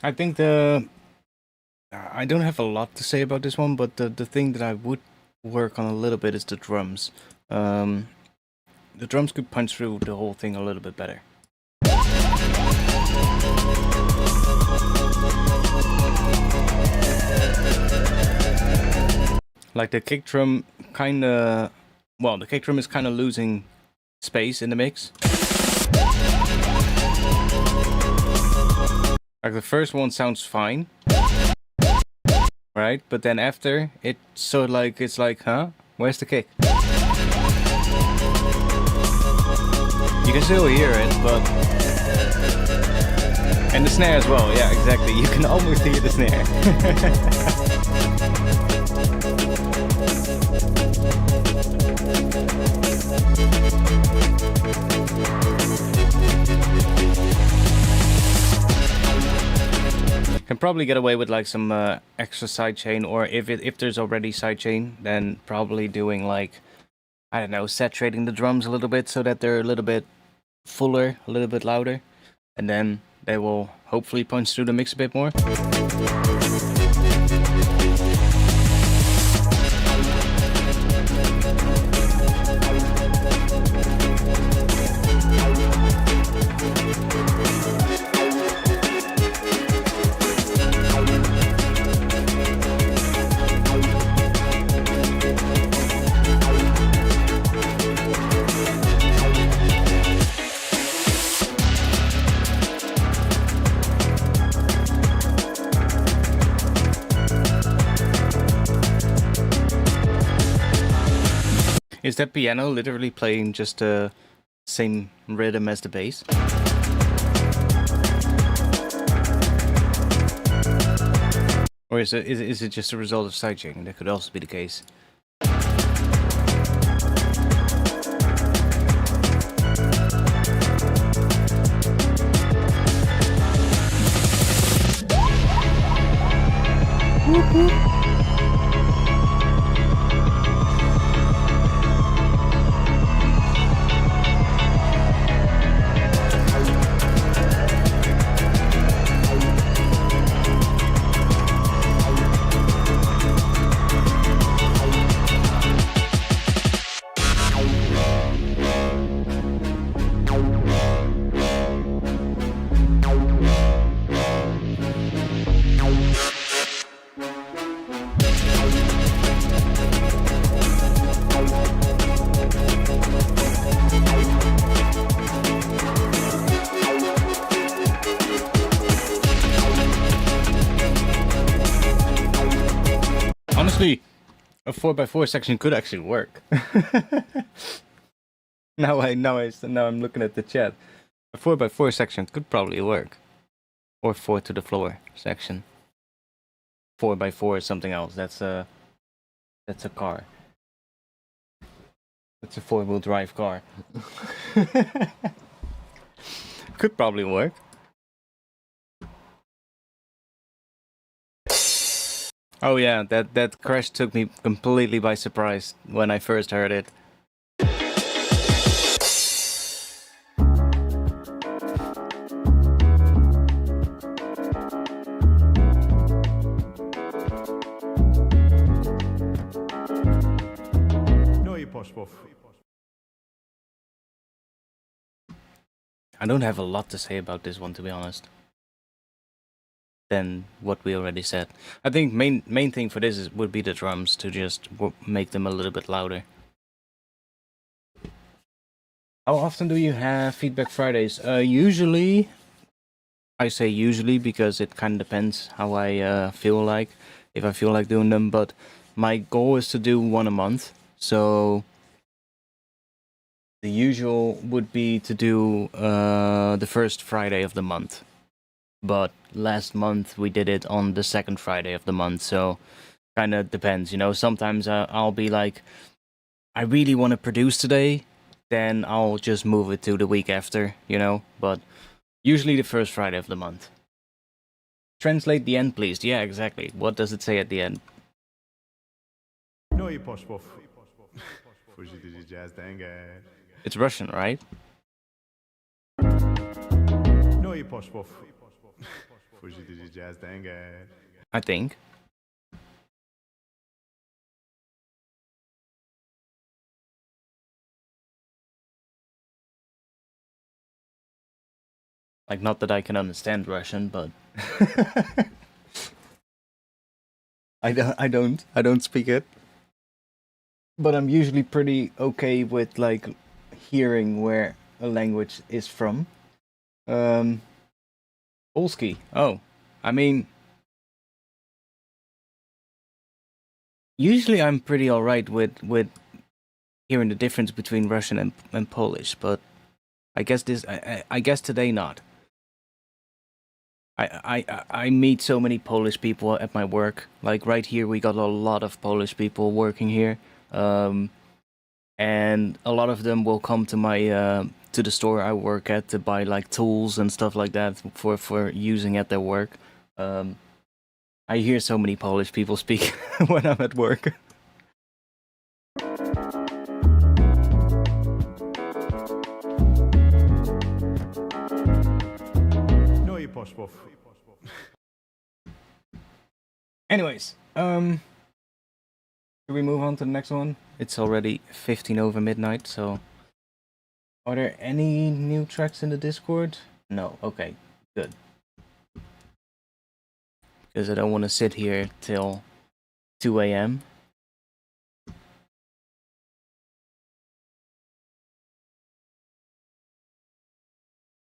I think I don't have a lot to say about this one, but the thing that I would work on a little bit is the drums. The drums could punch through the whole thing a little bit better. Like the kick drum kinda... Well, the kick drum is kinda losing space in the mix. Like the first one sounds fine. Right? But then after, it's sort of like, it's like, huh? Where's the kick? You can still hear it, but... And the snare as well, yeah, exactly. You can almost hear the snare. Can probably get away with like some extra sidechain, or if there's already sidechain, then probably doing like, I don't know, saturating the drums a little bit so that they're a little bit fuller, a little bit louder, and then they will hopefully punch through the mix a bit more. Is that piano literally playing just the same rhythm as the bass? Or is it just a result of sidechain? That could also be the case. Whoop, whoop. Honestly, a 4x4 section could actually work. now I'm looking at the chat. A 4x4 section could probably work. Or 4 to the floor section. 4x4 is something else. That's a car. That's a 4-wheel drive car. Could probably work. Oh yeah, that crash took me completely by surprise when I first heard it. I don't have a lot to say about this one, to be honest, than what we already said. I think main thing for this would be the drums, to just make them a little bit louder. How often do you have Feedback Fridays? Usually, I say usually because it kind of depends how I feel like, if I feel like doing them, but my goal is to do one a month, so the usual would be to do the first Friday of the month. But last month we did it on the second Friday of the month, so kind of depends, you know. Sometimes I'll be like, I really want to produce today, then I'll just move it to the week after, you know. But usually the first Friday of the month. Translate the end, please. Yeah, exactly. What does it say at the end? It's Russian, right? No i poszło w... Fuji DJ Jazz Danger. I think. Like, not that I can understand Russian, but I don't speak it. But I'm usually pretty okay with like hearing where a language is from. Polski. Oh, I mean, usually I'm pretty alright with hearing the difference between Russian and Polish, but I guess I guess today not. I meet so many Polish people at my work. Like right here, we got a lot of Polish people working here, and a lot of them will come to my to the store I work at to buy like tools and stuff like that for using at their work. I hear so many Polish people speak when I'm at work. No i poszło w... Anyways, should we move on to the next one? It's already 15 over midnight, so... Are there any new tracks in the Discord? No, okay, good. Because I don't want to sit here till 2 a.m.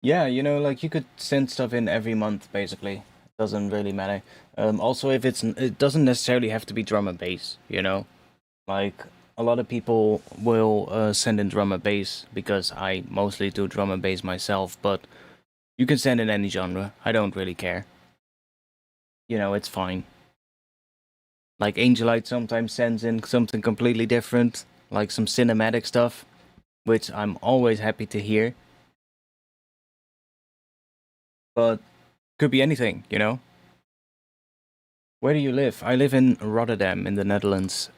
Yeah, you know, like you could send stuff in every month, basically. Doesn't really matter. Also, if it doesn't necessarily have to be drum and bass, you know? Like, a lot of people will send in drum and bass, because I mostly do drum and bass myself, but you can send in any genre. I don't really care. You know, it's fine. Like, Angelight sometimes sends in something completely different, like some cinematic stuff, which I'm always happy to hear. But could be anything, you know? Where do you live? I live in Rotterdam in the Netherlands.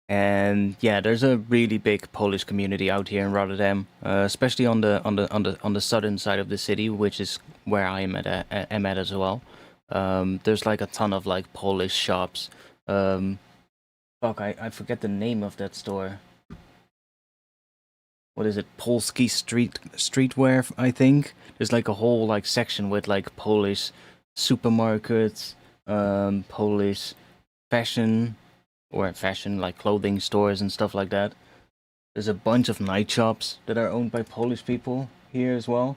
And yeah, there's a really big Polish community out here in Rotterdam, especially on the southern side of the city, which is where I am at as well. There's like a ton of like Polish shops. Fuck, I forget the name of that store. What is it? Polski streetwear, I think. There's like a whole like section with like Polish supermarkets, Polish fashion like clothing stores and stuff like that. There's a bunch of night shops that are owned by Polish people here as well.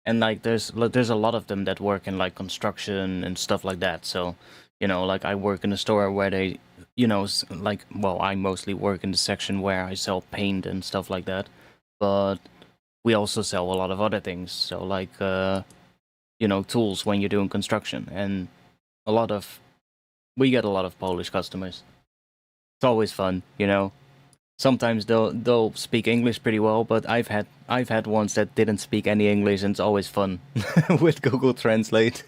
And like there's a lot of them that work in like construction and stuff like that. So, you know, like I work in a store where they, you know, like, well, I mostly work in the section where I sell paint and stuff like that. But we also sell a lot of other things. So like, you know, tools when you're doing construction, and we get a lot of Polish customers. It's always fun, you know. Sometimes they'll speak English pretty well, but I've had ones that didn't speak any English, and it's always fun with Google Translate.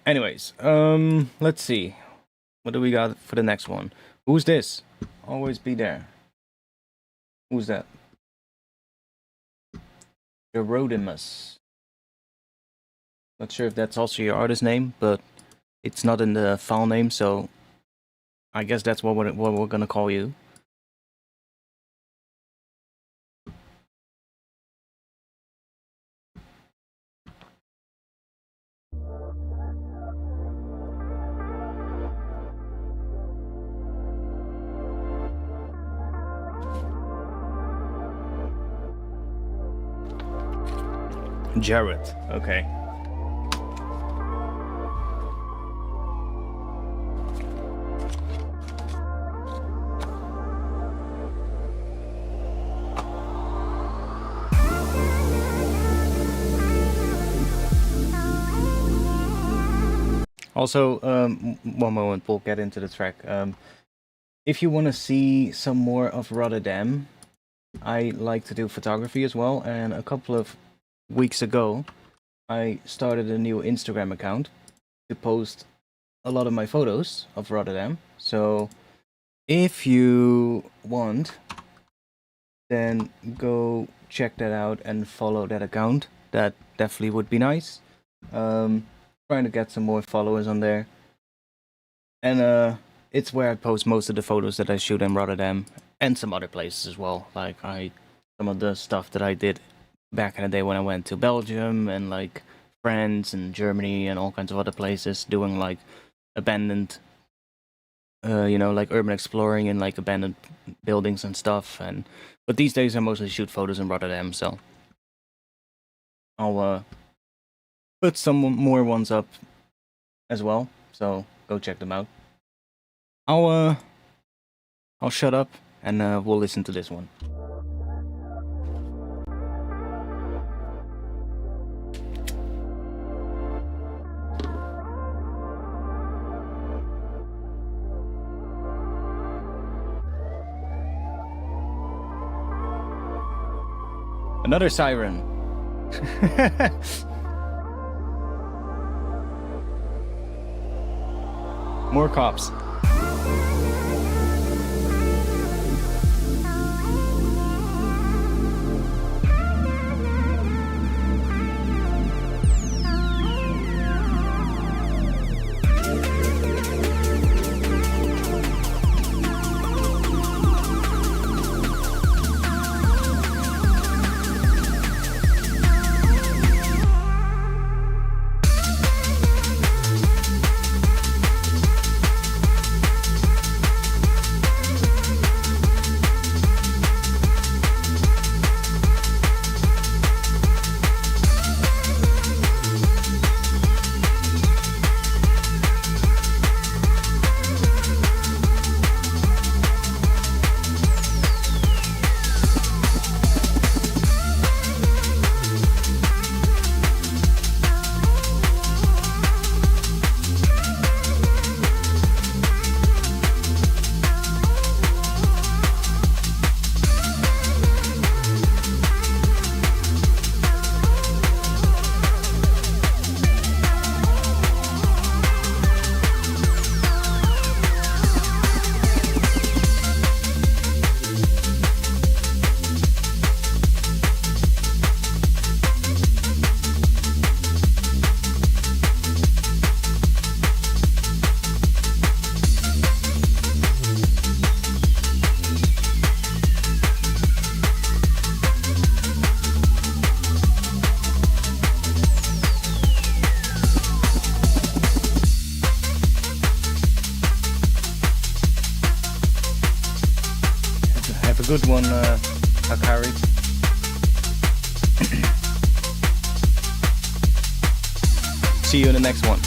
Anyways, let's see. What do we got for the next one? Who's this? Always be there. Who's that? Rodimus. Not sure if that's also your artist name, but it's not in the file name, so I guess that's what we're gonna call you. Jared. Okay. Also, one moment, we'll get into the track. If you want to see some more of Rotterdam, I like to do photography as well, and a couple of weeks ago, I started a new Instagram account to post a lot of my photos of Rotterdam. So if you want, then go check that out and follow that account. That definitely would be nice. Trying to get some more followers on there. And it's where I post most of the photos that I shoot in Rotterdam and some other places as well. Like some of the stuff that I did back in the day when I went to Belgium and like France and Germany and all kinds of other places, doing like abandoned, like urban exploring in like abandoned buildings and stuff. But these days I mostly shoot photos in Rotterdam, so I'll put some more ones up as well. So go check them out. I'll shut up and we'll listen to this one. Another siren. More cops. Good one, Hakkari. See you in the next one.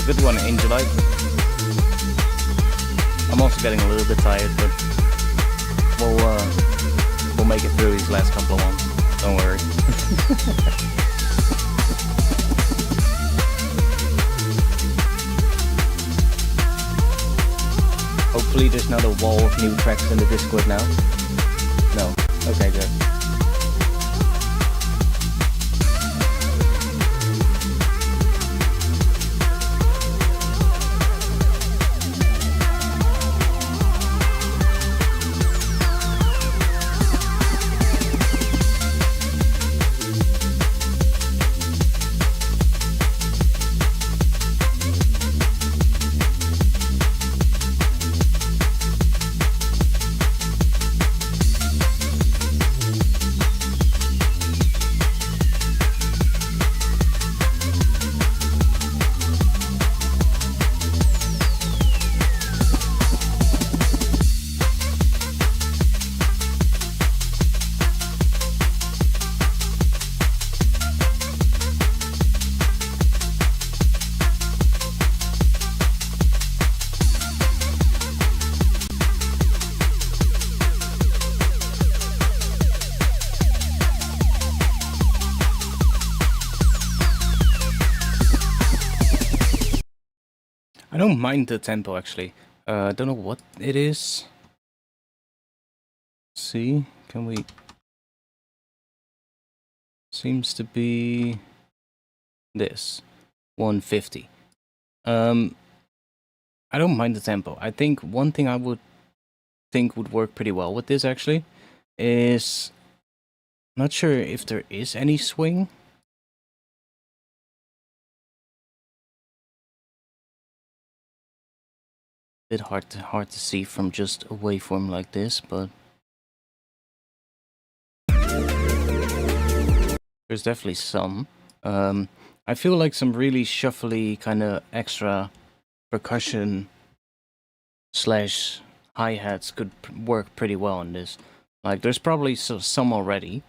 Good one, Angelight. I'm also getting a little bit tired, but we'll make it through these last couple of ones. Don't worry. Hopefully there's not a wall of new tracks in the Discord now. No. Okay, good. don't mind the tempo actually. I don't know what it is. See, can we? Seems to be this 150. I don't mind the tempo. I think one thing I would think would work pretty well with this actually is, not sure if there is any swing. Bit hard to see from just a waveform like this, but there's definitely some. I feel like some really shuffly kind of extra percussion slash hi-hats could work pretty well on this. Like, there's probably some already.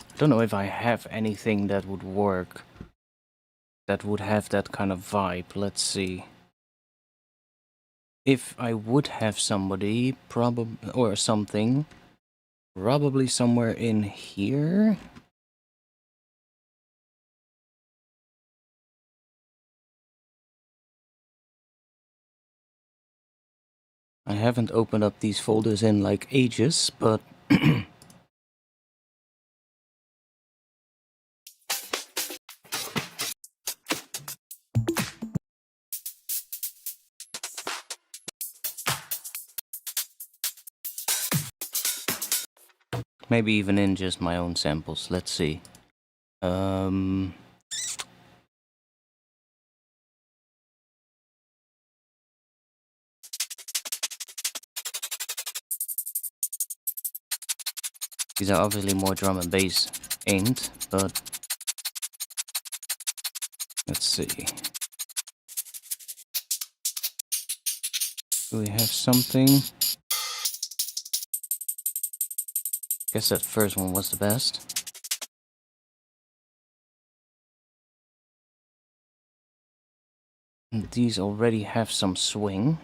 I don't know if I have anything that would work, that would have that kind of vibe. Let's see. If I would have somebody, probably, or something, probably somewhere in here. I haven't opened up these folders in like ages, but maybe even in just my own samples. Let's see. These are obviously more drum and bass aimed, but let's see. Do we have something? Guess that first one was the best. And these already have some swing.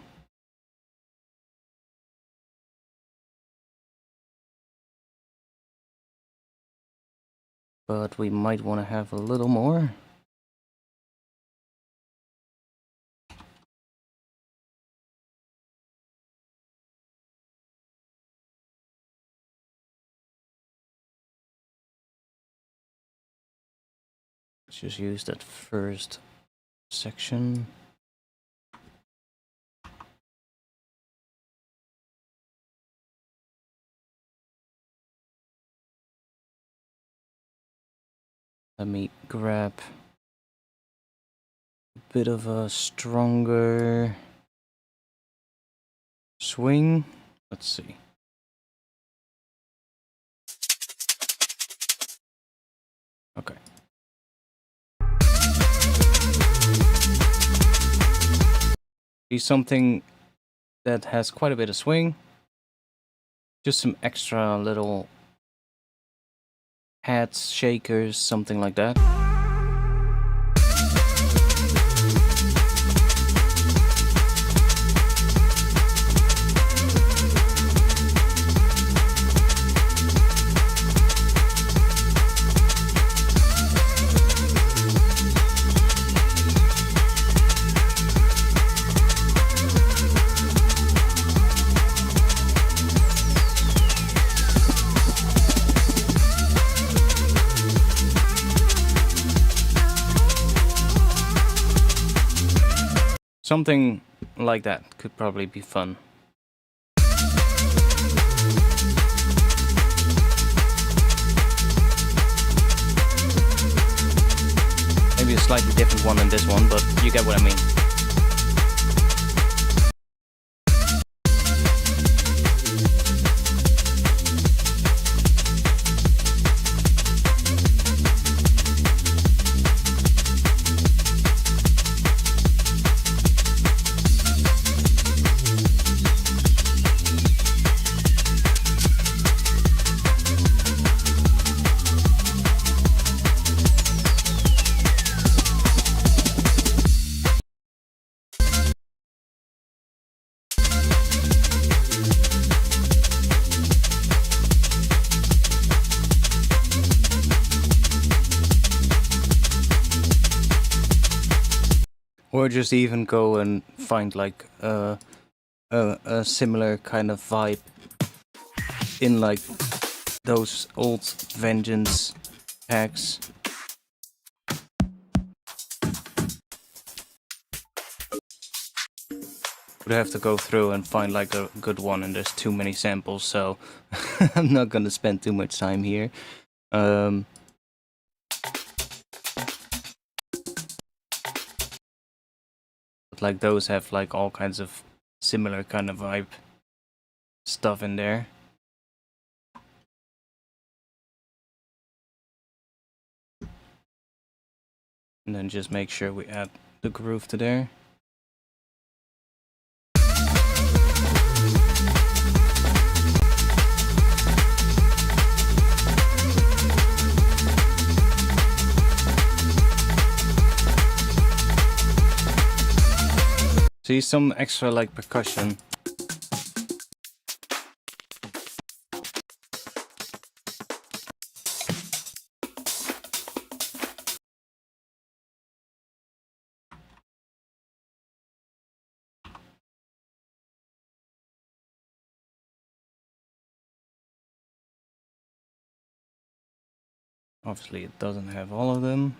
But we might want to have a little more. Let's just use that first section. Let me grab a bit of a stronger swing. Let's see. Okay. See, something that has quite a bit of swing. Just some extra little hats, shakers, something like that. Something like that could probably be fun. Maybe a slightly different one than this one, but you get what I mean. Or just even go and find like a similar kind of vibe in like those old Vengeance packs. Would have to go through and find like a good one, and there's too many samples, so I'm not gonna spend too much time here. But like those have like all kinds of similar kind of vibe stuff in there. And then just make sure we add the groove to there. See, some extra like percussion. Obviously it doesn't have all of them.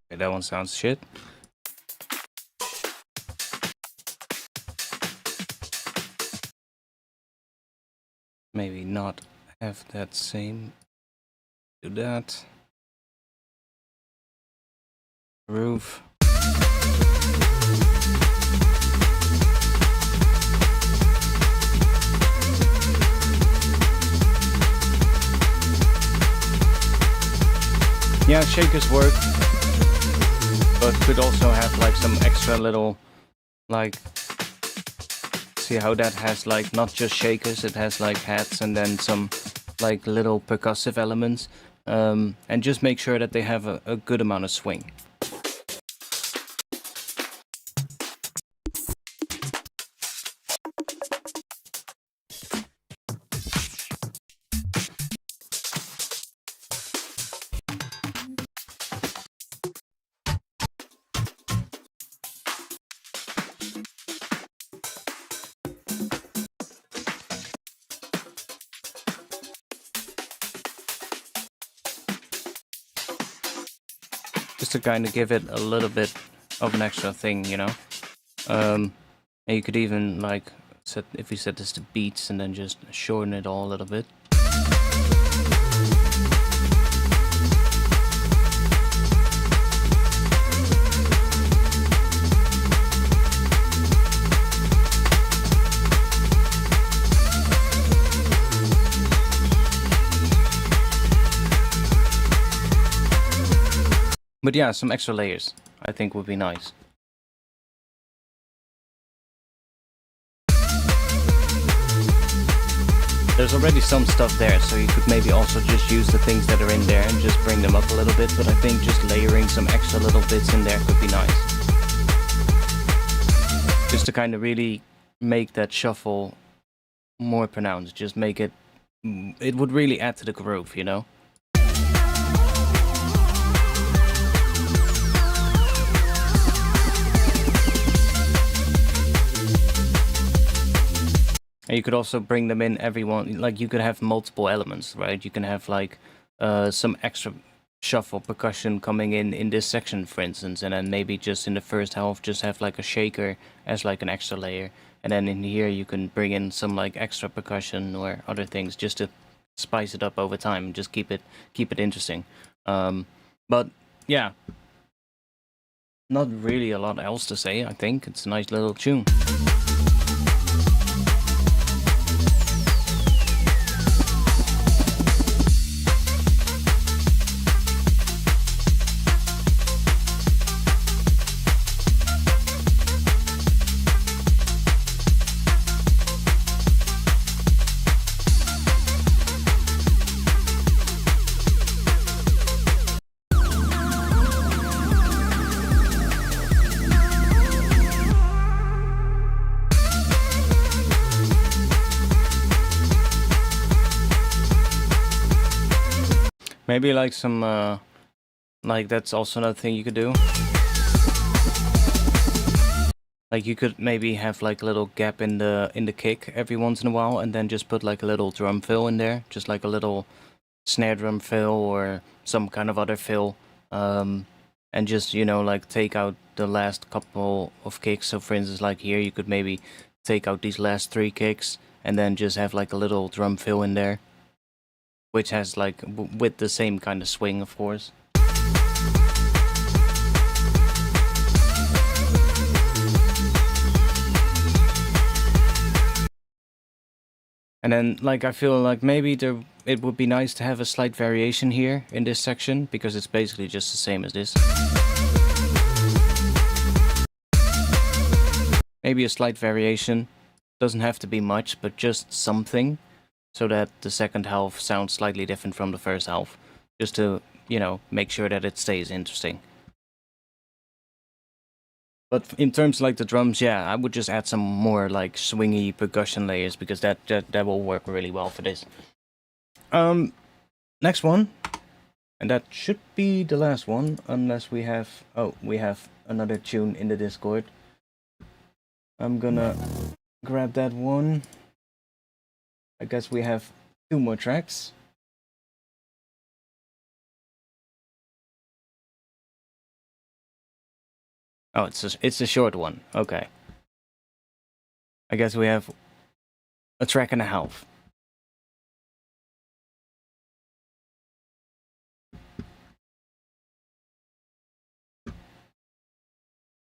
Okay, that one sounds shit. Maybe not have that same. Do that. Roof. Yeah, shakers work, but could also have like some extra little, like, see how that has like not just shakers, it has like hats and then some like little percussive elements, and just make sure that they have a good amount of swing. Just to kind of give it a little bit of an extra thing, you know. And you could even like set, if you set this to beats and then just shorten it all a little bit. But yeah, some extra layers I think would be nice. There's already some stuff there, so you could maybe also just use the things that are in there and just bring them up a little bit, but I think just layering some extra little bits in there could be nice. Just to kind of really make that shuffle more pronounced, just make it, it would really add to the groove, you know? And you could also bring them in everyone, like you could have multiple elements, right? You can have like some extra shuffle percussion coming in this section, for instance, and then maybe just in the first half just have like a shaker as like an extra layer. And then in here you can bring in some like extra percussion or other things just to spice it up over time and just keep it interesting. But yeah, not really a lot else to say. I think it's a nice little tune. Maybe like some, like that's also another thing you could do. Like you could maybe have like a little gap in the kick every once in a while, and then just put like a little drum fill in there, just like a little snare drum fill or some kind of other fill, and just, you know, like take out the last couple of kicks. So for instance, like here, you could maybe take out these last 3 kicks and then just have like a little drum fill in there, which has like with the same kind of swing, of course. And then, like, I feel like maybe it would be nice to have a slight variation here in this section, because it's basically just the same as this. Maybe a slight variation. Doesn't have to be much, but just something, so that the second half sounds slightly different from the first half. Just to, you know, make sure that it stays interesting. But in terms of like the drums, yeah, I would just add some more like swingy percussion layers, because that will work really well for this. Next one, and that should be the last one, unless we have, oh, we have another tune in the Discord. I'm gonna grab that one. I guess we have 2 more tracks. Oh, it's a short one. Okay. I guess we have a track and a half.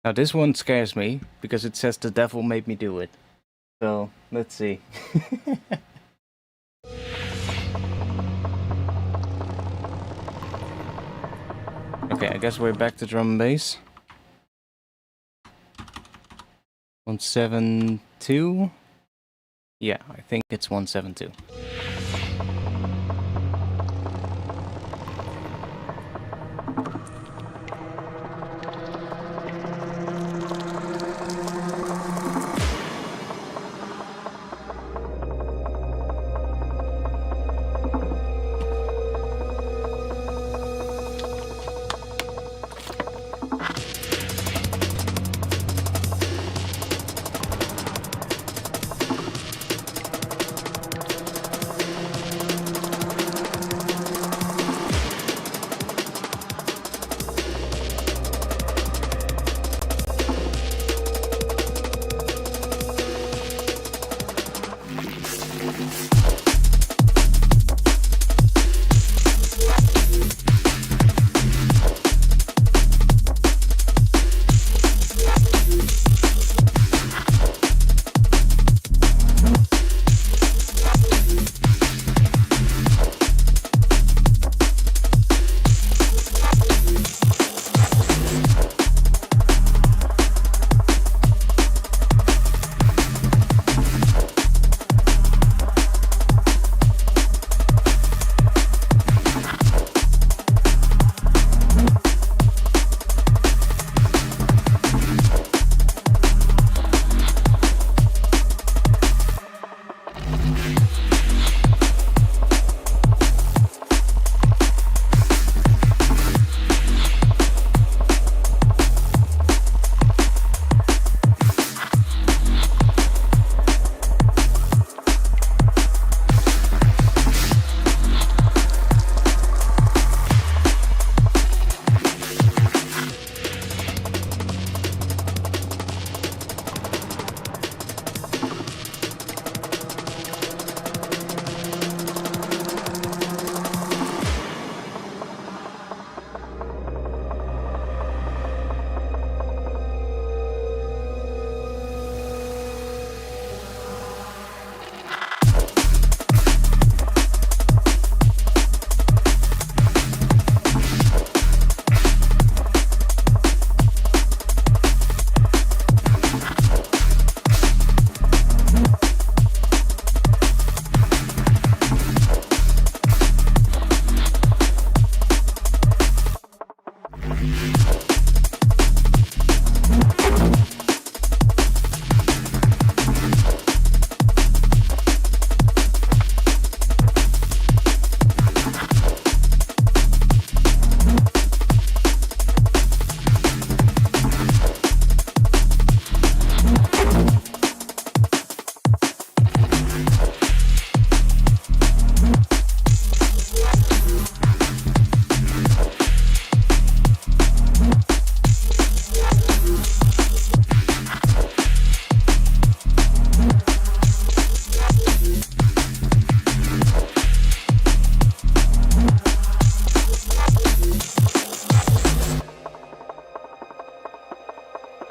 Now this one scares me, because it says the devil made me do it. So, let's see. Okay, I guess we're back to drum and bass. 172? Yeah, I think it's 172.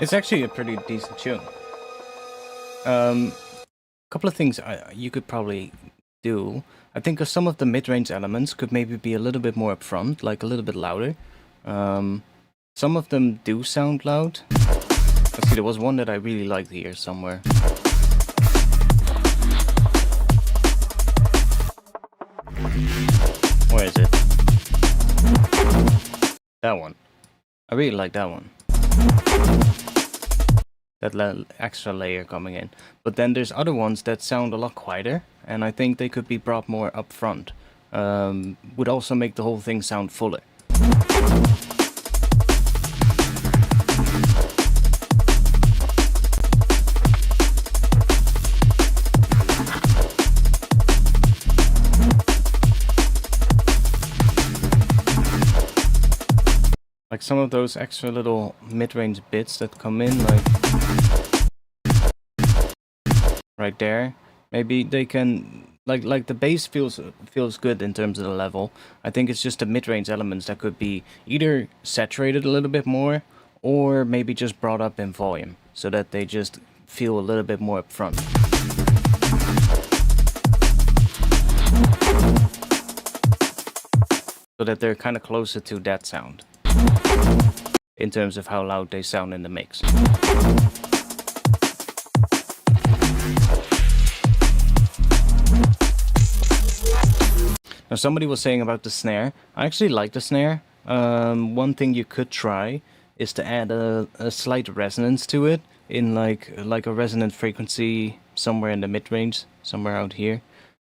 It's actually a pretty decent tune. Couple of things you could probably do. I think some of the mid-range elements could maybe be a little bit more upfront, like a little bit louder. Some of them do sound loud. Let's see, there was one that I really liked here somewhere. Where is it? That one. I really like that one. That extra layer coming in. But then there's other ones that sound a lot quieter, and I think they could be brought more up front. Would also make the whole thing sound fuller. Like some of those extra little mid-range bits that come in, like right there. Maybe they can, like the bass feels good in terms of the level. I think it's just the mid-range elements that could be either saturated a little bit more, or maybe just brought up in volume, so that they just feel a little bit more upfront. So that they're kind of closer to that sound, in terms of how loud they sound in the mix. Now somebody was saying about the snare. I actually like the snare. One thing you could try is to add a slight resonance to it, in like a resonant frequency somewhere in the mid-range, somewhere out here.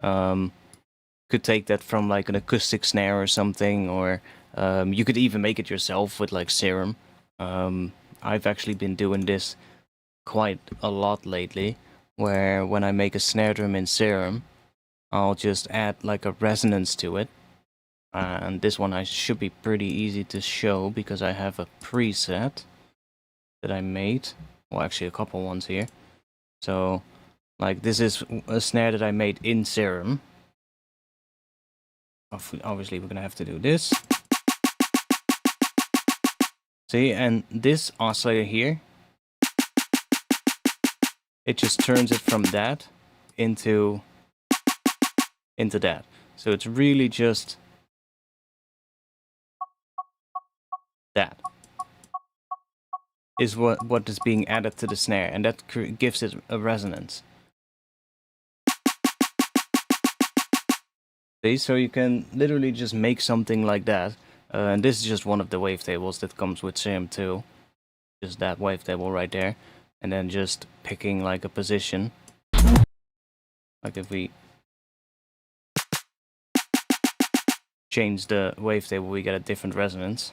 Could take that from like an acoustic snare or something, or you could even make it yourself with like Serum. I've actually been doing this quite a lot lately, where when I make a snare drum in Serum, I'll just add like a resonance to it. And this one should be pretty easy to show, because I have a preset that I made. Well, actually a couple ones here. So, like, this is a snare that I made in Serum. Obviously we're gonna have to do this. See, and this oscillator here, it just turns it from that into that. So it's really just that is what is being added to the snare, and that gives it a resonance. See, so you can literally just make something like that. And this is just one of the wavetables that comes with Serum 2. Just that wavetable right there. And then just picking like a position. Like if we change the wavetable, we get a different resonance.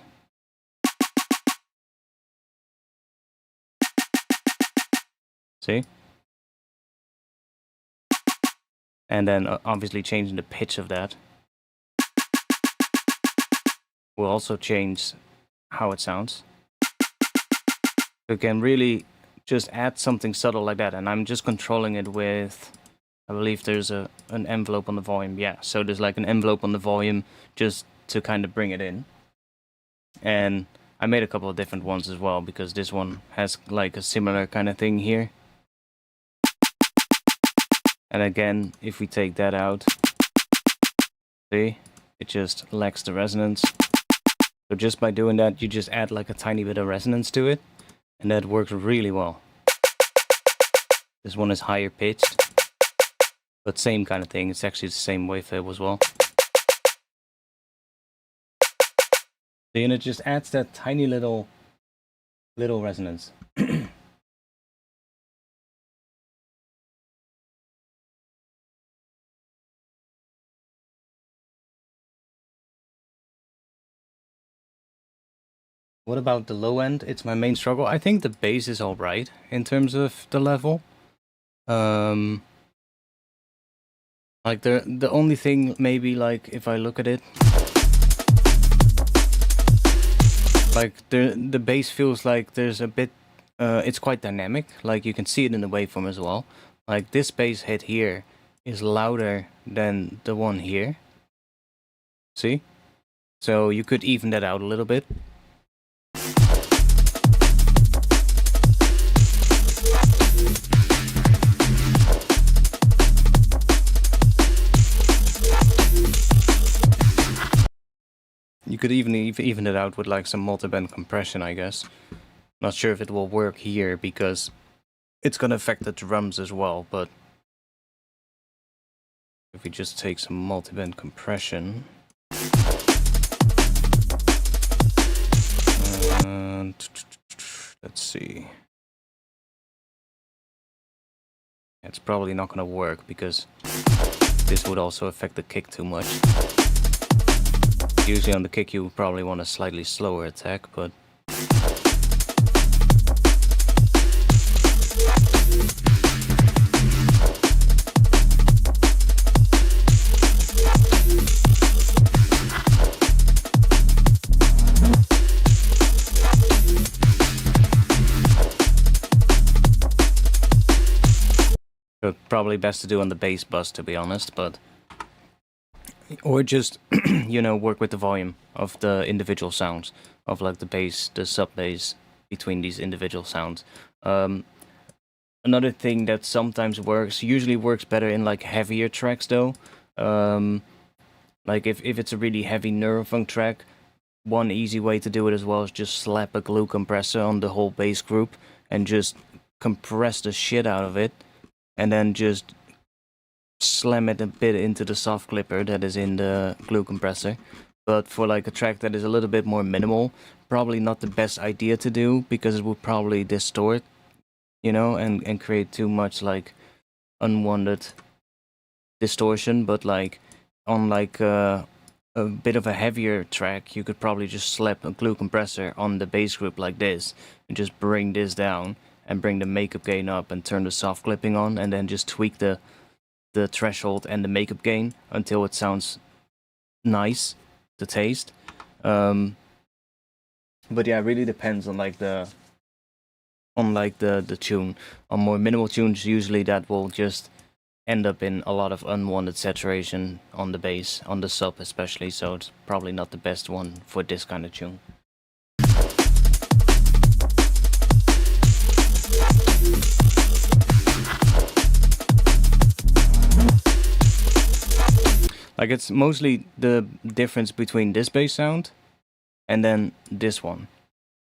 See? And then obviously changing the pitch of that will also change how it sounds. You can really just add something subtle like that, and I'm just controlling it with, I believe there's an envelope on the volume. Yeah, so there's like an envelope on the volume just to kind of bring it in. And I made a couple of different ones as well, because this one has like a similar kind of thing here. And again, if we take that out, see, it just lacks the resonance. So just by doing that, you just add like a tiny bit of resonance to it, and that works really well. This one is higher pitched, but same kind of thing. It's actually the same wavetable as well. See, and it just adds that tiny little resonance. What about the low end? It's my main struggle. I think the bass is alright in terms of the level. Like the only thing, maybe, like if I look at it, like the bass feels like there's a bit, it's quite dynamic. Like you can see it in the waveform as well. Like this bass hit here is louder than the one here. See? So you could even that out a little bit. You could even it out with like some multiband compression, I guess. Not sure if it will work here because it's gonna affect the drums as well, but if we just take some multiband compression. And let's see. It's probably not gonna work because this would also affect the kick too much. Usually on the kick you would probably want a slightly slower attack, but probably best to do on the bass bus, to be honest, but or just you know, work with the volume of the individual sounds of like the bass, the sub bass between these individual sounds. Another thing that sometimes usually works better in like heavier tracks though. Like if it's a really heavy neurofunk track, one easy way to do it as well is just slap a glue compressor on the whole bass group and just compress the shit out of it, and then just slam it a bit into the soft clipper that is in the glue compressor. But for like a track that is a little bit more minimal, probably not the best idea to do because it would probably distort, you know, and create too much like unwanted distortion. But like on like a bit of a heavier track, you could probably just slap a glue compressor on the bass group like this and just bring this down and bring the makeup gain up and turn the soft clipping on, and then just tweak the threshold and the makeup gain until it sounds nice to taste. But yeah, it really depends on like the tune. On more minimal tunes, usually that will just end up in a lot of unwanted saturation on the bass, on the sub especially, so it's probably not the best one for this kind of tune. Like it's mostly the difference between this bass sound and then this one.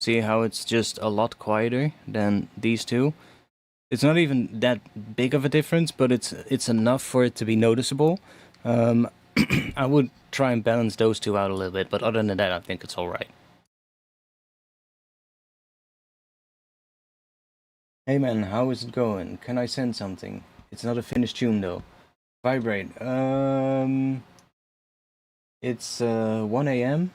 See how it's just a lot quieter than these two? It's not even that big of a difference, but it's enough for it to be noticeable. I would try and balance those two out a little bit, but other than that, I think it's alright. Hey man, how is it going? Can I send something? It's not a finished tune though. Vibrate. It's 1 AM.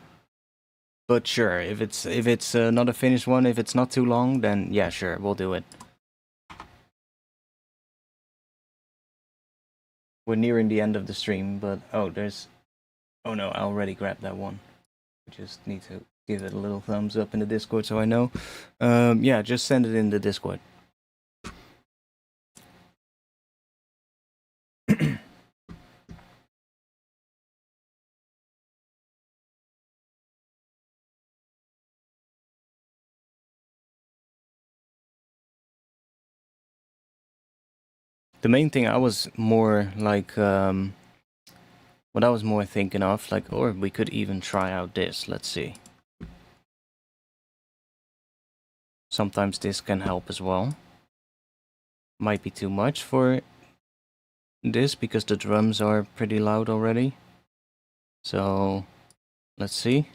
But sure, if it's not a finished one, if it's not too long, then yeah, sure, we'll do it. We're nearing the end of the stream, but oh no, I already grabbed that one. We just need to give it a little thumbs up in the Discord so I know. Yeah, just send it in the Discord. The main thing I was more like, what I was more thinking of, like, or we could even try out this, let's see. Sometimes this can help as well. Might be too much for this because the drums are pretty loud already. So, let's see.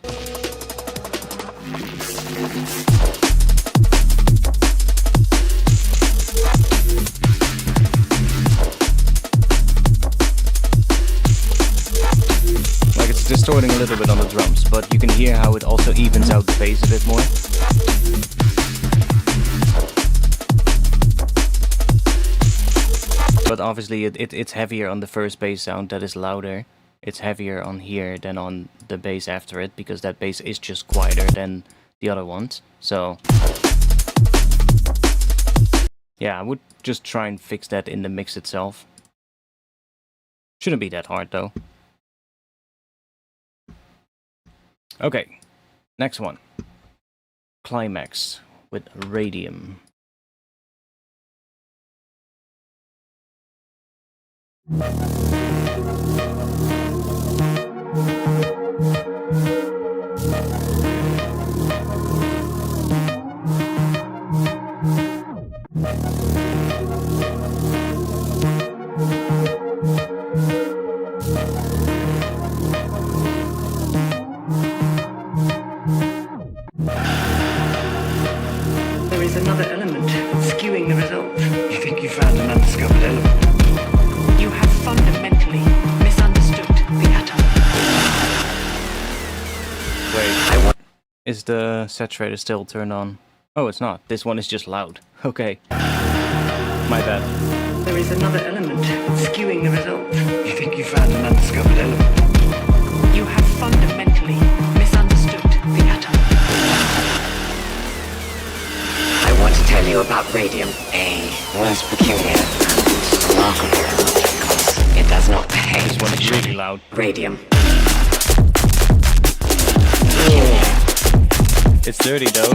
Distorting a little bit on the drums, but you can hear how it also evens out the bass a bit more. But obviously it's heavier on the first bass sound, that is louder. It's heavier on here than on the bass after it, because that bass is just quieter than the other ones. So yeah, I would just try and fix that in the mix itself. Shouldn't be that hard though. Okay, next one. Climax with Radium. Is the saturator still turned on? Oh, it's not. This one is just loud. Okay. My bad. There is another element skewing the results. You think you found an undiscovered element? You have fundamentally misunderstood the atom. I want to tell you about radium, a most peculiar and remarkable element because it does not behave. This one is really loud. Radium. It's dirty though.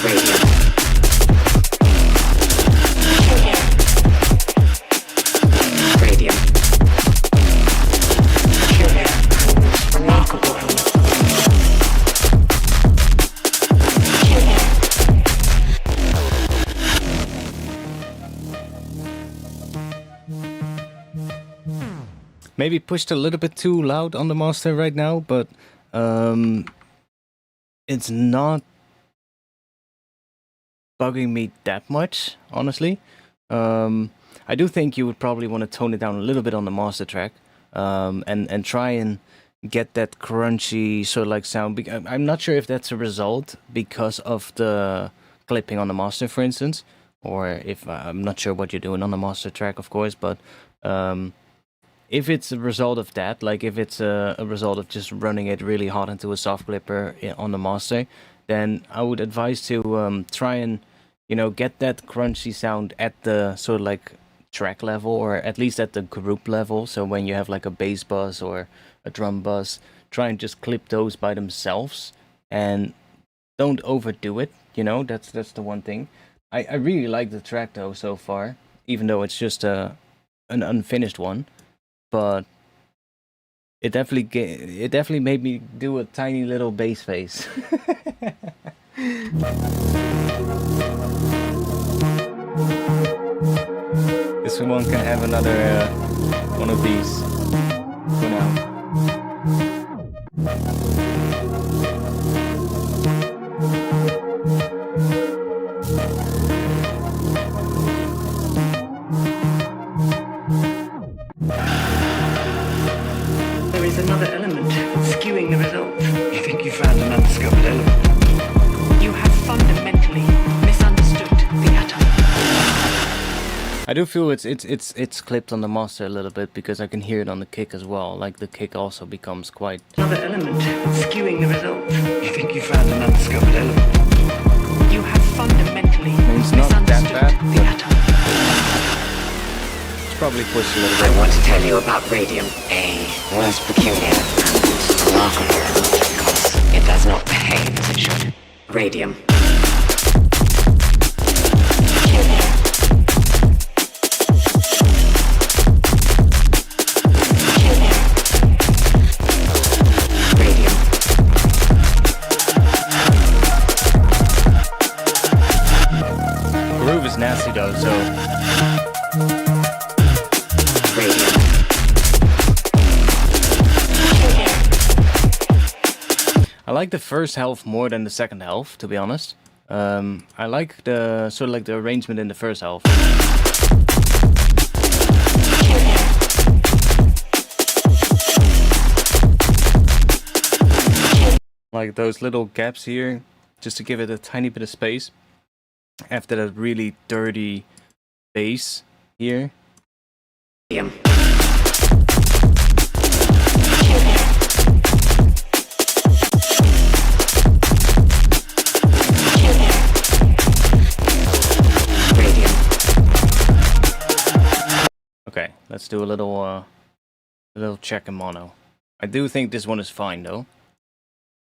Radium. Radium. Remarkable. Maybe pushed a little bit too loud on the master right now, but it's not bugging me that much, honestly. I do think you would probably want to tone it down a little bit on the master track, and try and get that crunchy sort of like sound. I'm not sure if that's a result because of the clipping on the master, for instance, or if I'm not sure what you're doing on the master track, of course, but if it's a result of that, like if it's a result of just running it really hot into a soft clipper on the master, then I would advise to try and, you know, get that crunchy sound at the sort of like track level, or at least at the group level. So when you have like a bass bus or a drum bus, try and just clip those by themselves and don't overdo it, you know. That's the one thing. I really like the track though so far, even though it's just an unfinished one. But it definitely made me do a tiny little bass face. This one can have another one of these for now. There is another element skewing the results. You think you found an undiscovered element? You have fundamentally misunderstood the atom. I do feel it's clipped on the master a little bit because I can hear it on the kick as well. Like the kick also becomes quite. Another element skewing the results. You think you found an undiscovered element? You have fundamentally It's not that misunderstood bad, the but atom. it's probably pushed a little bit. I want to tell you about radium, a most peculiar and remarkable element because it does not behave as it should. Radium. Radium. Groove is nasty though, so Radium. I like the first half more than the second half, to be honest. I like the sort of like the arrangement in the first half. Like those little gaps here, just to give it a tiny bit of space after that really dirty bass here. Radium. Radium. Okay, let's do a little check in mono. I do think this one is fine though,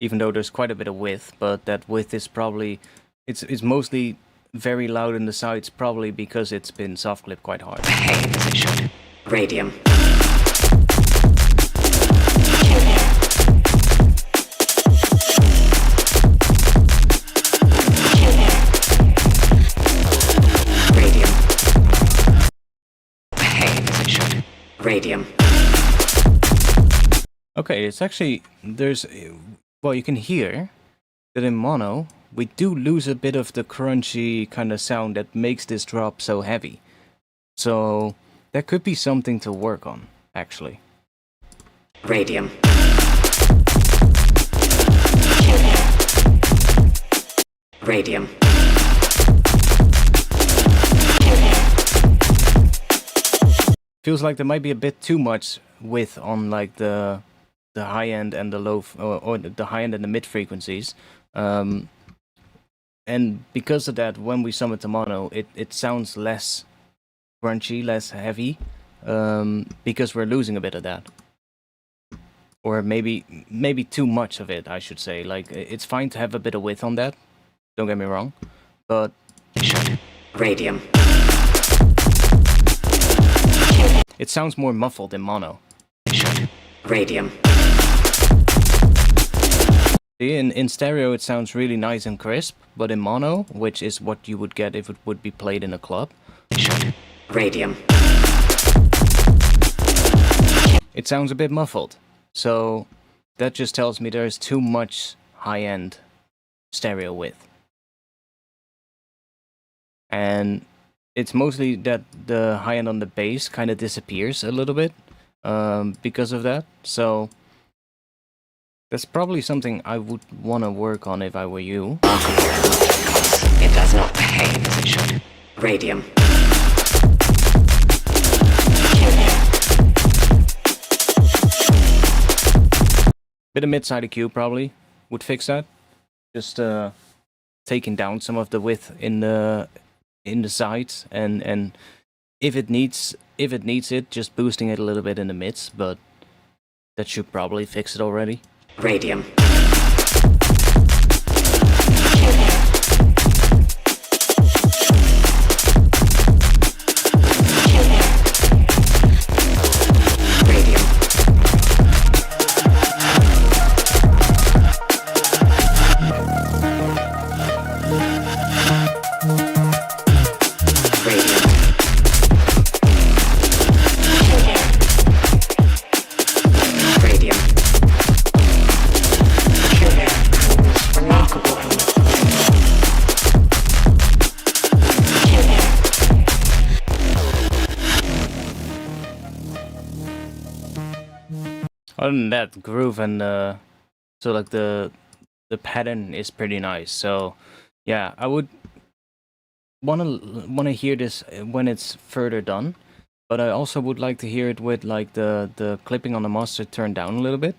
even though there's quite a bit of width, but that width is probably it's mostly very loud in the sides, probably because it's been soft clipped quite hard. Behave as it should. Radium. Radium. Behave as it should. Radium. Okay, it's actually well, you can hear that in mono, we do lose a bit of the crunchy kind of sound that makes this drop so heavy. So that could be something to work on, actually. Radium. Radium. Feels like there might be a bit too much width on like the high end and the low or the high end and the mid frequencies. And because of that, when we sum it to mono, it sounds less crunchy, less heavy, because we're losing a bit of that. Or maybe too much of it, I should say. Like, it's fine to have a bit of width on that, don't get me wrong, but... Radium. It sounds more muffled in mono. Radium. In stereo, it sounds really nice and crisp, but in mono, which is what you would get if it would be played in a club, Radium. it sounds a bit muffled. So that just tells me there's too much high-end stereo width. And it's mostly that the high-end on the bass kind of disappears a little bit because of that. So that's probably something I would want to work on if I were you. It does not behave as it should. Radium. Bit of mid-side EQ probably would fix that. Just taking down some of the width in the sides, and if it needs it, just boosting it a little bit in the mids. But that should probably fix it already. Radium. Other than that, groove and so like the pattern is pretty nice. So yeah, I would wanna hear this when it's further done, but I also would like to hear it with like the clipping on the master turned down a little bit,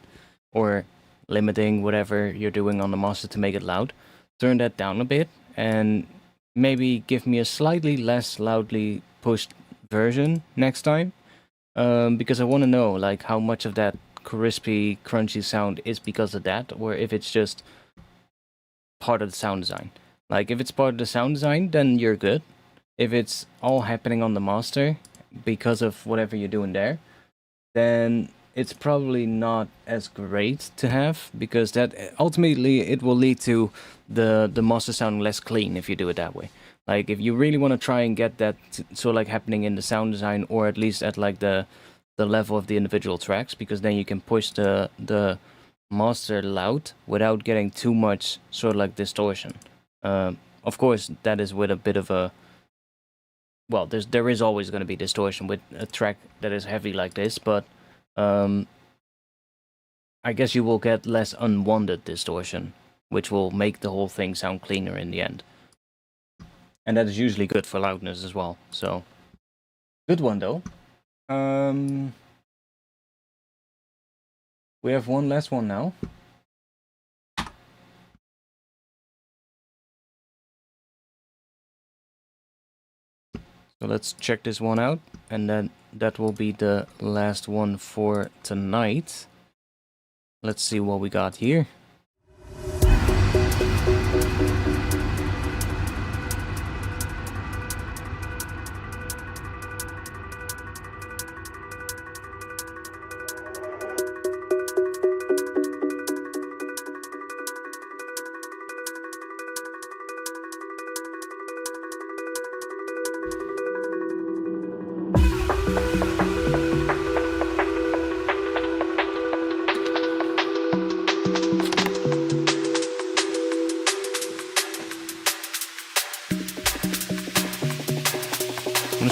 or limiting whatever you're doing on the master to make it loud. Turn that down a bit and maybe give me a slightly less loudly pushed version next time, because I want to know like how much of that crispy, crunchy sound is because of that, or if it's just part of the sound design. Like, if it's part of the sound design, then you're good. If it's all happening on the master because of whatever you're doing there, then it's probably not as great to have, because that ultimately it will lead to the master sounding less clean if you do it that way. Like, if you really want to try and get that sort of like happening in the sound design, or at least at like the level of the individual tracks, because then you can push the master loud without getting too much sort of like distortion. Of course, that is with a bit of a, well, there is always going to be distortion with a track that is heavy like this, but I guess you will get less unwanted distortion, which will make the whole thing sound cleaner in the end. And that is usually good for loudness as well. So, good one though. We have one last one now. So let's check this one out, and then that will be the last one for tonight. Let's see what we got here.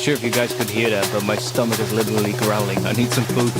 sure if you guys could hear that, but my stomach is literally growling. I need some food.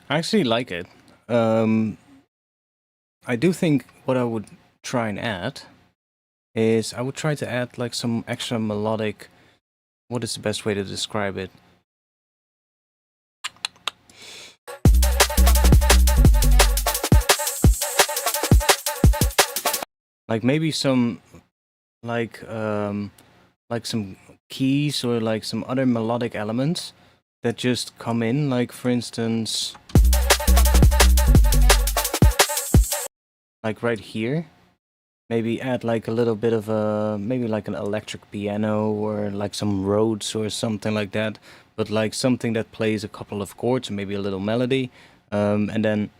I actually like it. I do think what I would try and add is I would try to add like some extra melodic. What is the best way to describe it? Like maybe some like some keys or like some other melodic elements that just come in, like for instance like right here. Maybe add like a little bit of a, maybe like an electric piano or like some Rhodes or something like that, but like something that plays a couple of chords, maybe a little melody, and then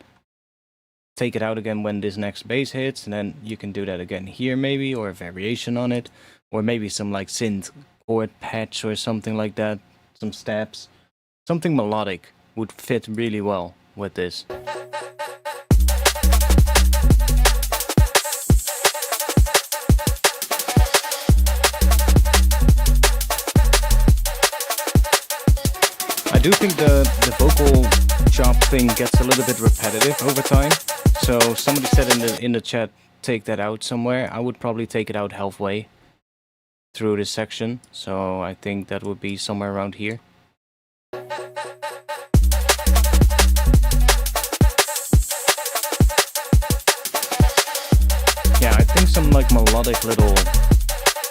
take it out again when this next bass hits, and then you can do that again here maybe, or a variation on it, or maybe some like synth chord patch or something like that, some steps. Something melodic would fit really well with this. I do think the vocal chop thing gets a little bit repetitive over time. So somebody said in the chat, take that out somewhere. I would probably take it out halfway through this section. So I think that would be somewhere around here. Yeah, I think some like melodic little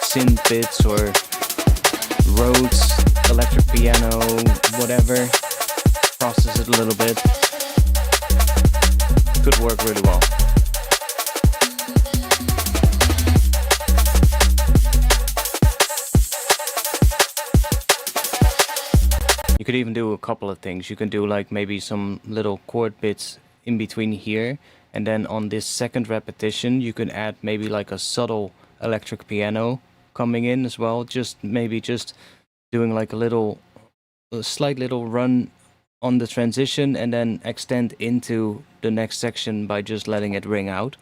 synth bits or Rhodes, electric piano, whatever, process it a little bit, could work really well. You could even do a couple of things. You can do like maybe some little chord bits in between here, and then on this second repetition you can add maybe like a subtle electric piano coming in as well, just maybe just doing like a slight little run on the transition and then extend into the next section by just letting it ring out.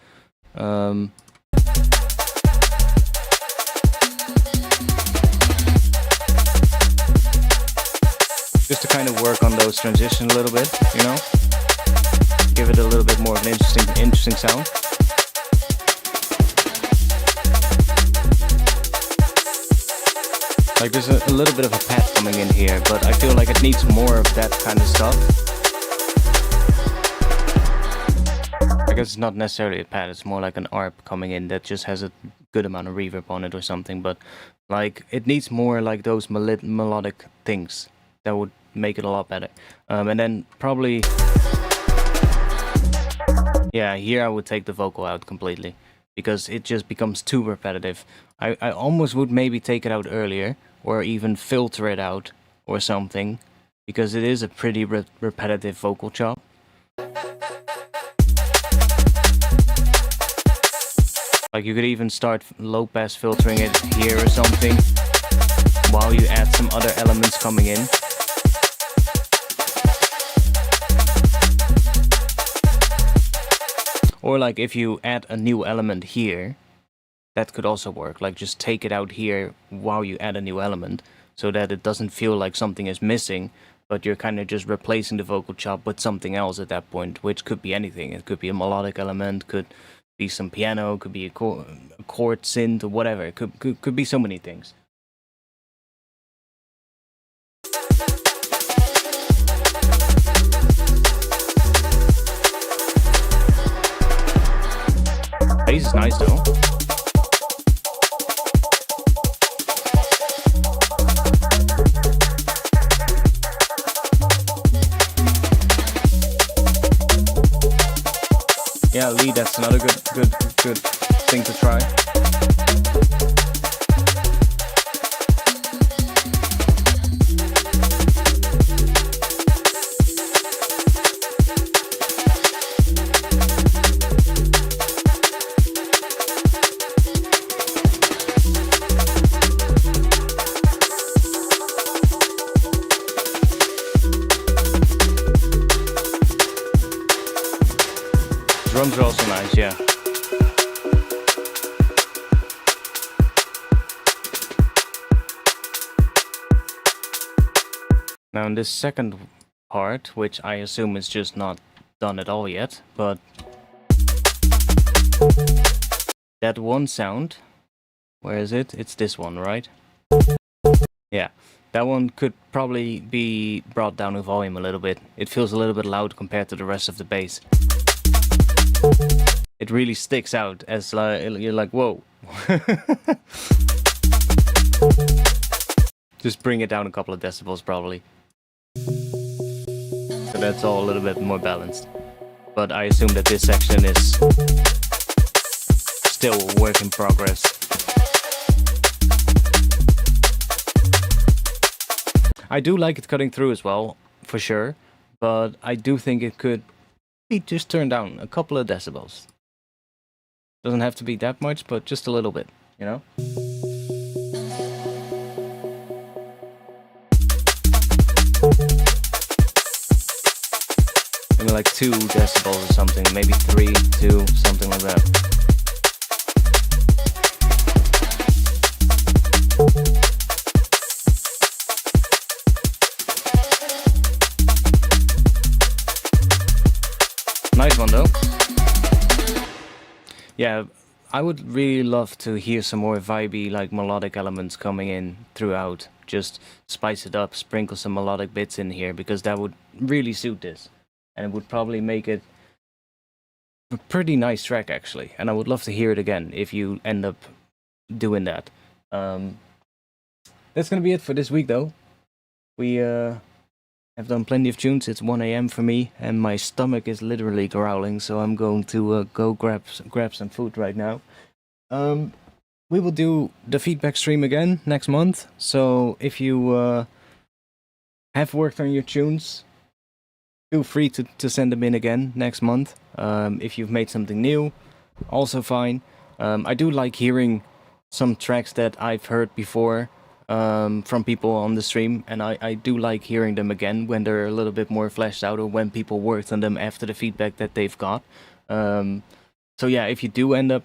Just to kind of work on those transitions a little bit, you know? Give it a little bit more of an interesting sound. Like there's a little bit of a pad coming in here, but I feel like it needs more of that kind of stuff. I guess it's not necessarily a pad, it's more like an ARP coming in that just has a good amount of reverb on it or something, but like it needs more like those melodic things that would make it a lot better. And then probably, yeah, here I would take the vocal out completely because it just becomes too repetitive. I almost would maybe take it out earlier or even filter it out or something because it is a pretty repetitive vocal chop. Like you could even start low pass filtering it here or something while you add some other elements coming in. Or like if you add a new element here, that could also work. Like just take it out here while you add a new element so that it doesn't feel like something is missing, but you're kind of just replacing the vocal chop with something else at that point, which could be anything. It could be a melodic element, could be some piano, could be a chord synth or whatever. It could be so many things. Bass is nice though. Yeah, lead, that's another good thing to try. Drums are also nice, yeah. Now in this second part, which I assume is just not done at all yet, but that one sound, where is it? It's this one, right? Yeah, that one could probably be brought down in volume a little bit. It feels a little bit loud compared to the rest of the bass. It really sticks out as you're like, whoa. Just bring it down a couple of decibels probably. So that's all a little bit more balanced. But I assume that this section is still a work in progress. I do like it cutting through as well, for sure. But I do think it could be just turned down a couple of decibels. Doesn't have to be that much, but just a little bit, you know? Maybe like 2 decibels or something, maybe 3, 2, something like that. Nice one though. Yeah, I would really love to hear some more vibey, like melodic elements coming in throughout. Just spice it up, sprinkle some melodic bits in here, because that would really suit this. And it would probably make it a pretty nice track actually. And I would love to hear it again if you end up doing that. That's gonna be it for this week though. We I've done plenty of tunes. It's 1 AM for me, and my stomach is literally growling, so I'm going to go grab some food right now. We will do the feedback stream again next month, so if you have worked on your tunes, feel free to send them in again next month. If you've made something new, also fine. I do like hearing some tracks that I've heard before, from people on the stream, and I do like hearing them again when they're a little bit more fleshed out, or when people worked on them after the feedback that they've got. So yeah, if you do end up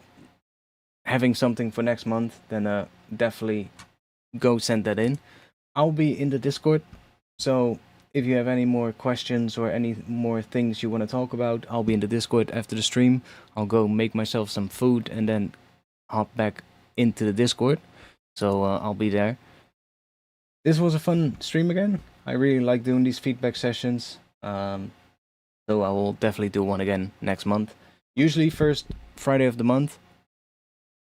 having something for next month, then definitely go send that in. I'll be in the Discord, so if you have any more questions or any more things you want to talk about, I'll be in the Discord after the stream. I'll go make myself some food and then hop back into the Discord, so I'll be there. This was a fun stream again. I really like doing these feedback sessions, so I will definitely do one again next month. Usually first Friday of the month.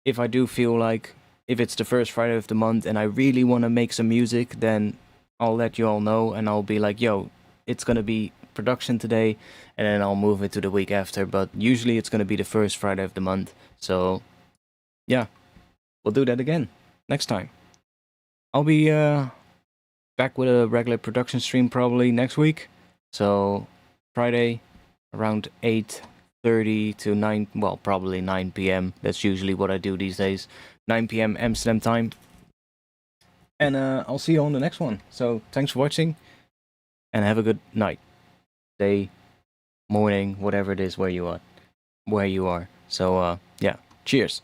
If I do feel like, if it's the first Friday of the month and I really want to make some music, then I'll let you all know, and I'll be like, yo, it's gonna be production today, and then I'll move it to the week after. But usually it's gonna be the first Friday of the month. So yeah, we'll do that again next time. I'll be back with a regular production stream probably next week. So Friday around 8:30 to 9, well, probably 9 p.m. That's usually what I do these days. 9 p.m. Amsterdam time. And I'll see you on the next one. So thanks for watching, and have a good night, day, morning, whatever it is where you are. So yeah, cheers.